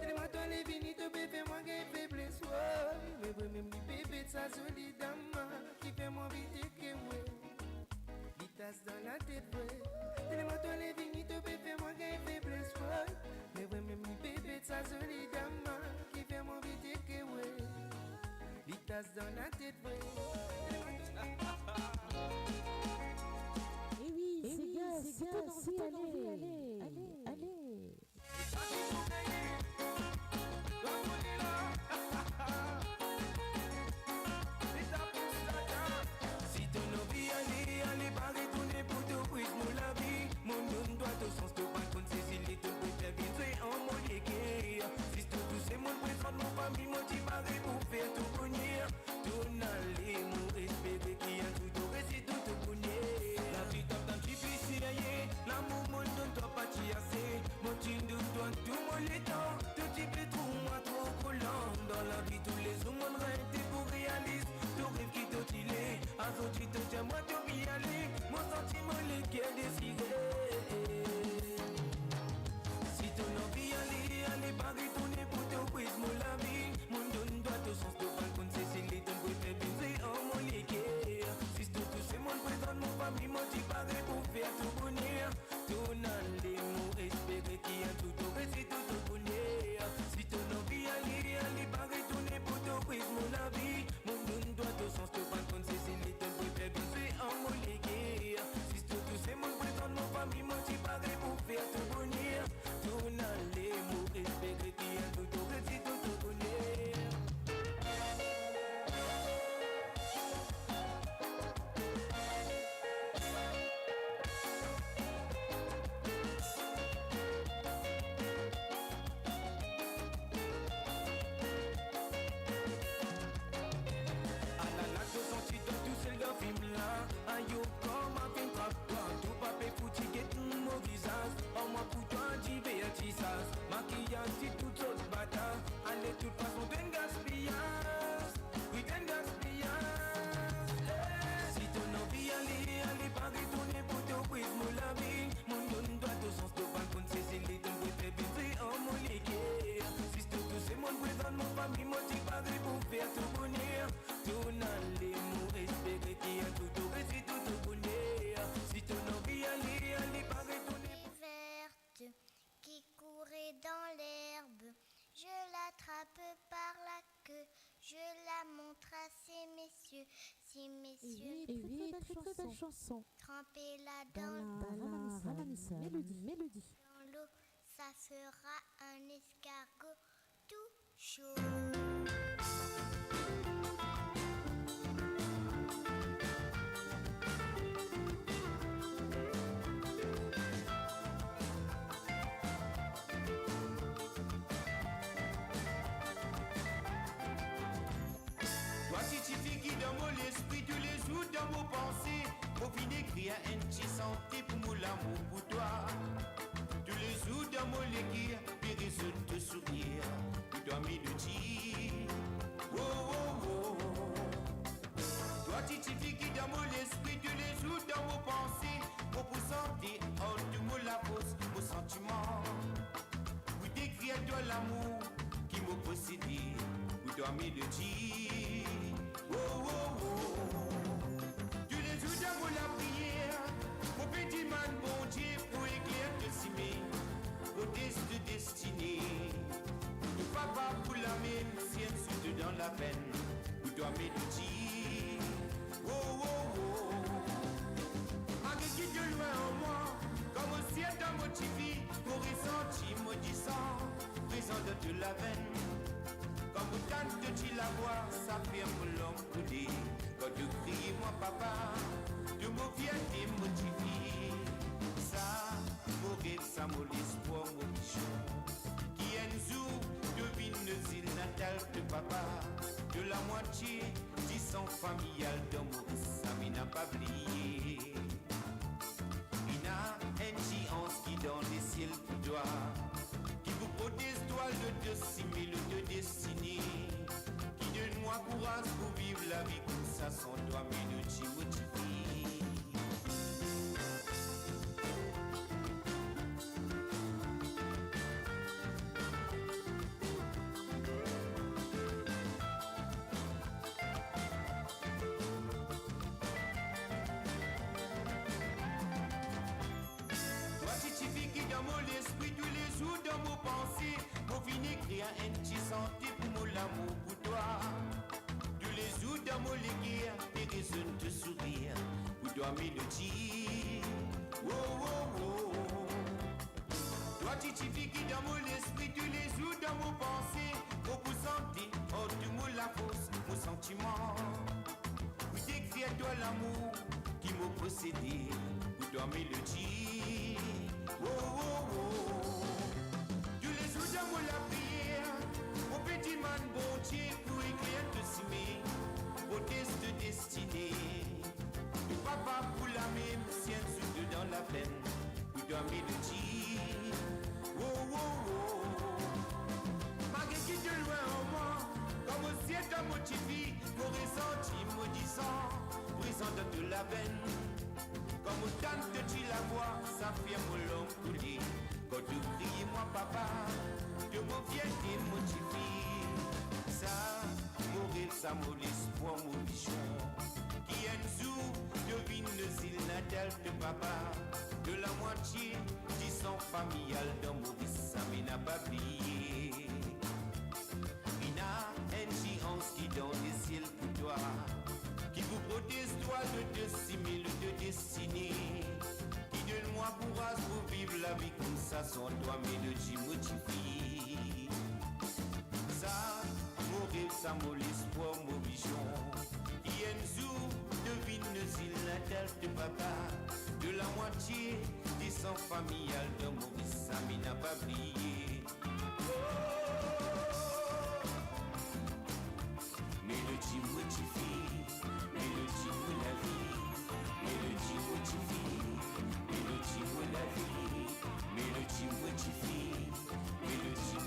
Speaker 3: Tellement toi les vignes te bébé moi qui faiblesse, ouais. Mais ouais même le bébé de sa solidalement qui fait mon vite que ouais. Vitesse dans la tête, ouais. Tellement toi les vignes te bébé moi qui faiblesse, ouais. Mais ouais même le bébé de sa solidalement qui fait mon vite que ouais. Vitesse dans la tête, ouais.
Speaker 2: Et oui, c'est allez.
Speaker 9: Si ton envie allez, pas retourner pour te briser mon la vie. Mon nom doit au sens de pas contre Cécile et ton peut bien en mon légué. Si tout c'est mon présent, mon famille, mon petit mari pour faire tout bonheur. Tout n'allez, mon espérer qui a tout au récit tout au bonheur. La vie t'as d'un petit pissé, l'amour mon don doit pas t'y assez. Mon team de toi, tout mon l'état. Tout petit peu trop, moi trop collant. Dans la vie, tous les hommes, mon rêve, t'es pour réaliste. Tout rêve qui t'otile, à son tu te tiens, moi tu m'y aller. Mon sentiment, les qui est décidé. Si ton envie allez, pas retourner pour te briser mon la vie. Mon don doit au sens de pas contre Cécile et ton peut-être bien en mon légué. Si tout c'est mon présent, mon famille, mon petit pareil pour faire tout bonheur. Tout n'allez, mon espérer qui a tout au récit tout au bonheur. Si ton envie allez, pas retourner pour te briser mon la vie. Mon don doit au sens de pas contre Cécile et ton peut-être bien en mon légué. Si tout c'est mon présent, mon famille. si tout autres bâtard. Allez, de toute façon, t'es un gaspillage. Oui, t'es un gaspillage. Si ton envie allez, pas retourner pour te briser mon labine. Mon donne doit au sens de balle pour saisir les dons pour te baiser en mon liquide. Si c'est tout, c'est mon présent, mon famille, mon petit padre pour faire tout bonheur. Tout n'allez, mon respect, qui a tout au récit, tout au bonheur. Si ton envie allez, pas retourner.
Speaker 12: Verte qui courait dans l'herbe, je l'attrape par la queue, je la montre à ces messieurs,
Speaker 2: Et oui, très belle chanson.
Speaker 12: Trempez-la
Speaker 2: Dans la mélodie.
Speaker 12: dans l'eau, ça fera un escargot tout chaud.
Speaker 5: Toi, si tu qui dans mon esprit, tous les jours dans mon pensée, pour finir écrire un petit santé pour mon l'amour pour toi. Tous les jours dans mon écrire, puis résoudre de sourire, pour toi, mélodie. Oh, oh, oh. Toi, tu qui dans mon esprit, tous les jours dans mon pensée, pour sentir, oh, tout mon la pose, mon sentiment. Pour décrire toi l'amour qui m'a possédé, pour toi, mélodie. Oh, oh, oh. Tous les jours d'amour la prière, mon petit man bon Dieu pour éclair de cimer, au de destinée. Tout papa pour la même sienne, surtout dans la peine, pour toi mélodie. Oh, oh, oh. Malgré qui de loin en moi, comme au ciel dans mon TV, pour ressentir maudissant, présent de la veine. Quand vous tentez de la voir, ça fait mon l'homme coulé. Quand tu cries, moi papa, de mon fierté motivé. Ça, mon rêve, ça mon l'espoir, mon bichon. Qui est nous, devine nos îles natales de papa. De la moitié, 10 ans familial dans Maurice, ça m'y n'a pas oublié. Il a un géance qui dans les ciels pour toi. Qui vous protège toi le de 6 000 de destinée. Qui donne moi courage pour vivre la vie comme ça sans toi mélodie motivée. Toi si tu vis qui dans mon esprit tous les jours dans mon pensée, pour finir créer un petit santé pour mon amour pour toi. Tous les jours dans mon léguère, des raisons de sourire, pour toi mélodie. Oh, oh, oh. Toi tu vis qui dans mon esprit tous les jours dans mon pensée, pour vous sentir, oh tu me la fausse, mon sentiment. Pour décrire toi l'amour qui m'a possédé, pour toi mélodie. Oh, oh, oh. Tous les jours dans mon la prière, mon petit man bon Dieu pour écrire de cimer, au test de destinée. Du papa pour la même sienne, surtout dans la peine, pour toi mélodie. Oh, oh, oh. Malgré qui de loin en moi, comme au ciel dans mon TV, pour ressentir maudissant, brisant de la veine. Comme autant de tu la vois, ça fait mon long couler. Quand tu cries moi papa, de mon fierté motivé. Ça, mon rêve, ça mon espoir, mon bichon. Qui est nous, devine nos îles natales de papa. De la moitié, 10 ans familial dans Maurice, ça m'y n'a pas oublié. Il a un géance qui dans les ciels pour toi. Qui vous protège toi de 6 000 de destinée. Qui donne moi courage pour vivre la vie comme ça sans toi mélodie motivée. Ça, mon rêve, ça mon l'espoir, mon vision. Qui est nous, devine nos îles natales de papa. De la moitié, 10 ans familial de Maurice, ça m'y n'a pas oublié. Mélodie motivée, mélodie pour la vie, mélodie motivée, mélodie pour la vie, mélodie motivée, mélodie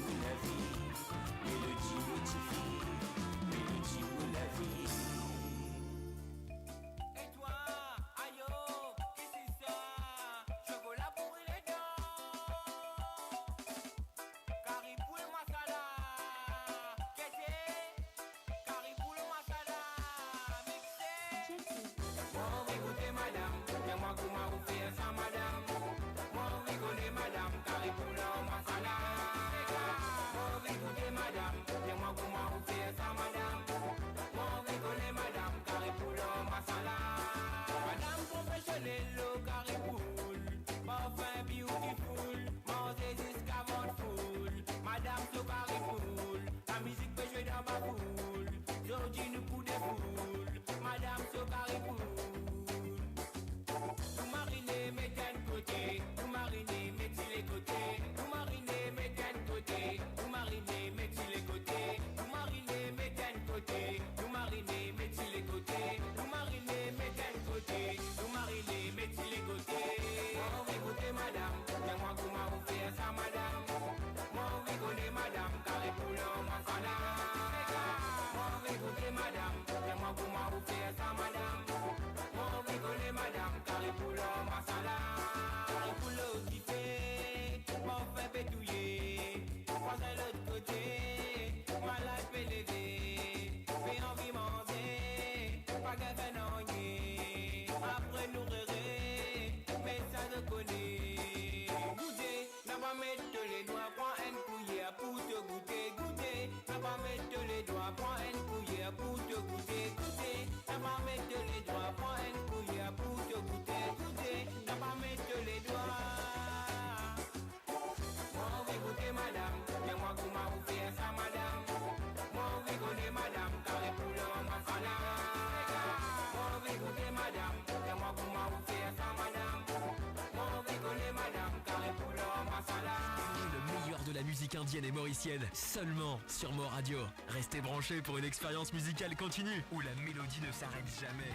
Speaker 7: la musique indienne et mauricienne, seulement sur Mo Radio. Restez branchés pour une expérience musicale continue, où la mélodie ne s'arrête jamais.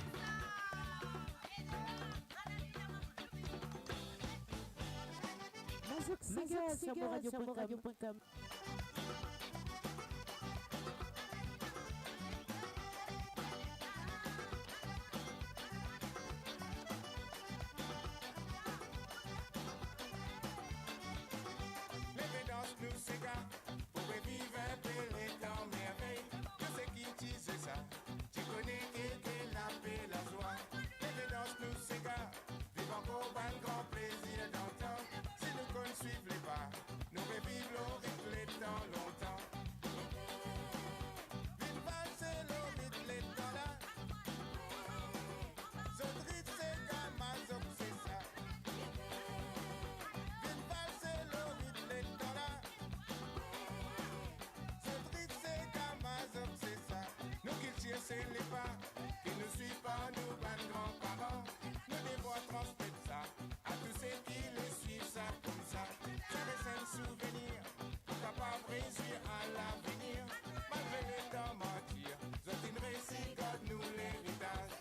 Speaker 2: Mazouk sur moradio.com.
Speaker 6: Nous ces gars, pourrait vivre un peu les temps merveilles. Je sais qui disait ça, tu connais qui la paix, la joie. L'évidence nous ces gars, vivons encore un grand plaisir d'antan. Si nous ne suivons les pas, nous revivons l'eau les temps longtemps. Vive valser l'eau les temps là. Zodrit c'est gars, mazok c'est ça. Vive valser l'eau les temps là. C'est les pas qui ne suivent pas nos grands-parents. Nous devons transmettre ça à tous ceux qui les suivent, ça comme ça. Ça reste un souvenir, capable de réussir à l'avenir. Malgré les temps mentir, c'est une réussite, God nous l'héritage.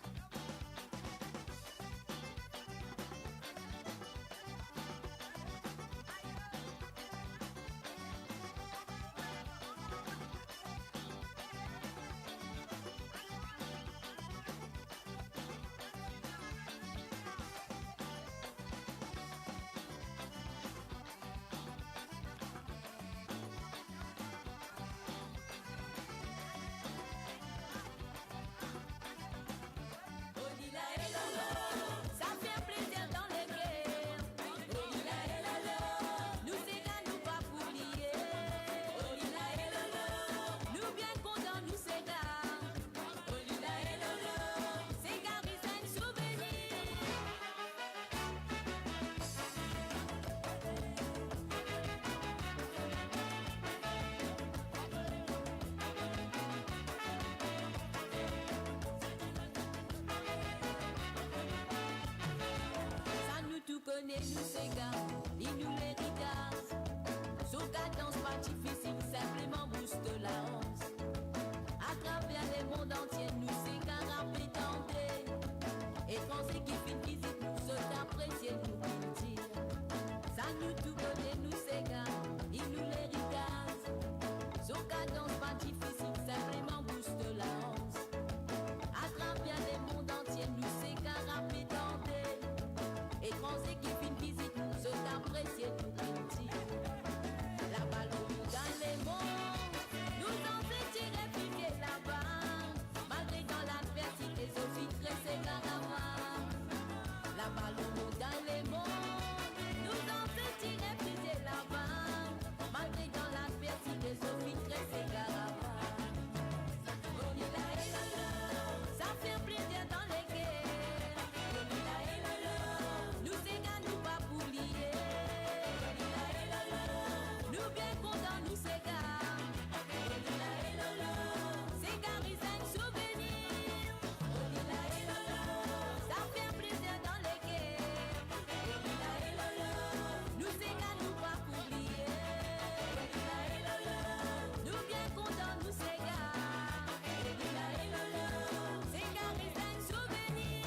Speaker 1: Nous ces gars, ils nous l'héritage. Sous cadence pas difficile, simplement booste la hanse. À travers les mondes entiers, nous ces gars répétendés. Étrangers qui finissent visite, nous se apprécier, nous cultivent. Ça nous tout connaît, nous ces gars, ils nous l'héritage. Sous cadence pas difficile, simplement booste la hanse. À travers les mondes entiers, nous ces gars répétendés. Étrangers qui visite, se t'apprécier, nous cultive. La balle au bout dans les mondes, nous en fait tirer piquer là-bas. Malgré dans l'adversité, Sophie tressé caravane. La balle au bout dans les mondes, nous en fait tirer piquer là-bas. Malgré dans l'adversité, Sophie tressé caravane. Ça fait plaisir dans les guerres. Nous c'est gars, nous pas pour lier. Nous bien contents, nous c'est gars. C'est gars, ils ont un souvenir. Ça fait plaisir dans les guerres. Nous c'est gars, nous pas pour lier. Nous bien contents, nous c'est gars. C'est gars, ils ont un souvenir.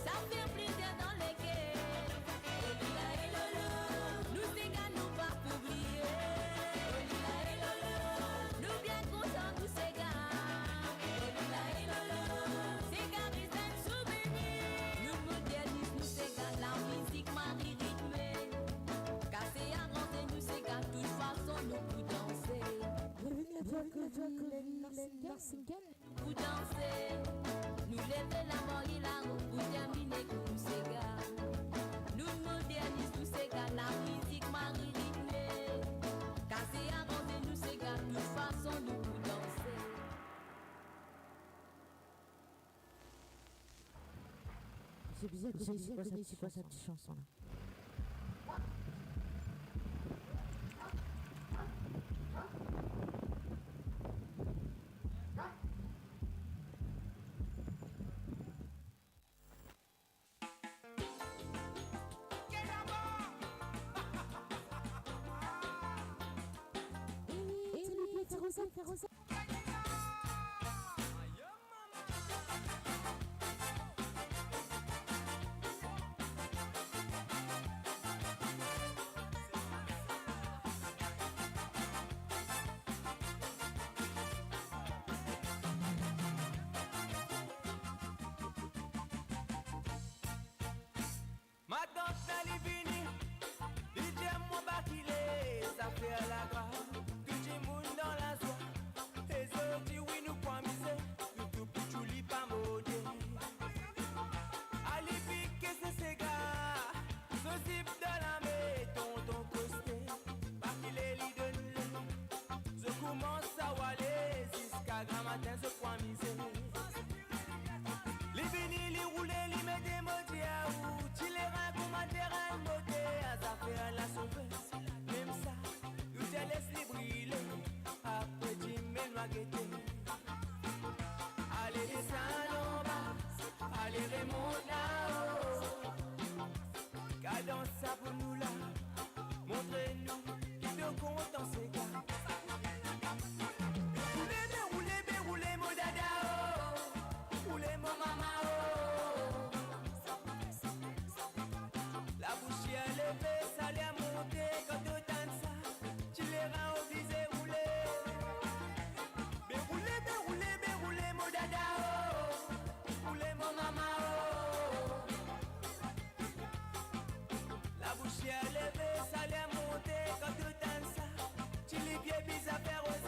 Speaker 1: Ça fait plaisir dans les guerres. Nous c'est gars, nous pas pour oublier. Nous bien contents, nous c'est gars. C'est gars, ils ont un souvenir. Nous modernistes, nous c'est gars, la musique marie rythmée. Casser à grandir, nous c'est gars, toute façon nous pour danser. Pour danser, nous lever la mort, il a pour terminer.
Speaker 2: c'est bizarre, c'est quoi cette chanson-là?
Speaker 9: Ma tante elle est venue, DJ moi bakilé, ça fait la grâce, tout le monde dans la soie, les autres disent oui nous pas miser, tout pour Julie pas maudit. Allez piquer ces gars, ce type de la maison, ton costé, bakilé li donne je commence à waller, jusqu'à grand matin ce point miser. Les bénis, les roulés, les mettent des mots à où tu les rends comme un terrain beauté, à ça fait la sauveuse. Même ça, tu te laisses les briller, après tu mets le guetter. Allez, descends en bas, allez, remonte là-haut. Cadence ça pour nous là, montrez-nous qui te compte en ces gars. Roulez, mon dada, oh. Roulez, mon maman. La bouche est levée, ça l'est monté, quand tu danses ça, tu les rends au visé roulé. Mais roulez, mon dada, oh. Roulez, mon maman, oh. La bouche est levée, ça l'est monté, quand tu danses ça, tu les pieds bis à faire aux aides.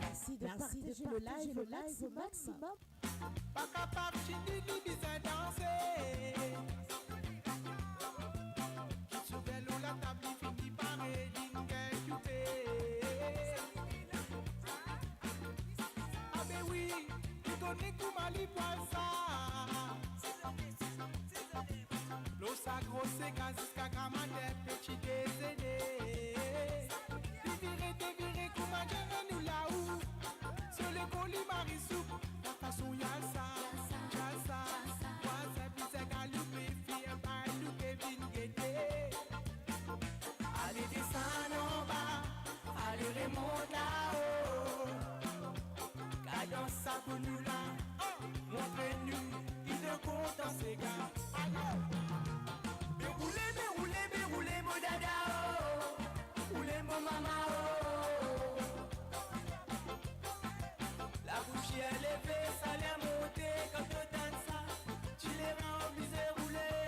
Speaker 2: Merci de partager le live au maximum.
Speaker 3: Pas capable, tu dis ni besoin danser. Qui te belle ou la table, il finit par ah ben oui, tu connais comment il voit ça. L'eau ça grosse, jusqu'à grammaire, petit déjeuner. Déviré, comment j'ai nous là-haut. Sur le colis Marisou, la façon y'a ça. Moi c'est plus c'est qu'à louper, fille, pas louper, vine guetter. Allez descendre en bas, allez remonte là-haut. Cadence ça pour nous là, montrez-nous, il te compte en ces gars. Mais roulez, mon dada, oh. Roulez, mon maman, oh. La bouche est levée, ça l'est monté, quand tu danses ça, tu les rends obligés rouler.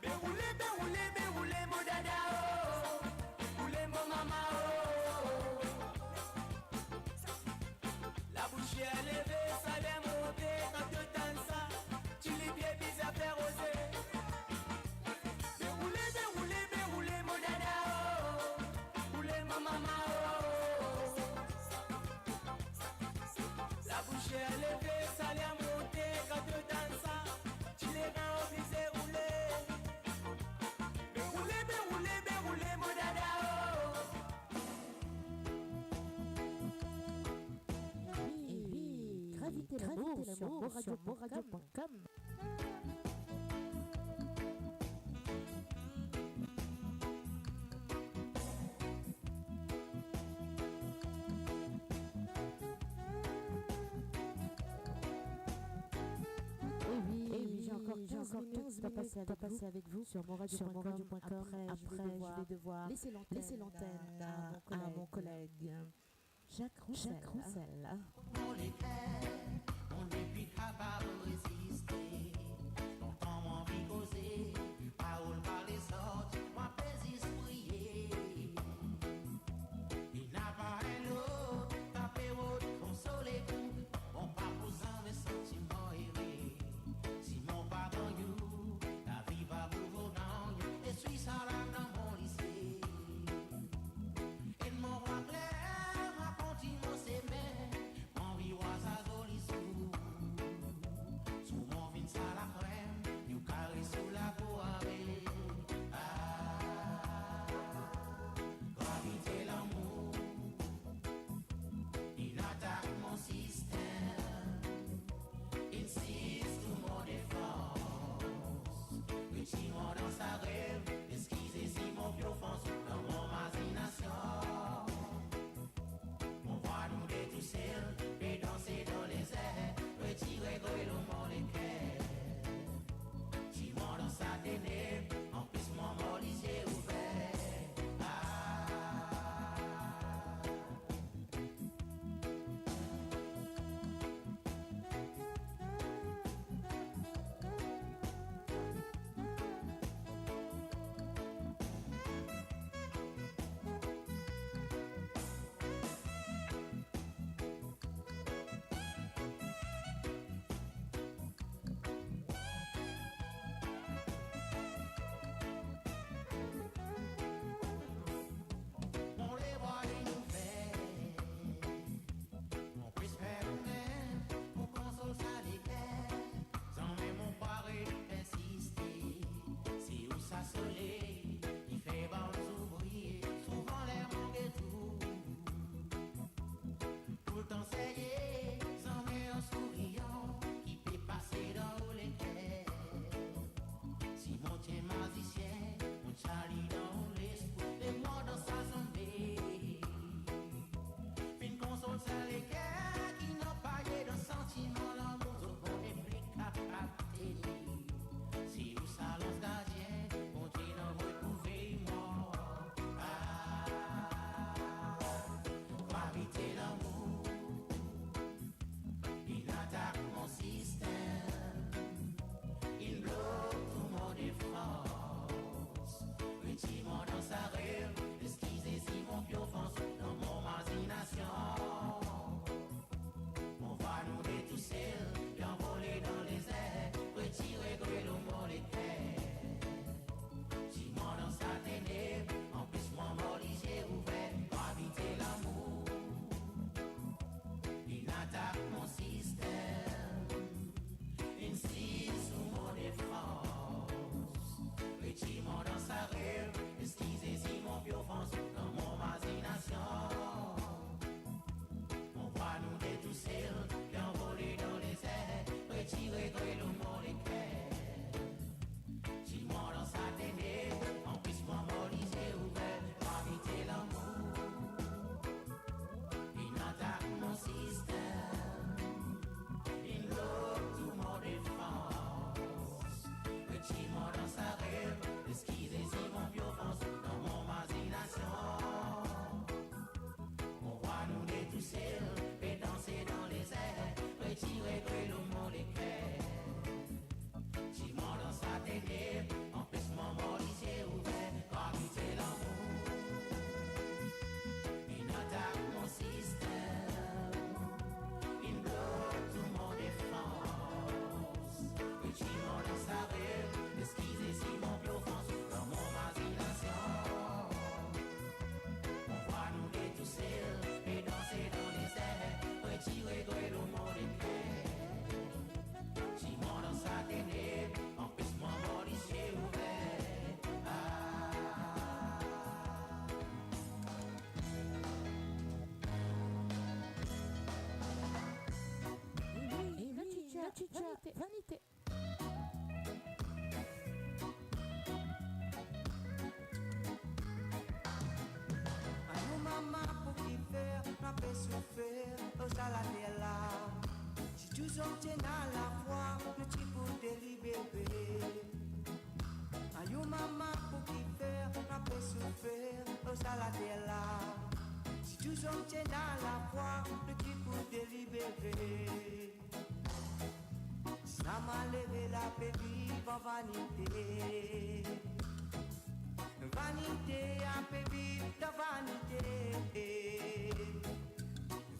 Speaker 3: Mais roulez, mon dada, oh. Roulez, mon maman, oh. La bouche est levée, ça l'est monté, quand tu danses ça, tu les pieds bis à faire oser. Mais roulez, mon dada, oh. Roulez, mon maman, oh. La bouche est levée, ça l'est monté, quand tu danses ça, tu les rends obligés rouler. Mais roulez, mon dada, oh.
Speaker 2: Oui, gravitez l'amour sur moradio.com. J'ai encore 15 minutes à passer avec vous sur moradio.com. Après, je vais devoir laisser l'antenne à mon collègue Jacques Roussel.
Speaker 3: On les fait, on n'est plus capable de résister. Longtemps, on vit causer, parole par les sortes, moi plaisir prier. Il n'a pas un autre, tapez votre, consolez-vous, on part
Speaker 2: vanité.
Speaker 3: Ayo mama pour qui faire, n'a pas souffert, aux salades là. Si tu sortais dans la foi, le petit pour te libérer. Ayo mama pour qui faire, n'a pas souffert, aux salades là. Si tu sortais dans la foi, le petit pour te libérer. Ça m'a levé la pébi, en vanité. Vanité a fait vivre ta vanité.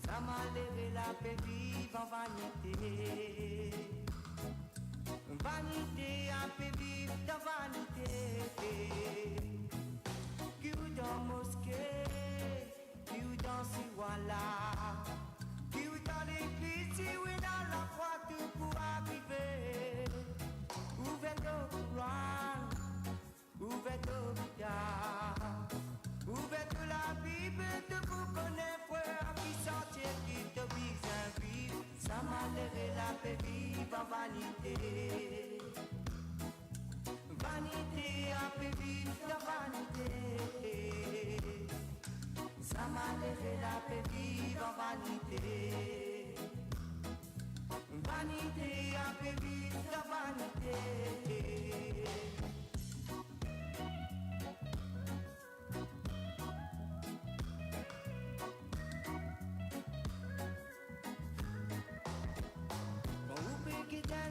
Speaker 3: Ça m'a levé la paix vive en vanité. Vanité a fait vivre ta vanité. Qui ou dans mosquée, qui ou dans Siwala, qui ou dans l'église, si ou dans la croix, tout pour arriver. Ouvert au Coran. Ouverte au Bida, ouverte la Bible, de vous connaître, frère, qui sortir, qui te vise un vivre, ça m'a levé la paix vive en vanité. Vanité a fait vivre ta vanité. Ça m'a levé la paix vive en vanité. Vanité a fait vivre ta vanité.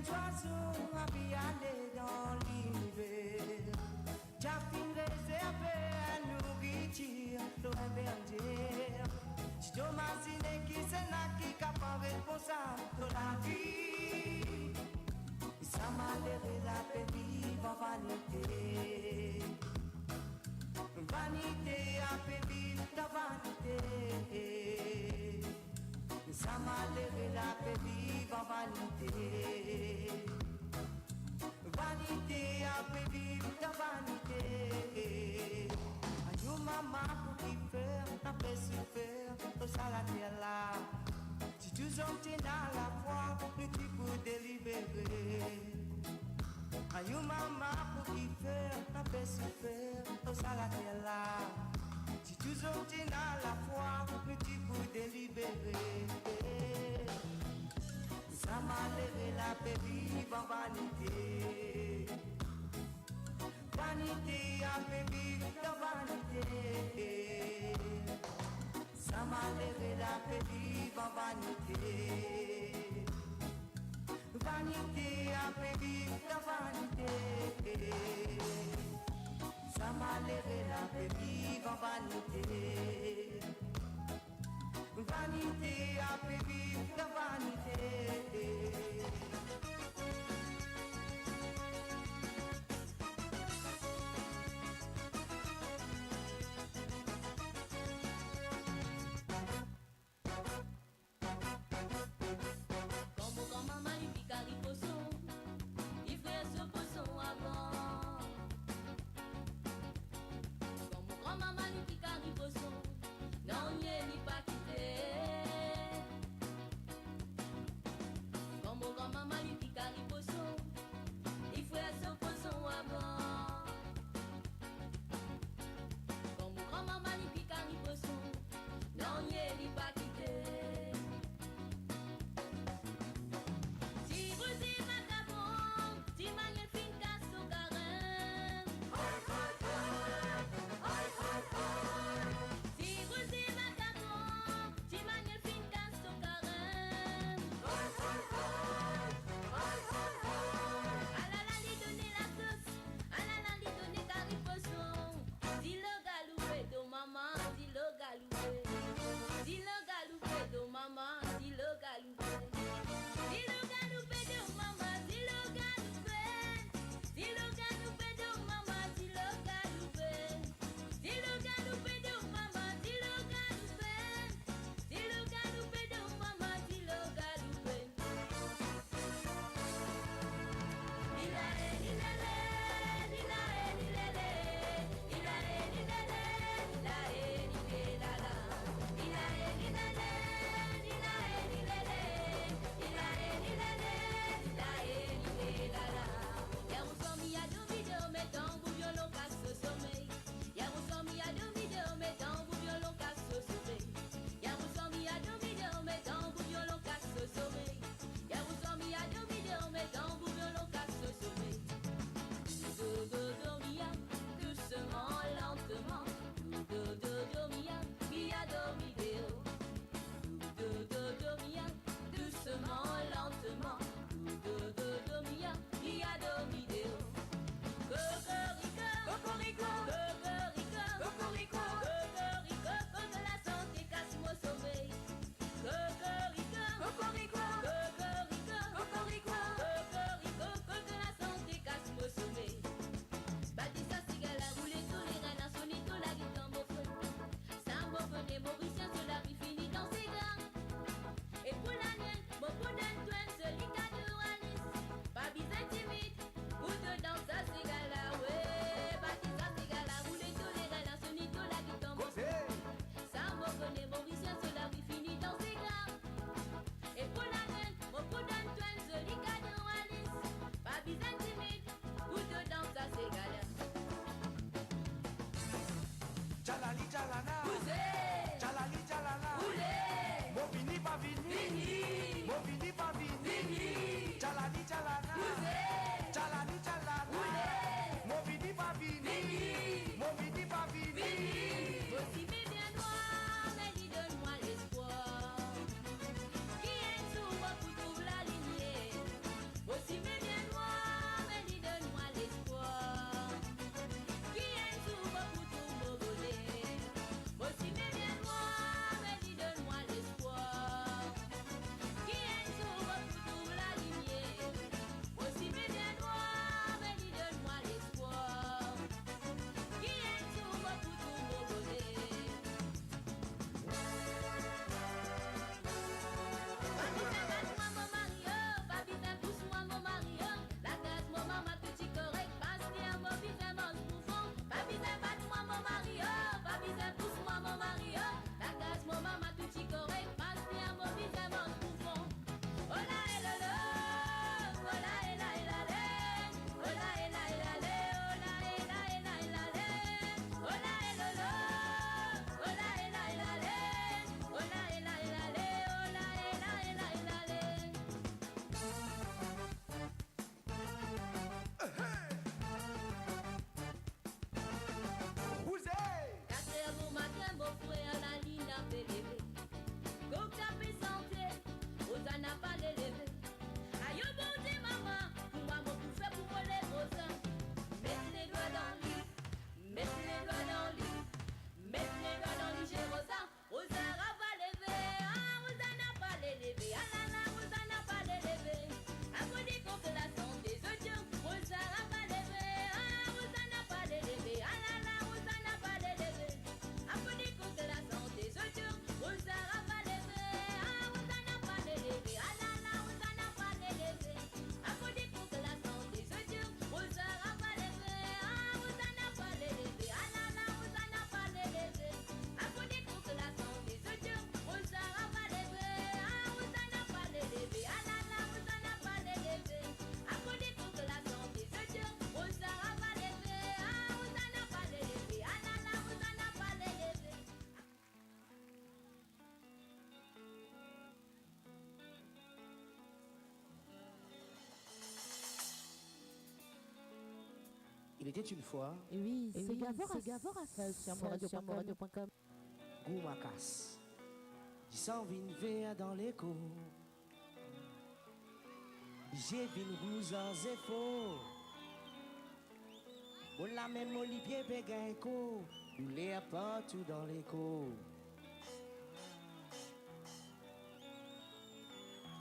Speaker 3: Oiseau a pu aller dans l'univers. T'as fin réservé à nourriture, loin bergère. Si tu m'imagines qui c'est là qui capable responsable de la vie. Ça m'a levé la paix vive en vanité. Vanité a fait vivre ta vanité. Ça m'a levé la paix vive en vanité. Vanité a fait vivre ta vanité. Ayo maman pour qui faire, n'a pas su faire, au salade là. Si tu sortais dans la foi, le tu peux délibérer. Ayo maman pour qui faire, n'a pas su faire, au salade là. Si tu sortais dans la foi, le tu peux délibérer. Ça m'a levé la paix vive en vanité. Vanité a fait vivre ta vanité. Ça m'a levé la paix vive en vanité. Vanité a fait vivre ta vanité. Ça m'a levé la paix vive en vanité. Vanité a fait vivre ta vanité.
Speaker 1: Como grand-maman lui pique à riposon, il fait ce poisson avant. Comme grand-maman lui pique à riposon, non, n'y est ni pas quitté. Comme grand-maman
Speaker 3: Il était une fois.
Speaker 2: Oui, c'est Gavor à faire sur moradio.com.
Speaker 3: Goumakas. J'ai s'en vin dans l'écho. J'ai vin rouge en zéfo. Bon la même Olivier Bégaïko. Nous l'est partout dans l'écho.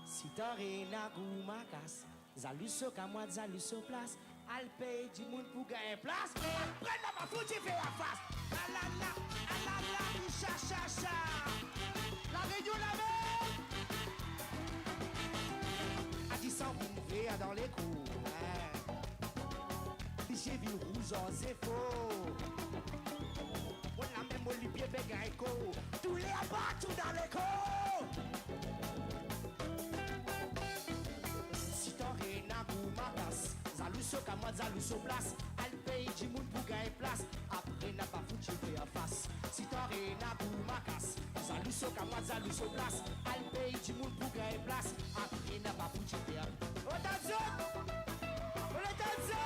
Speaker 3: Si t'as rien à Goumakas, Zaluso Kamwa, Zaluso place. Al paye du monde pour gagner place. Après la ma foutu fait la face. Alala, cha cha cha. La réunion la même. A dit sans vous mourir dans les cours. J'ai vu rouge en zéfo. On a même Olivier Bégaïko. Tous les abats tout dans les cours. Si t'en rien à Goumakas, Zaluso Kamwa, Zaluso place. Al paye du monde pour gagner place. Après n'a pas foutu fait en face. Si t'en rien à Goumakas, Zaluso Kamwa, Zaluso place. Al paye du monde pour gagner place. Après n'a pas foutu fait en face. Attention! Attention!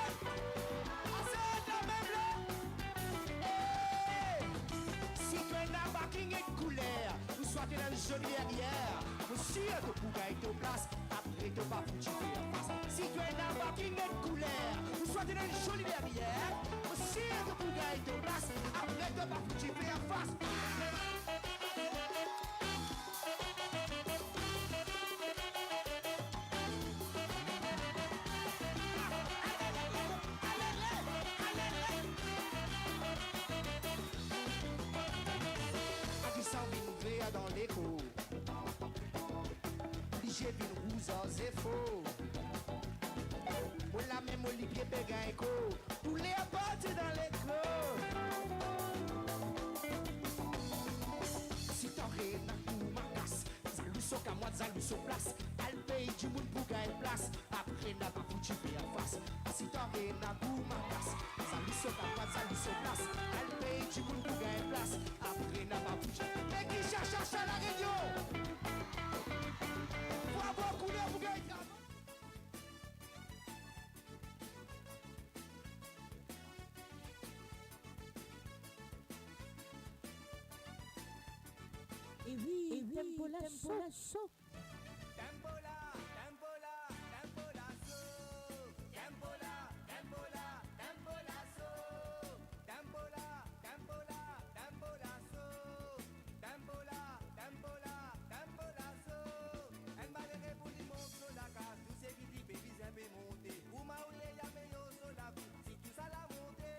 Speaker 3: Ensemble la même là! Hey! Si tu es un backing et couleur, vous soyez dans le joli derrière. Vous sûr que pour gagner ta place. Après t'as pas foutu fait en face. Si tu es un backing et couleur, vous soyez dans le joli derrière. Vous sûr que pour gagner ta place. Après t'as pas foutu fait en face. Dans l'écho, j'ai vu rouge en zéfo. Pour la même Olivier Bégaïko, tous les abattus dans l'écho. Si t'en rien à Goumakas, Zaluso Kamwa, Zaluso place. Al paye du monde pour gagner place. Après n'a pas foutu fait en face. Si t'en rien à Goumakas, Zaluso Kamwa, Zaluso place. Al paye du monde pour gagner place. Après n'a pas foutu. Mais qui cherche à la réunion? Faut avoir couleur pour gagner.
Speaker 2: Et oui, Tempola Show.
Speaker 9: Tempola, tempola, tempola so. Tempola, tempola, tempola so. Tempola, tempola, tempola so. Tempola, tempola, tempola so. Elle m'a l'air pour les montres sur la case. Tout ce qui dit baby c'est bien monté. Ou ma ou les yameyo sur la boue. Si tout ça l'a monté.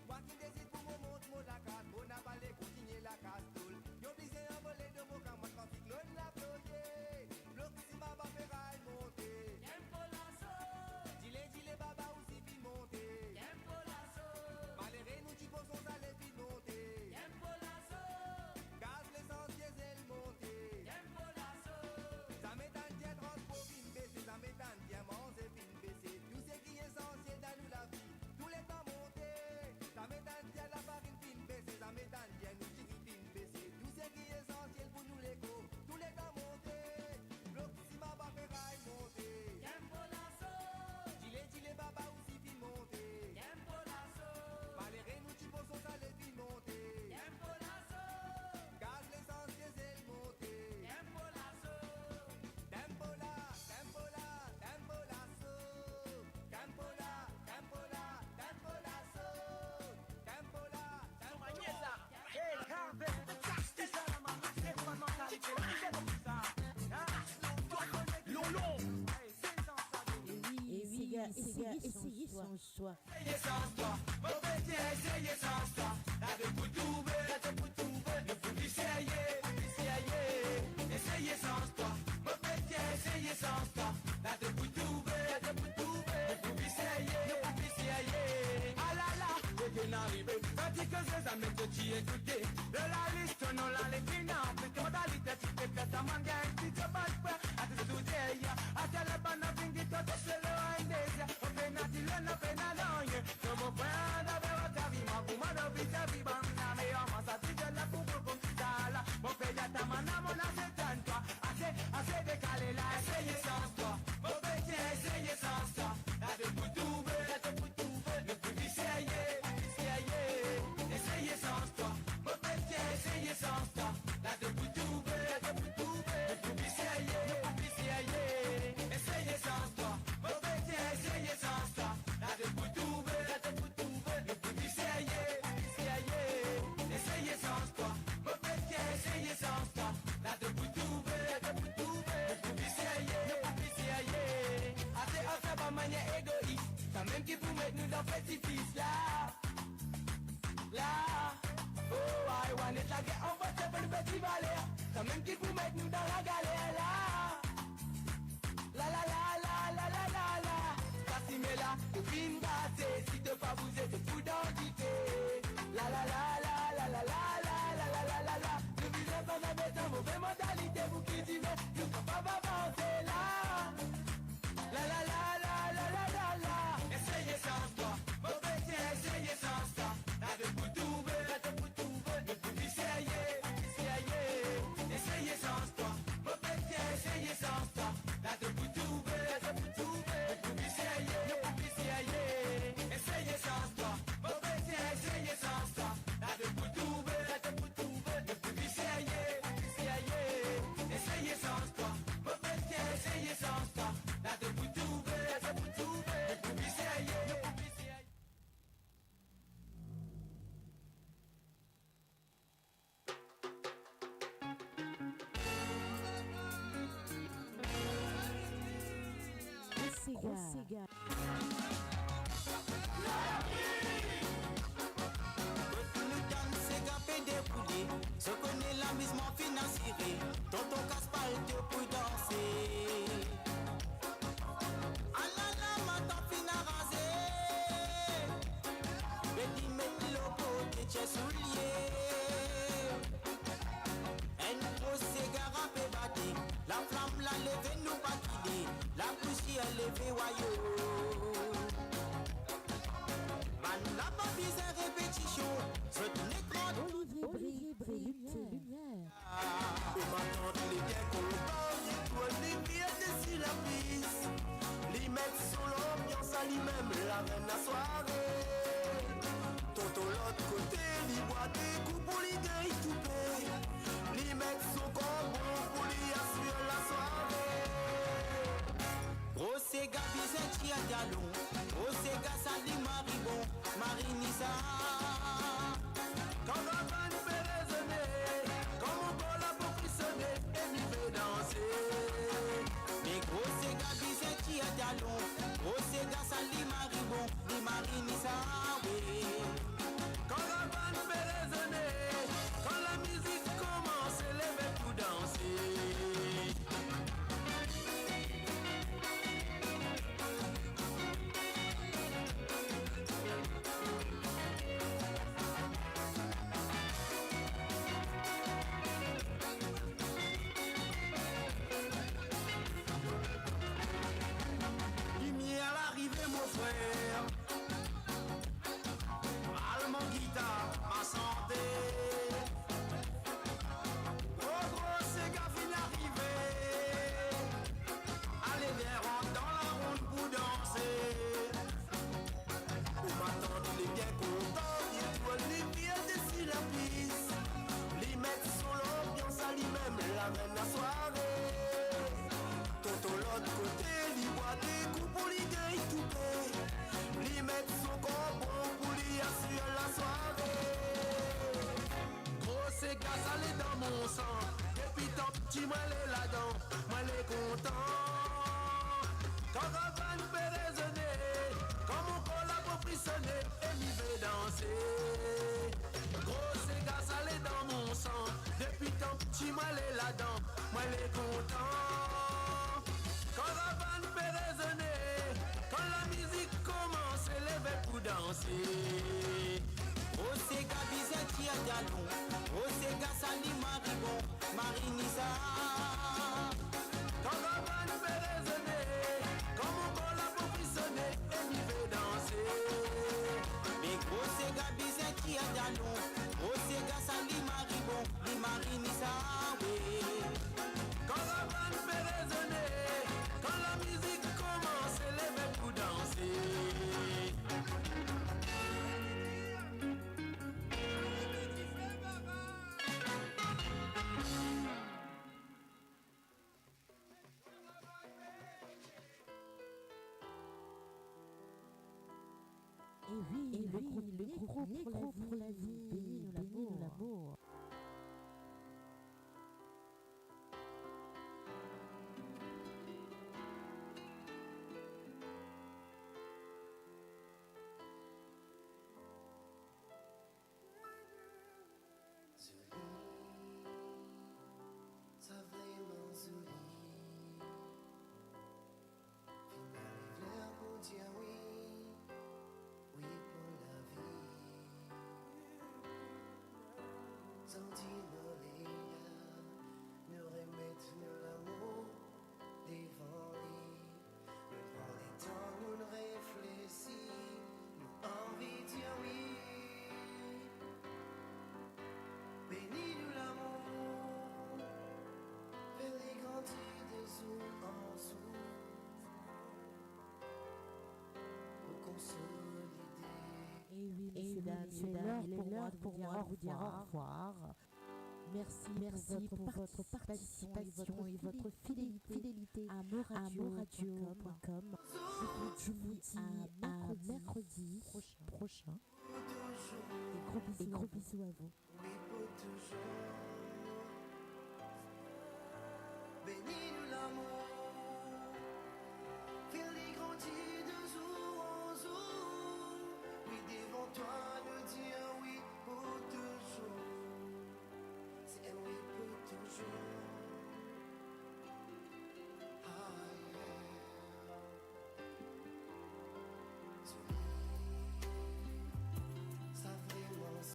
Speaker 9: Moi qui décide pour mon montre mon la case. On n'a pas les continuer la casse tout. Yo blisé un volet de mon camp. Moi quand cyclone la bloqué. Bloqué si ma va faire rail monter. Tempola so. Dile baba aussi puis monter. Tempola so. Maléré nous tu pensons ça les puis monter. Tempola so. Gaz l'essence diesel monter. Tempola so. Ça m'étonne bien transport fin baissé. Ça m'étonne bien manger fin baissé. Tout ce qui est essentiel dans nous la vie. Tous les temps monter. Ça m'étonne bien la farine fin baissé. Ça m'étonne bien nous jiggy fin baissé. Tout ce qui est essentiel pour nous les go. Tous les temps monter. Bloc si ma va faire rail monter. Tempola so. Dile baba aussi puis monter. Tempola so. Maléré nous tu pensons ça les puis monter. Tempola so. Gaz l'essence diesel monter. Tempola so. Tempola, tempola, tempola so. Tempola, tempola, tempola so. Tempola, tempola. Hey, Carver, c'est ça la maman, c'est pas mentalité, c'est comme ça. Lolo.
Speaker 2: Et oui, essayez son choix.
Speaker 9: Essayez sans toi, mon petit, essayez sans toi. Là de vous trouver, ne vous essayer. Essayez sans toi, mon petit, essayez sans toi. Là de vous trouver, ne vous essayer. Ah là là, c'est bien arrivé. Tandis que je amène de t'y écouter. De la liste, non, la l'écrina. En plus, modalité, tu te fais ta manga. Tu te bats pas, à te souder. À te la banane, tu te fais le haine. On fait n'a-t-il ne fait n'a langue. Comme on fait un aveu, ta vie, ma bouma, la vie, ta vie, bana, mais on m'a sorti de la coupe comme ça. Là, mon pays à ta mana, mon assez toi. Assez décalé là, essayez sans toi. Mon petit, essayez sans toi. Là, de vous trouver, ne vous essayer.
Speaker 3: manière égoïste. Quand même qui pour mettre nous dans précipice là. Là. Oh, I want it like on va se faire le petit balai. Quand même qui pour mettre nous dans la galère là. La la la la la la la la. Cassimela, copine gâtée. Si te pas vous êtes fou d'entité. La la la la la la la la la la la la la. Le business en avait une mauvaise mentalité. Vous qui dites, je ne peux pas avancer là. La la la la la la la la. Essayez sans toi, mon petit, essayez sans toi. La de vous trouver, la de vous trouver. Ne pouvez essayer, essayez sans toi. Mon petit, essayez sans toi. La de vous trouver, la de vous trouver. Ne pouvez essayer, essayez sans toi. Mon petit, essayez sans toi. La de vous trouver, la de vous trouver. Ne pouvez essayer, essayez sans toi. Mon petit, essayez sans toi. La de vous trouver, la de vous trouver. Ne pouvez essayer,
Speaker 2: Sega.
Speaker 13: Je connais l'amusement financier, tonton Caspal te pour danser. Alala, maintenant fin à raser. Betty met l'eau de tes souliers. Un gros cigare à pébader. La flamme l'a levé, nous pas quitter. La poussière levé, wayo. Man, la pas bizarre répétition. Je tenais grand.
Speaker 2: Olivier Lumière.
Speaker 3: Au matin, il est bien content. Il doit les pieds dessus la piste. Les mettre sur l'ambiance à lui-même, la reine la soirée. Tonton l'autre côté, les boit des coups pour les gars, tout paye. Les mettre son combo pour lui assurer la soirée.
Speaker 13: Gros Sega, Bizet, à Dialon. Gros Sega, Sali, Maribon. Marinissa.
Speaker 3: Quand la vanne fait résonner, comme on colle la pour frissonner, et m'y fait danser.
Speaker 13: Mais gros Sega, Bizet, à Dialon. Gros Sega, Sali, Maribon. Di Marinissa, oui.
Speaker 3: Quand la vanne fait résonner, quand la musique commence, lève pour danser. Lumière à l'arrivée, mon frère. Allemand guitare, ma santé. Oh gros, c'est Gavin arrivé. Allez, viens, rentre dans la ronde pour danser. Au matin, il est bien content. Il doit les pieds dessus la piste. Les mettre sur l'ambiance à lui-même, la reine la soirée. Tonton l'autre côté, lui boit des coups pour les gars, tout paye. Lui mettre son combo pour lui assurer la soirée. Gros c'est gaz, allez dans mon sang. Depuis tant petit, moi les là-dedans, moi les content. Quand la vanne fait résonner, quand mon corps la pour frissonner, et m'y fait danser. Gros c'est gaz, allez dans mon sang. Depuis tant petit, moi les là-dedans, moi les content. Quand la vanne fait résonner, quand la musique commence, lève pour danser.
Speaker 13: Gros Sega, Bizet, à Dialon. Gros Sega, Sali, Maribon. Marinissa.
Speaker 3: Quand la vanne fait résonner, quand mon corps la pour frissonner, et m'y fait danser.
Speaker 13: Mais gros Sega, Bizet, à Dialon. Gros Sega, Sali, Maribon. Di Marinissa, oui.
Speaker 3: Quand la vanne fait résonner, quand la musique commence, lève pour danser.
Speaker 2: Et oui, le groupe Négro pour la vie, bénis-nous l'amour.
Speaker 3: sentir l'oreille, nous remettre l'amour devant lui. Nous prend les temps, nous réfléchissons, nous envie de dire oui. Bénis-nous l'amour, fais-les grandir de jour en jour, nous consolider.
Speaker 2: Et oui, mesdames, c'est l'heure pour moi de vous dire au revoir. Merci pour votre participation et votre fidélité à moradio.com. Je vous dis à mercredi prochain. Et gros bisous à vous.
Speaker 3: Bénis-nous l'amour, fais-les grandir